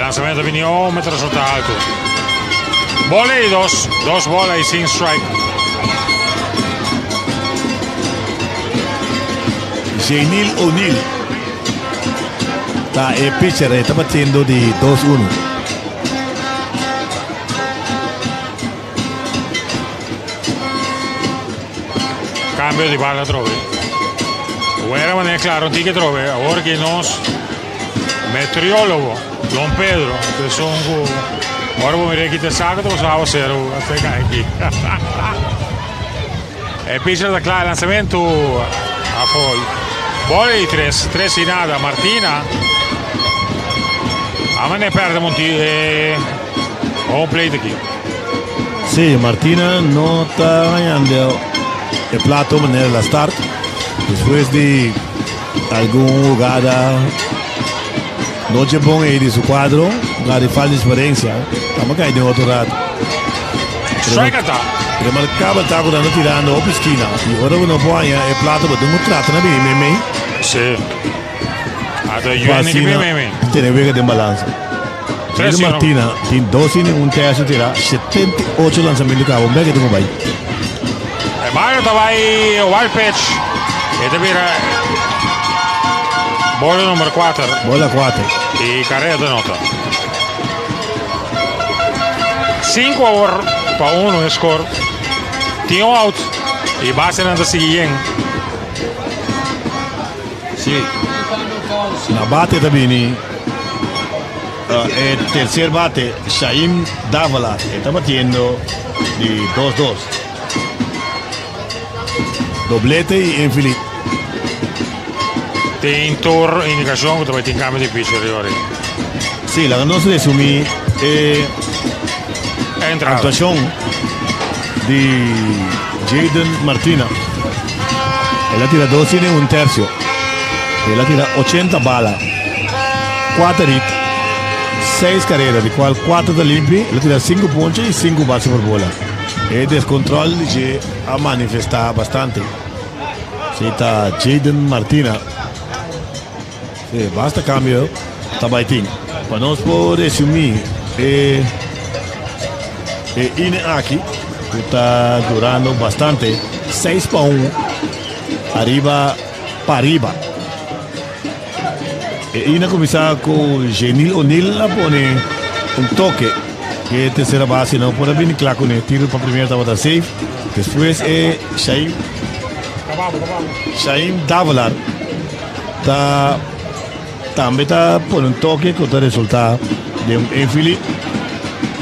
Lanzamiento de Vignon, metro resulta alto. Bola y dos bolas y sin strike. Janil O'Neill sta il pitcher sta battendo di 2-1. Cambio di palla trove. Guerra non è chiaro, non ti che trove. Ora che nos meteorólogo Don Pedro, que son ahora voy a mirar aquí te saco, te vas a hacer aquí. El pitcher da claro, lanzamiento a full. Bola y 3 y nada. Martina. A me ne perde un plate aquí. Sì, Martina non sta ganando il plato nella start. Después de alguna jugada no c'è buon di su quadro, magari fa differenza, ma che di otro rato. Strike attack. Remarcava taco da tirando op schina. E ora non può e plato per un tratto na bene me. Sì. Ato Yuan che me. Tiene vega di balance. Jadon Martina tem 12 in un terzo, tira 78 lançamentos de cabo. Bem que tu vai. Mario vai wild pitch. E te vira bola numero 4. Bola 4. E carreira de nota. 5 over para 1 score. Tinha out. E base anda seguindo. Sim. Na bate também. El tercer bate, Shaim Davalar, está batiendo de 2-2. Doblete y infinito. Tem tour indicação que também tem cambio de pitch agora. Sì, la nostra resumí actuación de Jadon Martina. Él tira 2 in un tercio. Él tira 80 balas, 4 hits, 6 carreras, de cual 4 da limpi, él tira 5 ponches y 5 bases por bola. El descontrol que ha manifestado bastante. Sí, está Jadon Martina. Sí, basta cambio, está baiting. Para nós por resumir, Inaki está durando bastante, 6-1, arriba para arriba. Ina comienza con Genil O'Neill la pone un toque, que es tercera base, no puede venir claro con el tiro para primera estaba safe. Después Shaim Davalar también está por un toque con el resultado de un infield.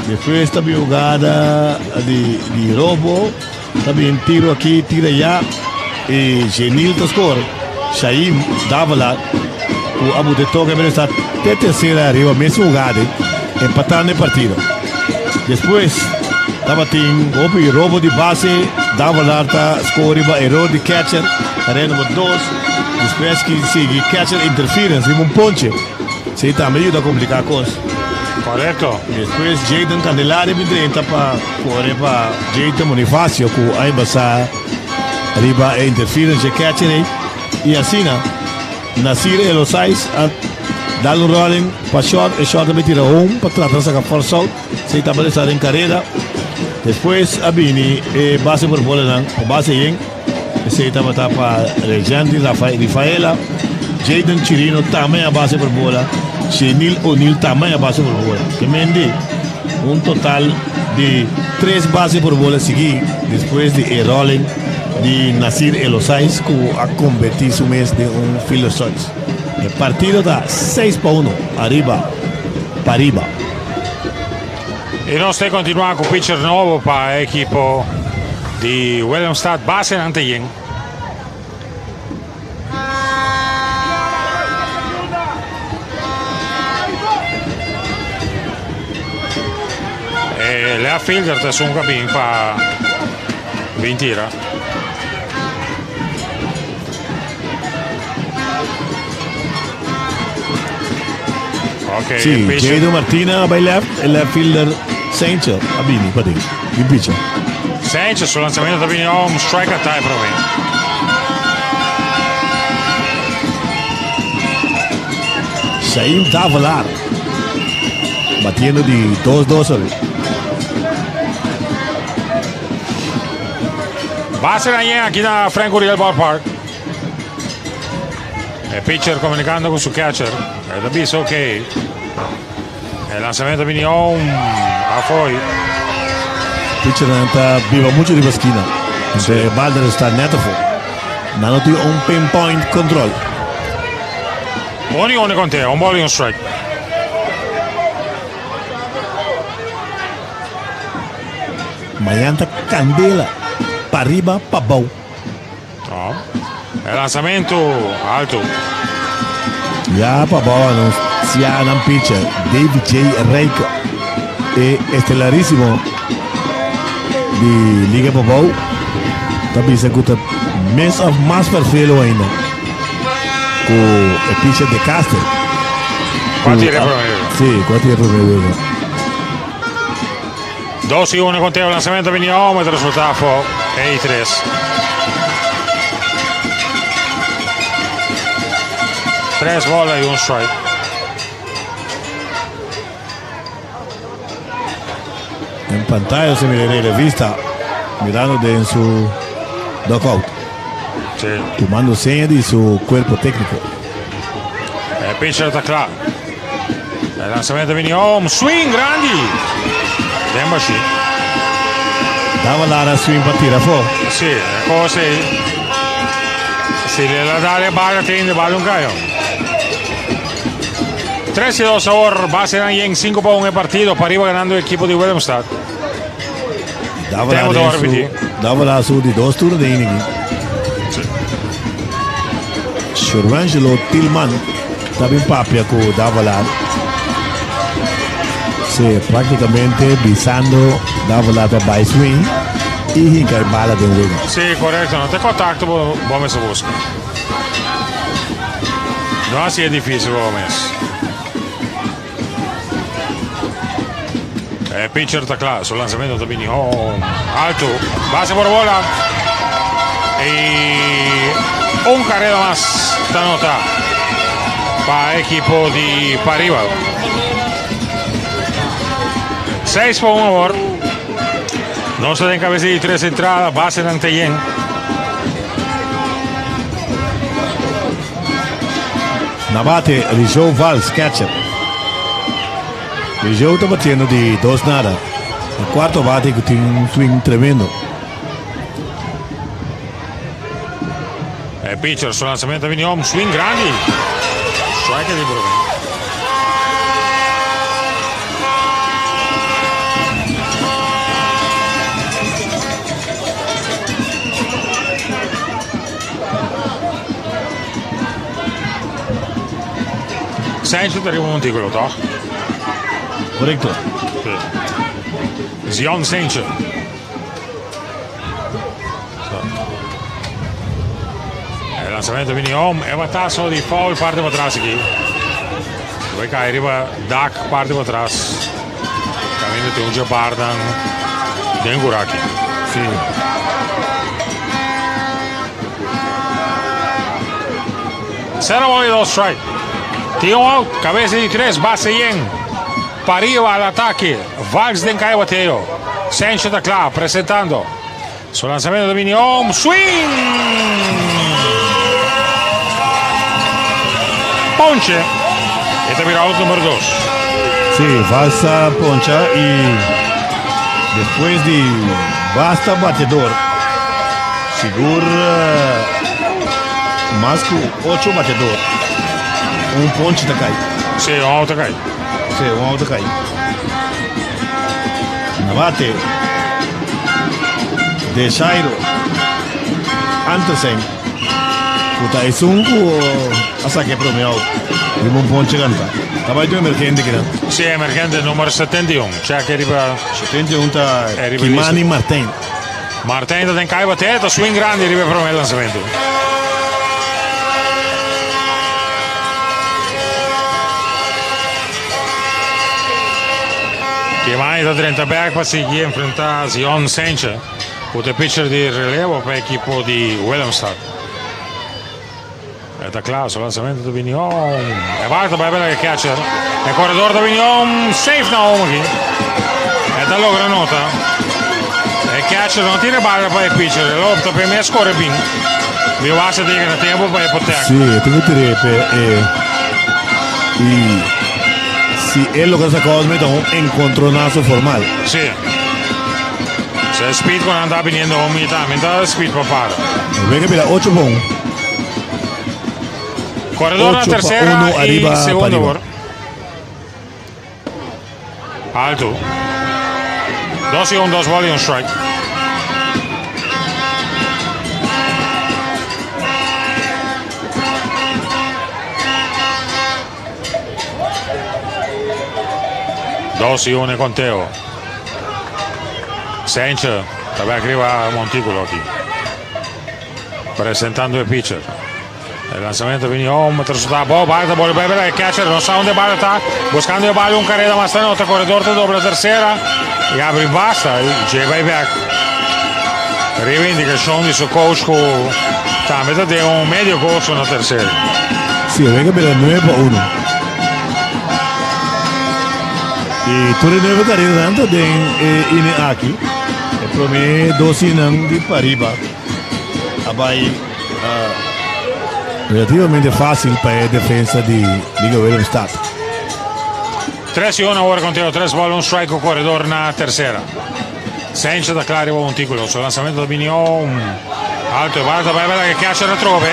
Después está bien jugada de robo, también tiro aquí, tiro allá. Y Genil to score, Shaim Davalar, o abu de toque, pero está de tercera arriba, mismo jugada, empatando el partido. Después estaba teniendo robo de base, Davalar está score, error de catcher, área número 2. Después que sigue catcher interference, un ponche. Sí, también ayuda a complicar cosas. Correcto. Después Jadon Candelaria entra para correr para Jadon Bonifacio, que hay basada arriba e interference de catcher. Y así, Nasir Elosais dá un rolling para short, el short también tira home para tratar de sacar force out. Sí, también está en carrera. Después Abini, base por bola, base bien. Ese estaba para Alexandre Rafaela, Jadon Chirino também a base por bola, Genil O'Neill também a base por bola. Que mende un total de 3 bases por bola seguidas después de rolling de Nasir Elosais, que ha convertido su mes de un field choice. El partido da 6-1, arriba, para arriba. E nós temos continuar com o pitcher novo para a equipe de Willemstad, base Anteyen. Lea fielder è un capin para 20 tira. Okay, sì, Jadon Martina by left e left fielder Sanchez Abini, il pitcher. Sanchez sul lanzamento da Abini, un strike a tie per me. Shaim Davalar batiendo di 2-2. Base aquí da Frank Uriel Ballpark. El pitcher comunicando con su catcher. El aviso ok. El lanzamiento vino a fuori. El pitcher está viva mucho de la esquina. El Balder está neto fuori. No tiene un pinpoint control. Buoni con te, un ball y un strike. Mayanta Candela. Para arriba, para abajo. No. El lanzamiento alto. Ya para abajo, si hay un pitcher, David J. Reiko, estelarísimo de Liga para abajo. También se escucha más perfecto ainda con el pitcher de Castle. ¿Cuánto tiene promedio? Sí, ¿cuánto tiene promedio? 2-1 con te, el lanzamiento vino, el resultado fue 3. 3 bolas y un strike. En pantalla se mira la vista mirando de su dugout, tomando señas de su cuerpo técnico. Il pitcher está claro. Il lanzamento viene home, swing grandi. Dembaci. Dava la swing para tirar fuori. Sì, così. Si le da le barra tiene ballo un caio. 3-2 ahora, base en 5-1 el partido, para arriba ganando el equipo de Willemstad. Dava la su di 2 turni di inning. Shurvangelo Tillman estaba en papia con Davalar. Sí, prácticamente visando Davalar para by swing y hincar bala de un wing. Sí, correcto, no te contacto, vamos a buscar. No así es difícil, vamos. El pitcher está claro, su lanzamiento también alto, base por bola y un carrera más esta nota para el equipo de Pariba. 6-1 ahora, no se den cabeza de 3 entradas, base en Anteyen. Nabate, Rizzo Valls, catcher. Rizzo está batiendo de 2-0. El cuarto bate que tiene un swing tremendo. El pitcher, su lanzamiento viene un swing grande. Strike di Brooklyn. Sainz arriva un monticolo, toch? Correcto. Jan Sainz. El lanzamiento viene home, è batasso di foul, parte para atrás aquí. Poi cae arriba, Dak parte para atrás. Camino de un Bardan de Nguraki. Sí. Cero bola y 2 strike. Tio out, cabeza de 3, base bien. Para arriba al ataque. Valls de cae bateo. Sainz está claro, presentando. Su lanzamiento viene home, swing. Ponche. Este mira out número 2. Sí, falsa poncha y después de basta batedor, seguro más que 8 batedor, un ponche te cae. Sí, un out te cae. Sí, un out te cae. Nabate de Shairo Andersen. Puta, es un hasta que premiado. Vimos un ponche canta. Estaba yo emergente que era. Sí, emergente número 71. Cioè che arriva 71 está Kimani Martin. Martin da cai batete, swing grande arriva per il lanzamento. Kimani da 30 back para seguir enfrentar a Jan Sainz, il pitcher di rilievo per l'equipo di Willemstad. Está claro, su lanzamiento de Vignon. Es bajo para ver el catcher. El corredor de Vignon. Safe now aquí. Esta logra nota. El catcher no tiene bala para el pitcher. El opta per me score bien. Mi base tiene tiempo para el poter. Sí, tengo que decir. Y si él logra esa cosa, me da un encontronazo formal. Sí. Se speed cuando anda viniendo a mitad. Mientras speed para parar. Ve que mira, 8-1. Corredor en la tercera y arriba, segundo. Alto. 2-1, 2 bolas y un strike. Dos y uno conteo. Sainz estaba arriba a Montículo aquí. Presentando el pitcher. El lanzamiento viene home, resultado bola, vuelve a ver el catcher, no sabe dónde va está, buscando el balón, un carrera más nota, corredor de doble tercera, y abre basta, y lleva el back. Reivindicación de su coach, también de un medio coach en la tercera. Sí, venga, pero 9-1. E tu renueva carreira tanto de ine aqui. E para mim, 12 anos de Pariba. Abai relativamente fácil para a defesa de Liga Willemstad. 3-1 ahora conteo, 3 bolas, un strike o corredor na tercera. Senza da claro un ticolo, sul lanzamento da Bignon, alto e basso, vai che caccia da trove,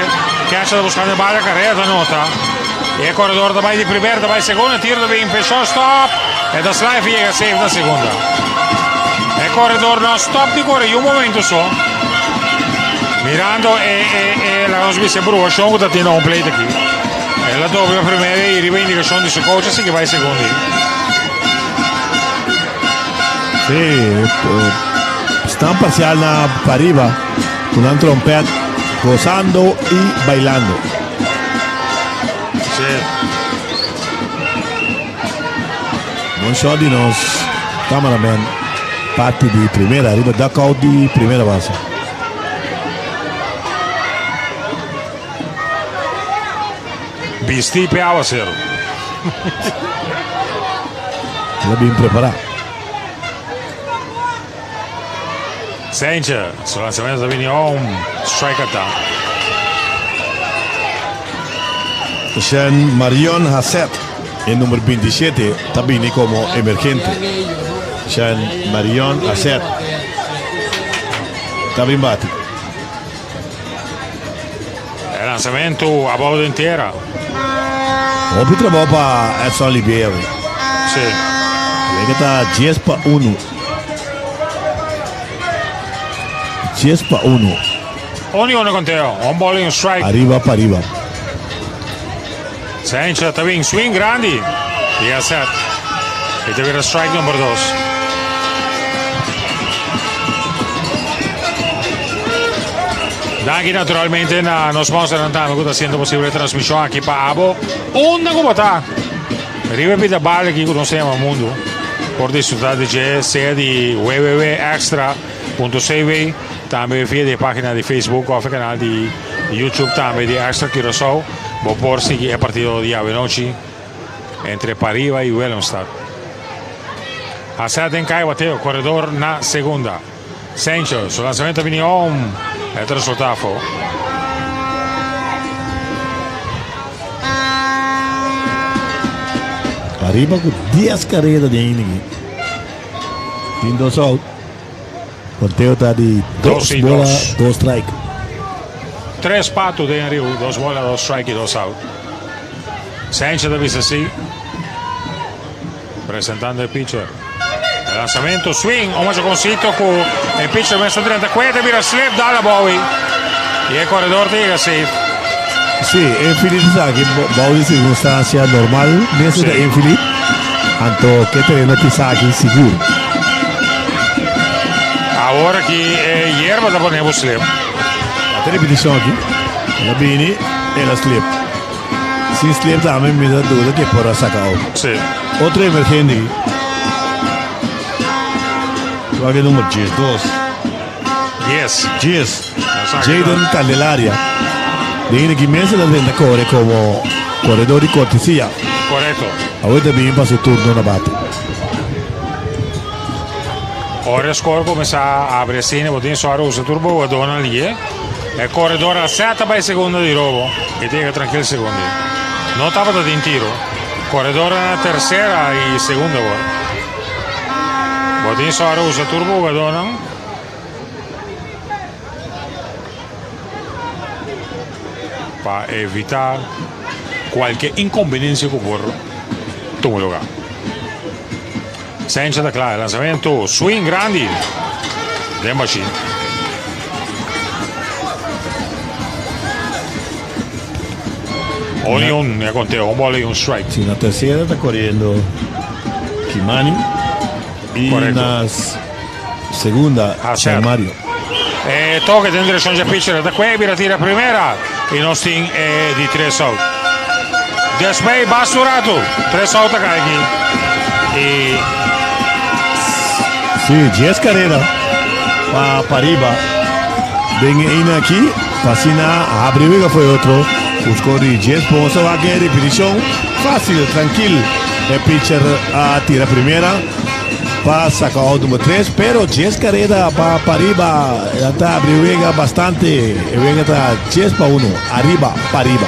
caccia da buscare balla, carriera da nota. E corredor da vai di primer, da vai seconda, tiro da Bim, fechou, stop. E da slide llega safe da seconda. E corredor no stop di corre, un momento só. Mirando e la Rosby se brucia, Sean da tiene un plate aqui. E la doppia primera e rivendica Sean di suo coach, sì che vai secondi. Sì, están parcial na Pariba, con un trompet, gozando y bailando. Sí. Un shot di nos cameraman, parte di primera, arriba duckout di primera base. Bisti peava zero. L'ha ben preparato. Sencha, sul lanzamento da Bignon, strike at down. Sean Marion Hasset, el número 27, también como emergente. Sean Marion Hasset, también bate. El lanzamento a bola intera. Hopi trabalho para Edson Oliveira. Sì. Vem que tá 10-1. 10-1. Ognuno conteo, un ball in strike. Arriba para arriba. Sencha também swing grande. E a set. E teve strike número 2. Daqui naturalmente no sponsor andando que está haciendo posible transmisión aquí para Abo. Onda como está. Rive da bala que conocemos al mundo. Por disfrutar de jazz, sea de www.extra.cv, también via de página de Facebook o canal de YouTube también de Extra Curaçao. Vos por seguir el partido de ave noche entre Pariba y Willemstad. Haset en cae bateo, corredor na segunda. Sancho, su lanzamiento Bignon, el resultado. Arriba con 10 carreras de inning. Tiene 2 out. Conteo está de 2 bolas, 2 strike. 3 patos de arriba, 2 bolas, 2 strike y 2 out. Sancho de vista así. Presentando el pitcher. El lanzamiento, swing, un machoncito con el pitcher messo 34, mira slip dalla Bowie. Y el corredor llega safe. Sí, infinito sabe que Bowie es circunstancia normal, mesmo de infinito. Anto que terreno que saque seguro. Ahora que hierba da poner slip. La repetición aquí. La bini e la slip. Sin slip también me da duda que podrá sacar. Sí. Otro emergente. Juega el número 10, 2. Yes. Jaden Candelaria. Viene que me hace la venta corre como corredor de cortesía. Correcto. Ahorita viene para su turno na bate. Ora score começa a abrir cena, botinho só usa turbo, a dona ali. E corredor a seta para segunda di robo. E tem tranquilo segundo. Não estava dando tiro. Corredor na terceira e segunda agora. Botinho só usa turbo, a dona. Para evitar qualquer inconveniência com o borro. Toma lugar. Senza da claro, lanzamento, swing grandi. The machine. Only un, ya conté, un bola y un strike. Sí, en la tercera está corriendo Kimani. Y en la segunda, San Mario. Toca in direzione del pitcher da qui, tira primera. E non sting di 3 out. Despei basturato. 3 out acá aquí. Y sí, 10 carreras para Pariba. Ven aquí, Fascina, abre fue otro. Buscó de 10 puntos, va a quedar repetición fácil, tranquilo. El pitcher tira primera. Pasa con out número 3, pero 10 carreras para arriba. Ya está, Brihuega bastante. Brihuega está 10 para 1. Arriba, para arriba.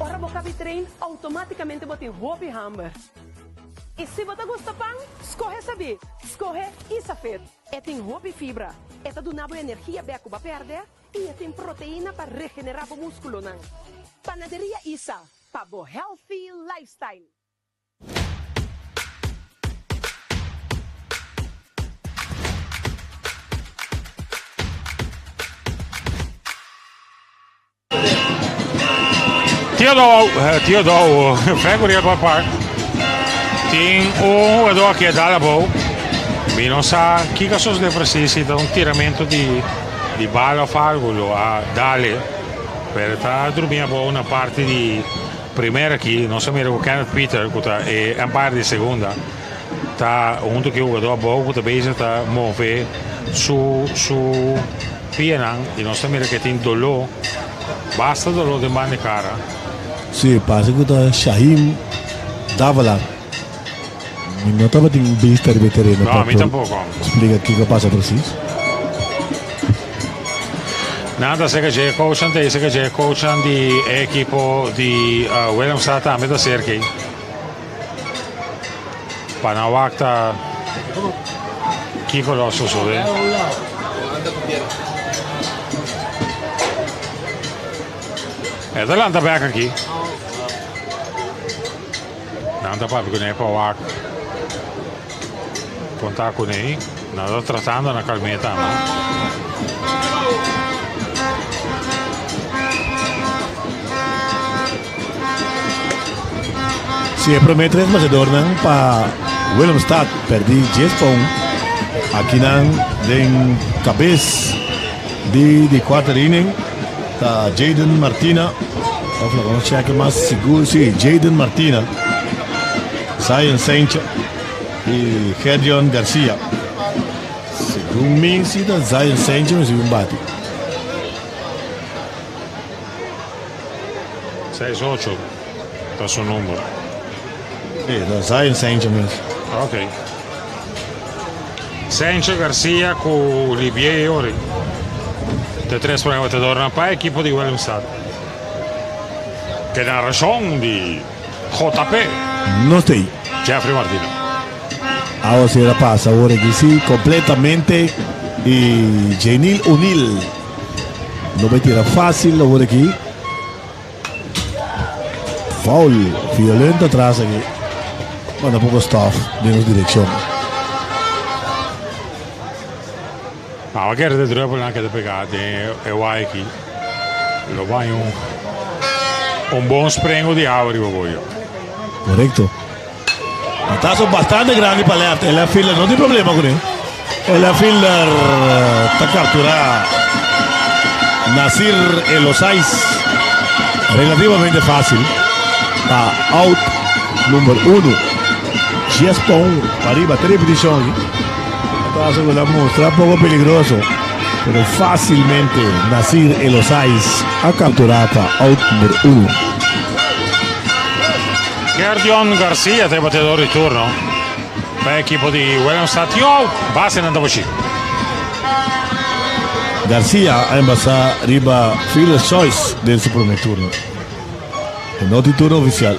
Ora você cabe trem, automaticamente botem roupa e hamburger. E se você gosta de pão, escorre saber. Escorre Isafet. É tem roupa e fibra. É do nabo energia beco para perder e tem proteína para regenerar o músculo. Não. Panaderia Isa, para o healthy lifestyle. Theodore, Franco Rielba Park. Tem jogador que é da bola. E não sabe que casos de precisa um tiramento de bala ou algo a dale. Per tá dormir boa na parte de primeira aqui, não sei o Kenneth Peter, que tá em parte de segunda. Tá onde que o jogador boa que também está mover su pierna e não sei que tem dolor. Basta dolor de mano de cara. Sim, passa que o Shahim Davala não estava em vista de veterano. Não, a mim tampouco. Explica o que passa preciso. Nada, se che coach ante, se che coach di equipo di Williamstad também da cerca. Para wakta Kiko Rosso sole. É da landa back aqui. Nada para que nem para wak. Contar com ele, nada tratando na calmeta, Si promete es macedor para Willemstad, perdí 10 para 1. Aquí den cabeza de 4 inning. Está Jaden Martina. Vamos a checar más seguro. Sí, Jaden Martina. Zion Saincha y Herdion García. Según mí, sí, está Zion Saincha y un bate. 6-8. Está su número. Da Zion Saincha mesmo. Ok. Saincha Garcia com Olivier e Ori. De 3 para o torna para a equipe de Willemstad. Que na razão de JP. Não sei. Jeffrey Martino. Ahora sí la pasa, ahora que sí, completamente. Y Janil Unil. No me tira fácil, ahora aquí. Foul, violento atrás aquí. Bueno, poco staff, de dirección. Ma che de dribble anche da pegate e vai qui. Lo vai un buon springo di Auri voglio. Correcto. Patazo bastante grande para el fielder, no tiene problema con él. El fielder está capturado. Nasir El Osais, relativamente fácil. Está out número 1. 10 para 1, para arriba, 3 peticiones. Patazo que la muestra un poco peligroso, pero fácilmente Nasir El Osais ha capturado para out número 1. Herdion Garcia te battedor di turno per l'equipo di Willemstad. Base in andavo C. Garcia ha envasado arriba fielder choice del su primer turno. El no turno oficial.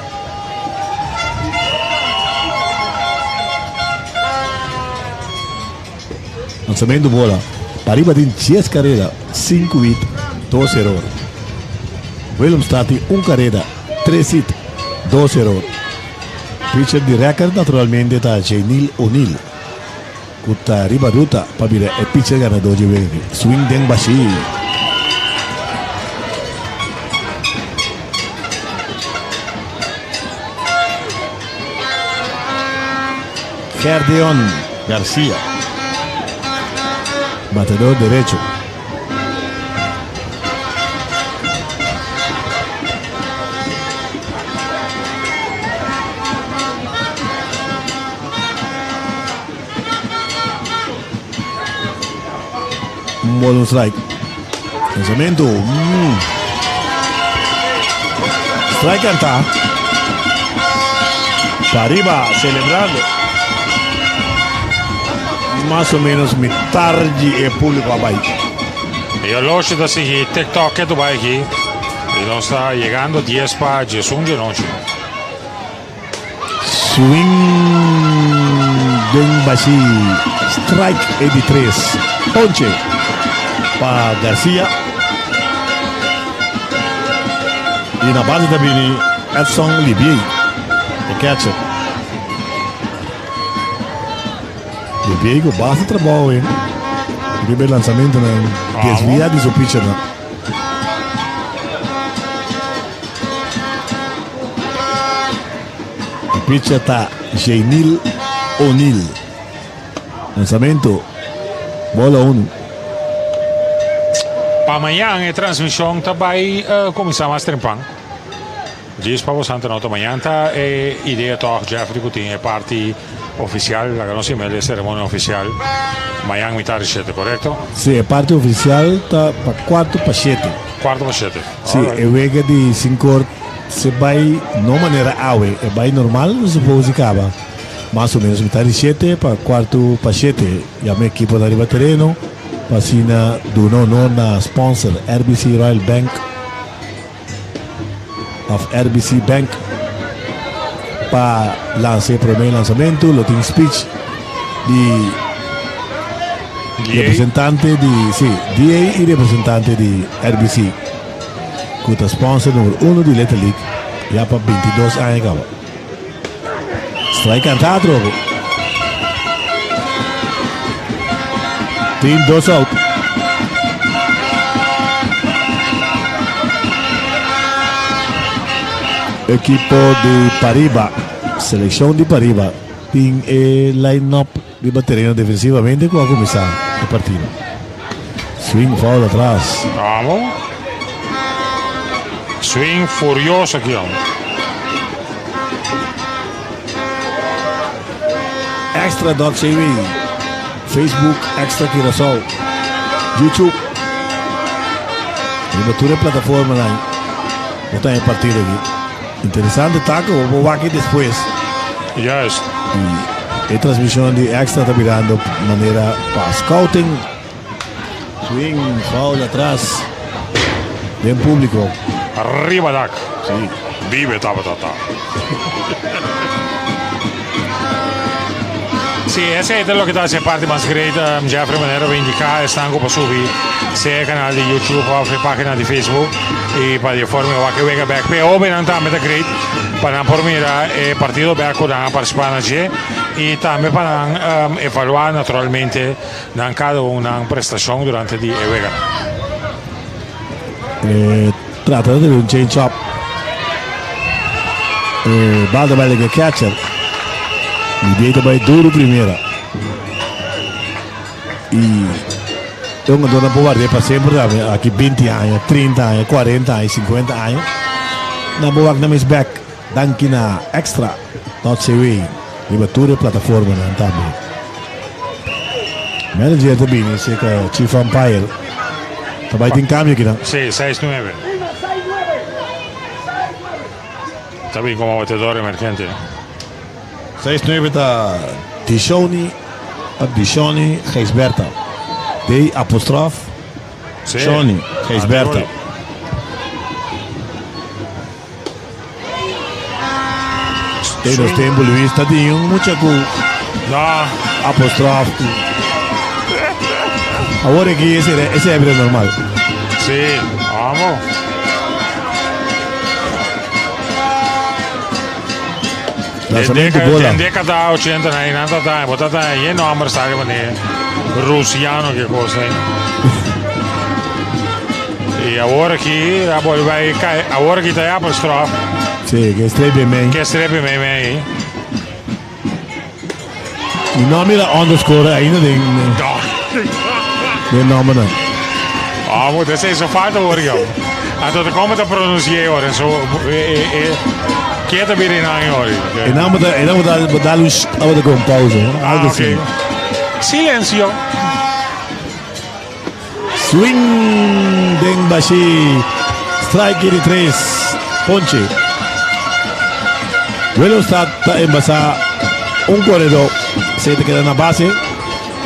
Lanzamiento bola. Para arriba de 10 carreras, 5 hits, 2 errores. Willemstad un carrera, 3 hits, 2 errores. Pitcher di record naturalmente está Janil O'Neill. Kuta arriba ruta para ver el pitcher ganador de Wegri. Swing den Bashi. Kerdeon García, batedor derecho. Un bonus strike. Lanzamiento. Strike canta. Para arriba, celebrando. Más o menos metade é público abaixo. E eu gosto de seguir TikTok do bairro aqui. E não está chegando 10 para 11 de noite. Swing bem baixinho. Strike é de 3. Ponche para Garcia. E na base também Edson Libier, o catcher. Libier com bastante trabalho, hein? O primeiro lançamento não desvia de seu pitcher, não. O pitcher está Jainil O'Neill. Lançamento, bola 1. Para amanhã a transmissão vai começar mais trempang. Diz para você não amanhã tá ideia toch Jeffrey Coutinho é parte oficial, la nossa email é cerimônia oficial. Amanhã metade 7, correto? Sim, a parte oficial está para 4 para 7. 4 para 7. Sim, é vega de 5 se vai não maneira awe, é vai normal, supose que acaba. Mais ou menos metade 7 para 4 para 7. E a minha equipe da Riva Terreno Passina do nono na sponsor RBC Royal Bank of RBC Bank para lançar o primeiro lançamento, lo tem speech de representante de DA e representante de RBC com o sponsor número 1 de Little League já para 22 anos. Strike cantado, tem 2 out. Equipo de Pariba, seleção de Pariba, tem line-up de bateria defensivamente com a começar o partido. Swing foul atrás. Vamos. Swing furioso aqui, ó. Extra.tv, Facebook Extra Curaçao, YouTube. E toda a plataforma lá. Botar em partido aqui. Interessante taco, vou aqui depois. Yes. E a transmissão de Extra está virando maneira para scouting. Swing, foul atrás. Bem público. Arriba, Dak. Sim. Vive, tá. Sì, ese è quello che dà parte más great, Jeffrey Manero vi indica, stanco per subire, se è canale di YouTube o pagina di Facebook e per le forme che venga back, per ove non tambe da great, per non pormire il partito back con la partecipazione e tambe per evaluare naturalmente anche una prestazione durante di evega. Tratta di un change up. Balda bella che catcher. Direita vai duro primeira. E eu não dou para para sempre, aqui 20 anos, 30 anos, 40 anos, 50 anos. Na boa na miss back, danke na extra. Not say we. Libatura plataforma na também. Manager também, sei que Chief Umpire. Também tem câmbio aqui, não? Sì, 6-9. Também como batedor emergente. 6-9 está Dishoni Geisberta. D apostrofe Shoni Geisberta. E nos tempos Luís Tadinho, muita coisa. No. Apostrofe. Agora aqui esse é normal. Sì, vamos. Lançamento de bola. In década 80 na inanta tá, botata é nome sabe mané. Russiano que coisa. E agora aqui a bola vai cair, agora que tá apostrofe. Sim, que estrepe bem. Que estrepe bem. Die naam is underscore einde ding. Die naam is. Ah, moet dat is zo vaak hoor je. En dat komen te pronunciëren en zo. Keert er weer in aan hoor. En dan moet daar dus de gewoon pauze. Ah, oké. Silencio. Swing ding bashi. Strike de 3. Ponche. Luego está en basa un corredor. Se te queda en la base.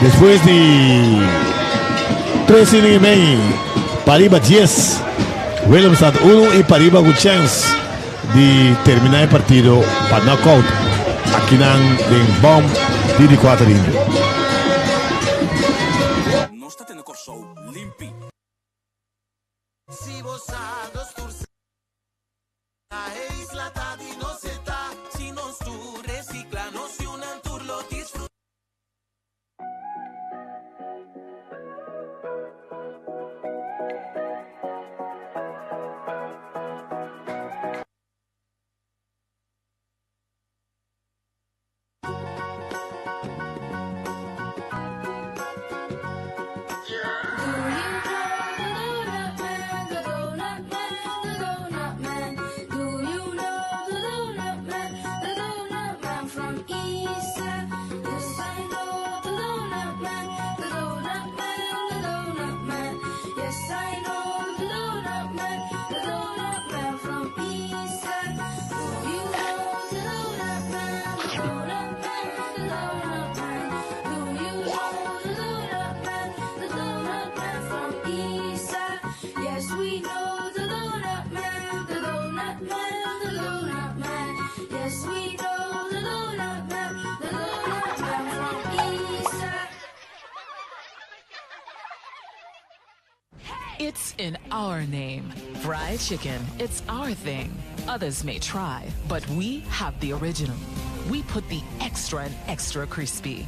Después de 3 innings y medio, Paribas 10. Williams está 1 y Paribas con chance de terminar el partido para knockout. Aquí dan den bomb de 4 innings. No state nel corso limpi. Si vos sabes tu isla ta di no se ta, si non tu recicla, no si un tour lo disfruta. It's in our name. Fried chicken, it's our thing. Others may try, but we have the original. We put the extra and extra crispy.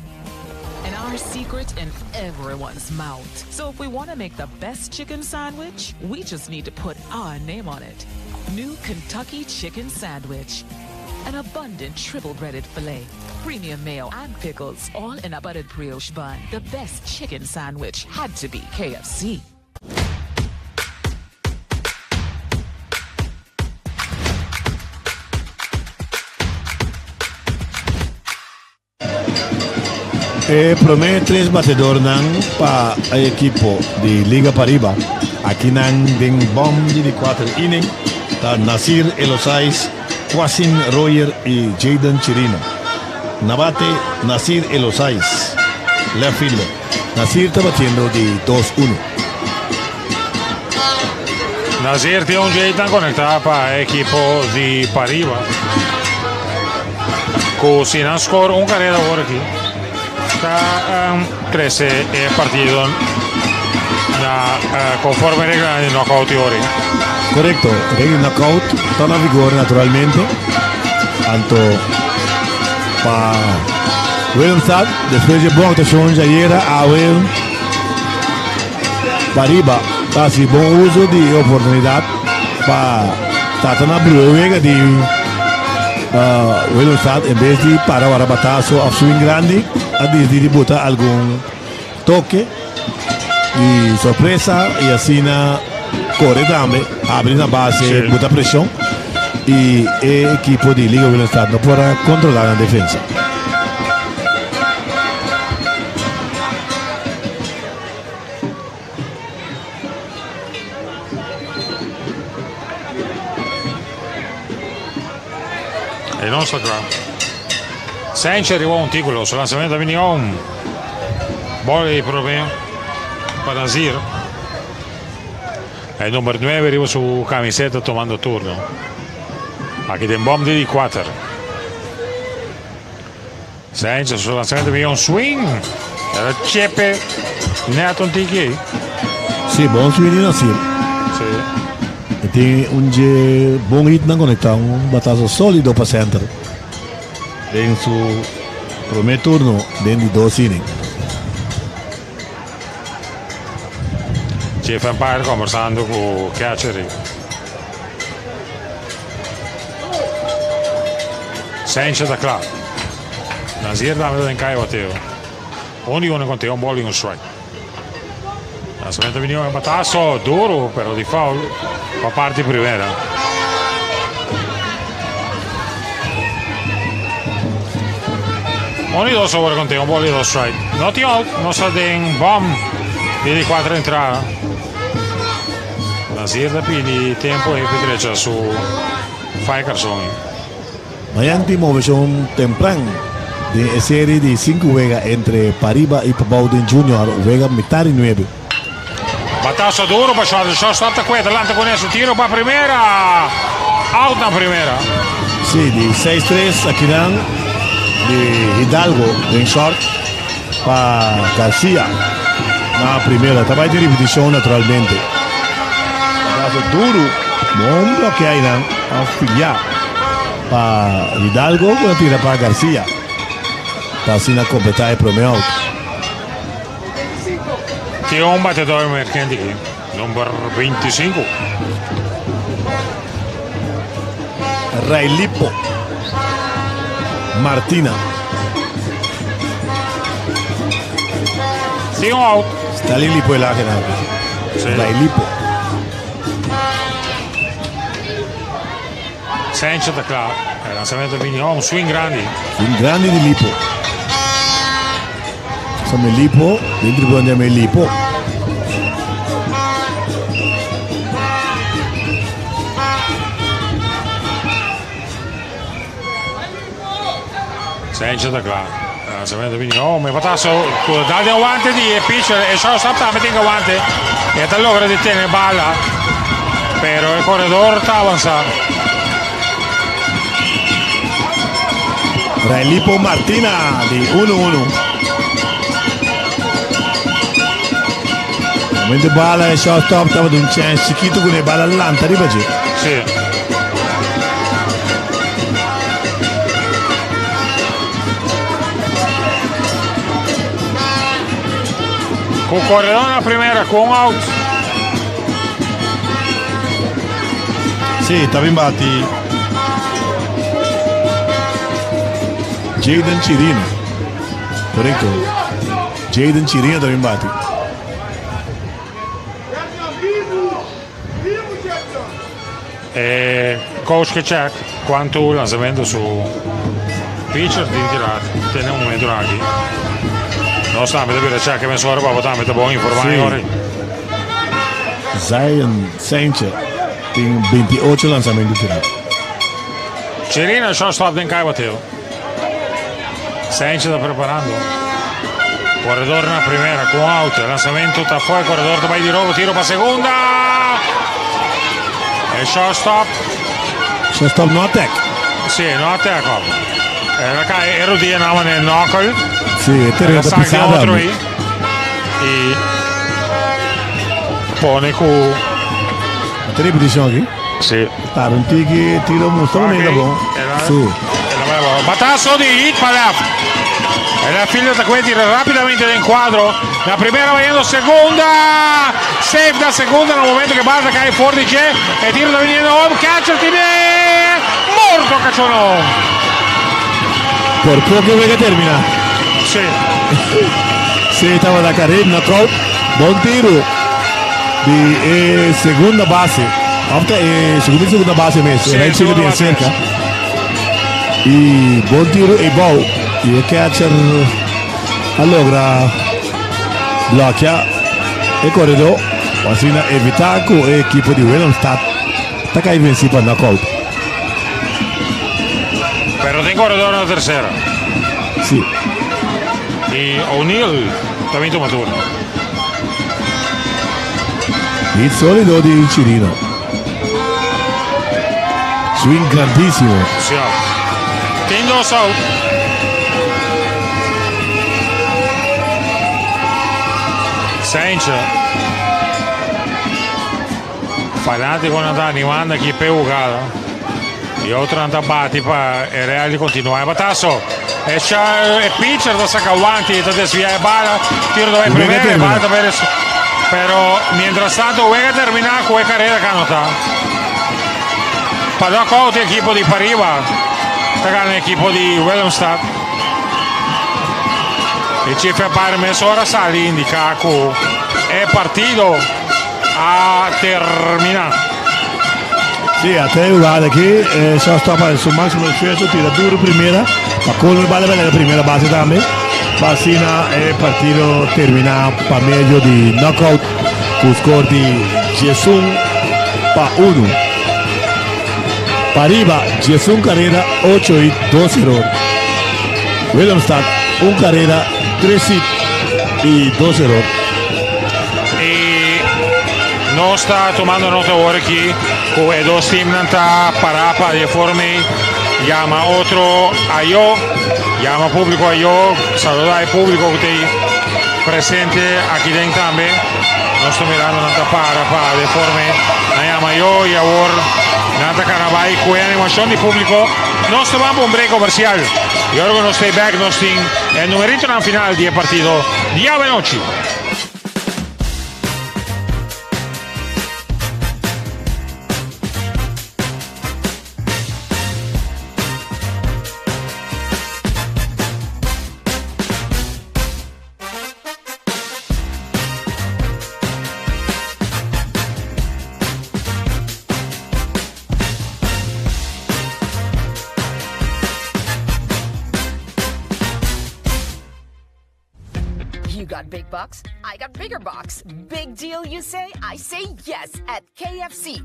And our secret in everyone's mouth. So if we want to make the best chicken sandwich, we just need to put our name on it. New Kentucky Chicken Sandwich. An abundant triple breaded filet, premium mayo and pickles, all in a buttered brioche bun. The best chicken sandwich had to be KFC. Promete 3 batedores para el equipo de Liga Paribas. Aquí nan den bomb de 4 innings. Nasir Elosais, Quasim Royer y Jaden Chirino. Nabate Nasir Elosais, left fielder. Nasir está batiendo de 2-1. Nasir tiene un Jaden conectado para el equipo de Paribas. Con un score, un carrera por aquí. Crece el partido conforme regla de knockout teoría. Correcto, regla de knockout está en vigor naturalmente. Tanto para Willemstad, después de buena actuación ya era a Will Paribas, casi buen uso de oportunidad para tratar de de Willemstad en vez de para batazo a swing grande. De botar algún toque y sorpresa y así corre también, abre la base, bota presión y el equipo de Liga Willemstad no podrá controlar la defensa. El nostro Sainz arrivò un ticolo sul lanzamento di Vignon. Bola di problema per Nasir. E il numero 9 arriva su camiseta tomando turno. Aquí den bomb di 4. Sainz sul lanzamento di Vignon, swing. Era Chepe. Neto un tiki. Sì, buon swing di Nasir. Sì. E tiene un buon hit conectato, un batazo solido para center. En su primer turno de 2 innings. Chief Empire conversando con catcher. Sainz da club. Nazir dame en cae bateo. Only uno con un ball un strike. Lanzamiento venido en batazo duro, pero di foul fa parte primera. Only dos over con un ball y dos strike. Not out, no sa den bomb di 4 entrada. Nazir da pili tempo e Petreccia su Fai Carsoni. Mañana movemos temprano de serie de 5 juegos entre Pariba y Pabauden Junior, juega mitad y 9. Batazo duro para shortstop está adelante con eso, tiro para primera, out na primera. Sí, de 6-3 aquí dan de Hidalgo en short para García na primera, está de repetición naturalmente. Batazo duro, bom bloque ahí dan a filiar para Hidalgo, una tira para García. Está assim na completar de promedio. Tiene un batedor emergente aquí, número 25. Railipo Martina. Sí, un out. Está Lilipo el ágena. Sí. Railipo. Sánchez está claro. El lanzamiento vino, un swing grande. Swing grande de Lipo. Lipo, dentro do onde é Lipo. Sánchez da claro. Lanzamiento vino, me patazo, date aguante di pitcher e shortstop está metiendo aguante. Y hasta logra detener bala. Pero el corredor está avanzando. Railipo Martina de 1-1. Mentre bala e shortstop stava di un chance chiquito con le bala all'anta, arriva giù. Sì. Con corredor na primera, con out. Sì, stava in batti Jaden Cirino. Corretto. Jaden Cirino stava in batti. Coach che check quanto lanzamento su pitcher di tirare tiene un momento aquí no sta me deve check che me sono roba potame te buon informare Zion Sanchez tem 28 lanzamentos tirados. Cirino shortstop den cai bateo Sanchez está preparando corredor na primera con out lanzamento está fuera corredor te va di robo tiro para segunda e shortstop no attack. Sì, no attack. Acá Erudía nada en el knuckle. Sí, este es otro ahí. Y pone con... ¿Esta repetición aquí? Sí. Tarantí que tiro mostró okay. Bom. Sí. Batazo di hit para left. El fielder da quel tira rápidamente de encuadro. La primera vayendo segunda. Safe da segunda en el momento que pasa cae Fordice. El tiro está viniendo home. Catcher tiene morto Cachonó. Por poco que termina. Sí. Sí, estaba la carrera, knockout. Buen tiro. De segunda base. Segunda base mesmo. Sí, Era chega bien cerca. Y buen tiro y ball. Y el catcher logra bloquear el corredor. Así evitar que el equipo de Willemstad está cayendo encima del knockout. Pero tiene corredor en la tercera. Sí. Y O'Neill también toma turno. Hit sólido de Cirino. Swing grandísimo. Sí. Tiene dos out. Sanchez. Fanático non sta animando chi è jugada. Y otro anda bati para el Real continuar. Batazo. El pitcher da saca avanti, está desviada de bala. Tiro de primera, bala también. Pero mientras tanto, juega terminar con la carrera que no está. Para dar conta el equipo de Pariba. Está ganando el equipo de Willemstad. e ci fa permesso ora sali indica che è partito a terminare. Sì, até o lado aqui, só estava su máximo esforço, tira duro primeira, para colmo vale bene la primeira base também. Vacina é partido terminar para meio de knockout, com o score de Jesus para 1. Para arriba, Jesus carreira 8 e 2 error. Willemstad, 1 carreira 13 e 2 error. No sta tomando nota ahora aquí, que dos teams nanta parapa de forma, llama otro a yo, llama público a yo, saluda al público que está presente aquí dentro también. No estoy mirando nanta parapa de forma, llama yo y ahora nanta carnaval con animación de público. No estoy vamos a un break comercial y ahora que no estoy back, no estoy el numerito en la final del partido, día de noche. You got big bucks? I got bigger bucks. Big deal, you say? I say yes at KFC.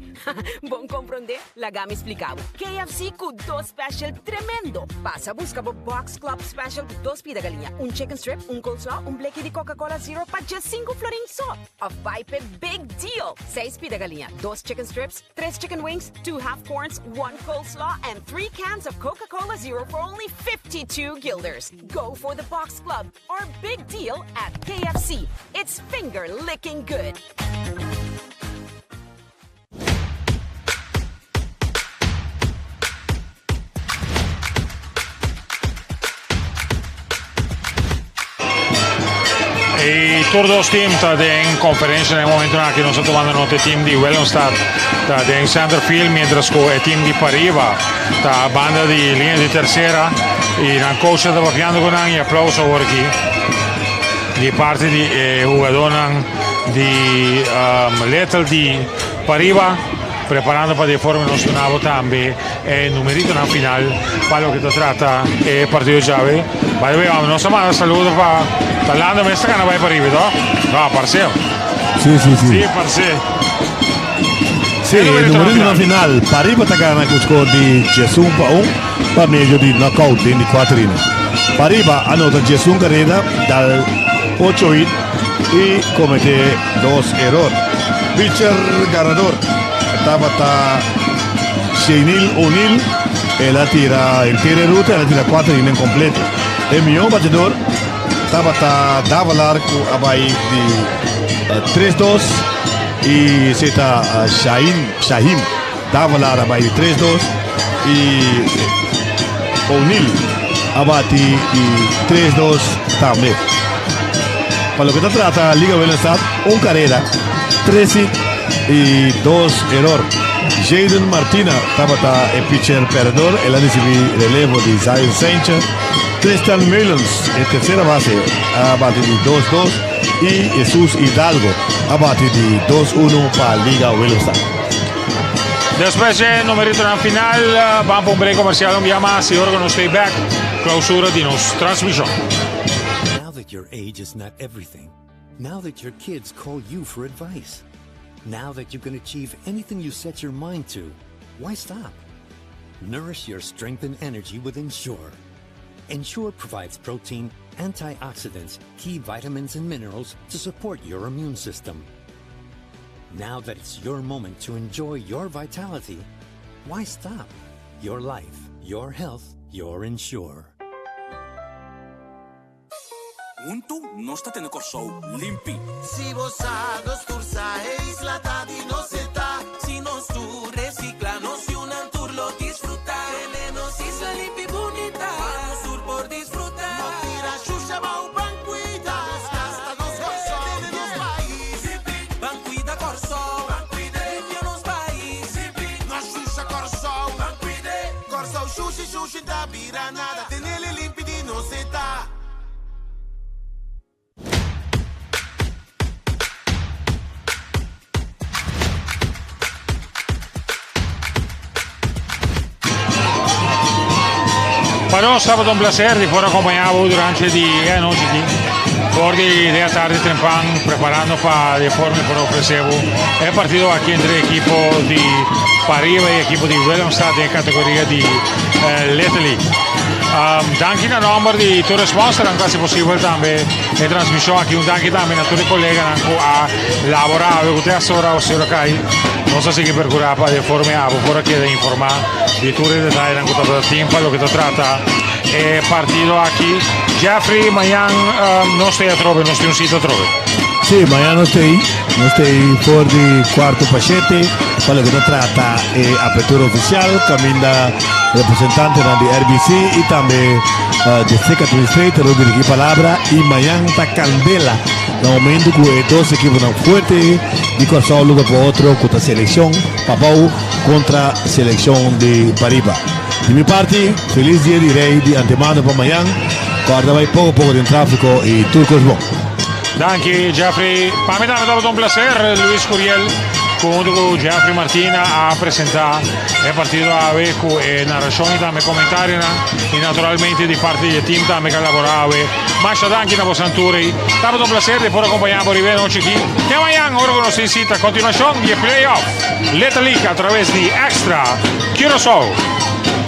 Bon comprende? Lagami explicavo. KFC con dos special tremendo. Pasa, busca po Box Club Special, dos pida galinha, un chicken strip, un coleslaw, un bleki di Coca-Cola Zero pa just 5 florin so. A Vipe big deal. 6 pida galinha, 2 chicken strips, 3 chicken wings, 2 half corns, 1 coleslaw, and 3 cans of Coca-Cola Zero for only 52 guilders. Go for the Box Club or big deal at KFC. It's finger licking good. E tur dos team en conferencia nel momento in cui non sta tomando nota team di Willemstad in centerfield, mentre il team di Pariva la banda di linea di tercera e il coach sta piando con un applauso ora qui di parte di jugadores di Lethal di Pariva preparando para de forma nacional también el numerito en la final para lo que te trata el partido llave. Vale, vamos, nos manda saludos para parlando de esta canava para arriba, ¿no? No, parceo. Sí. Sí, parceo. Sì, il numerino na final, Pariba está ganando con score di Jesus para 1 para medio di knockout in 4. Pariba anota Jesus carrera dal 8 hit y comete 2 errores. Pitcher ganador estaba Sheinil O'Neill, él tira el tiro ruta, él tira 4 innings completo. El mejor bateador estaba Davalar abai de 3-2 y está Shahim Davalar abai de 3-2 y O'Neill abati de 3-2 también. Para lo que se trata, Liga Willemstad, un carrera, 13 y 2 error. Jaden Martina estaba el pitcher perdedor, él ha recibido relevo de Zion Sanchez. Tristan Mullins, en tercera base, ha batido de 2-2 y Jesús Hidalgo ha batido de 2-1 para Liga Willemstad. Después del numerito en la final, vamos a un break comercial, un día más y ahora que no estoy back, clausura de nuestra transmisión. Now that your age is not everything, now that your kids call you for advice, now that you can achieve anything you set your mind to, why stop? Nourish your strength and energy with Ensure. Ensure provides protein, antioxidants, key vitamins and minerals to support your immune system. Now that it's your moment to enjoy your vitality, why stop? Your life, your health, your Ensure. Untu non state nel corso limpi. Si vos sagos tursa e isla di no se ta. Si no tu recicla, no si un tour lo disfruta. Tenemos isla limpi bonita. Vamos sur por disfrutar. No tira shusha ma un banquitas. Hasta nos corso de nos país. Banquida corso. Banquide de nos país. No shusha corso. Banquide. Corso shushi da bira nada. Tenele limpi di no se ta. Para nós estava um prazer de poder acompanhá-lo durante o dia, noite aqui. Por de a tarde trempang, preparando para de forma para oferecer o partido aqui entre a equipe de Pariba e a equipe de Willemstad em categoria de Letterlijk. Dank na nummer di tua resposta, anche se possibile também in trasmissione aqui dank também a tutti i colleghi a lavorare con te a sora o sera kai non so se che per curare di forma por aqui de informar di tutti i dettagli anche da tempo lo che tu tratta e partito aqui Jeffrey amanhã não stai a trove non stai un sito a trove. Sì, amanhã não estou por de quarto pachete, para que trata apertura oficial, caminda representante da RBC e também de Secretary Administrator, Rodrigo Palavra, e amanhã está Candela, no momento que dois equipes não fortes, de Corsol lugar para outro, contra a seleção Papau contra a seleção de Pariba. De minha parte, feliz dia de rei de antemano para amanhã, guarda vai pouco de tráfico e tudo bom. Danke Jeffrey, para mim também é um prazer, Luis Curiel, com Jeffrey Martina a apresentar o partido a ver com narrazioni também comentários e naturalmente de parte do time também que lavorava. Mas danke na vostra Anturi, estava um prazer de poder acompanhar por ver noite aqui. E amanhã ora nos incita a continuação de playoff Letterlijk através de Extra Curaçao.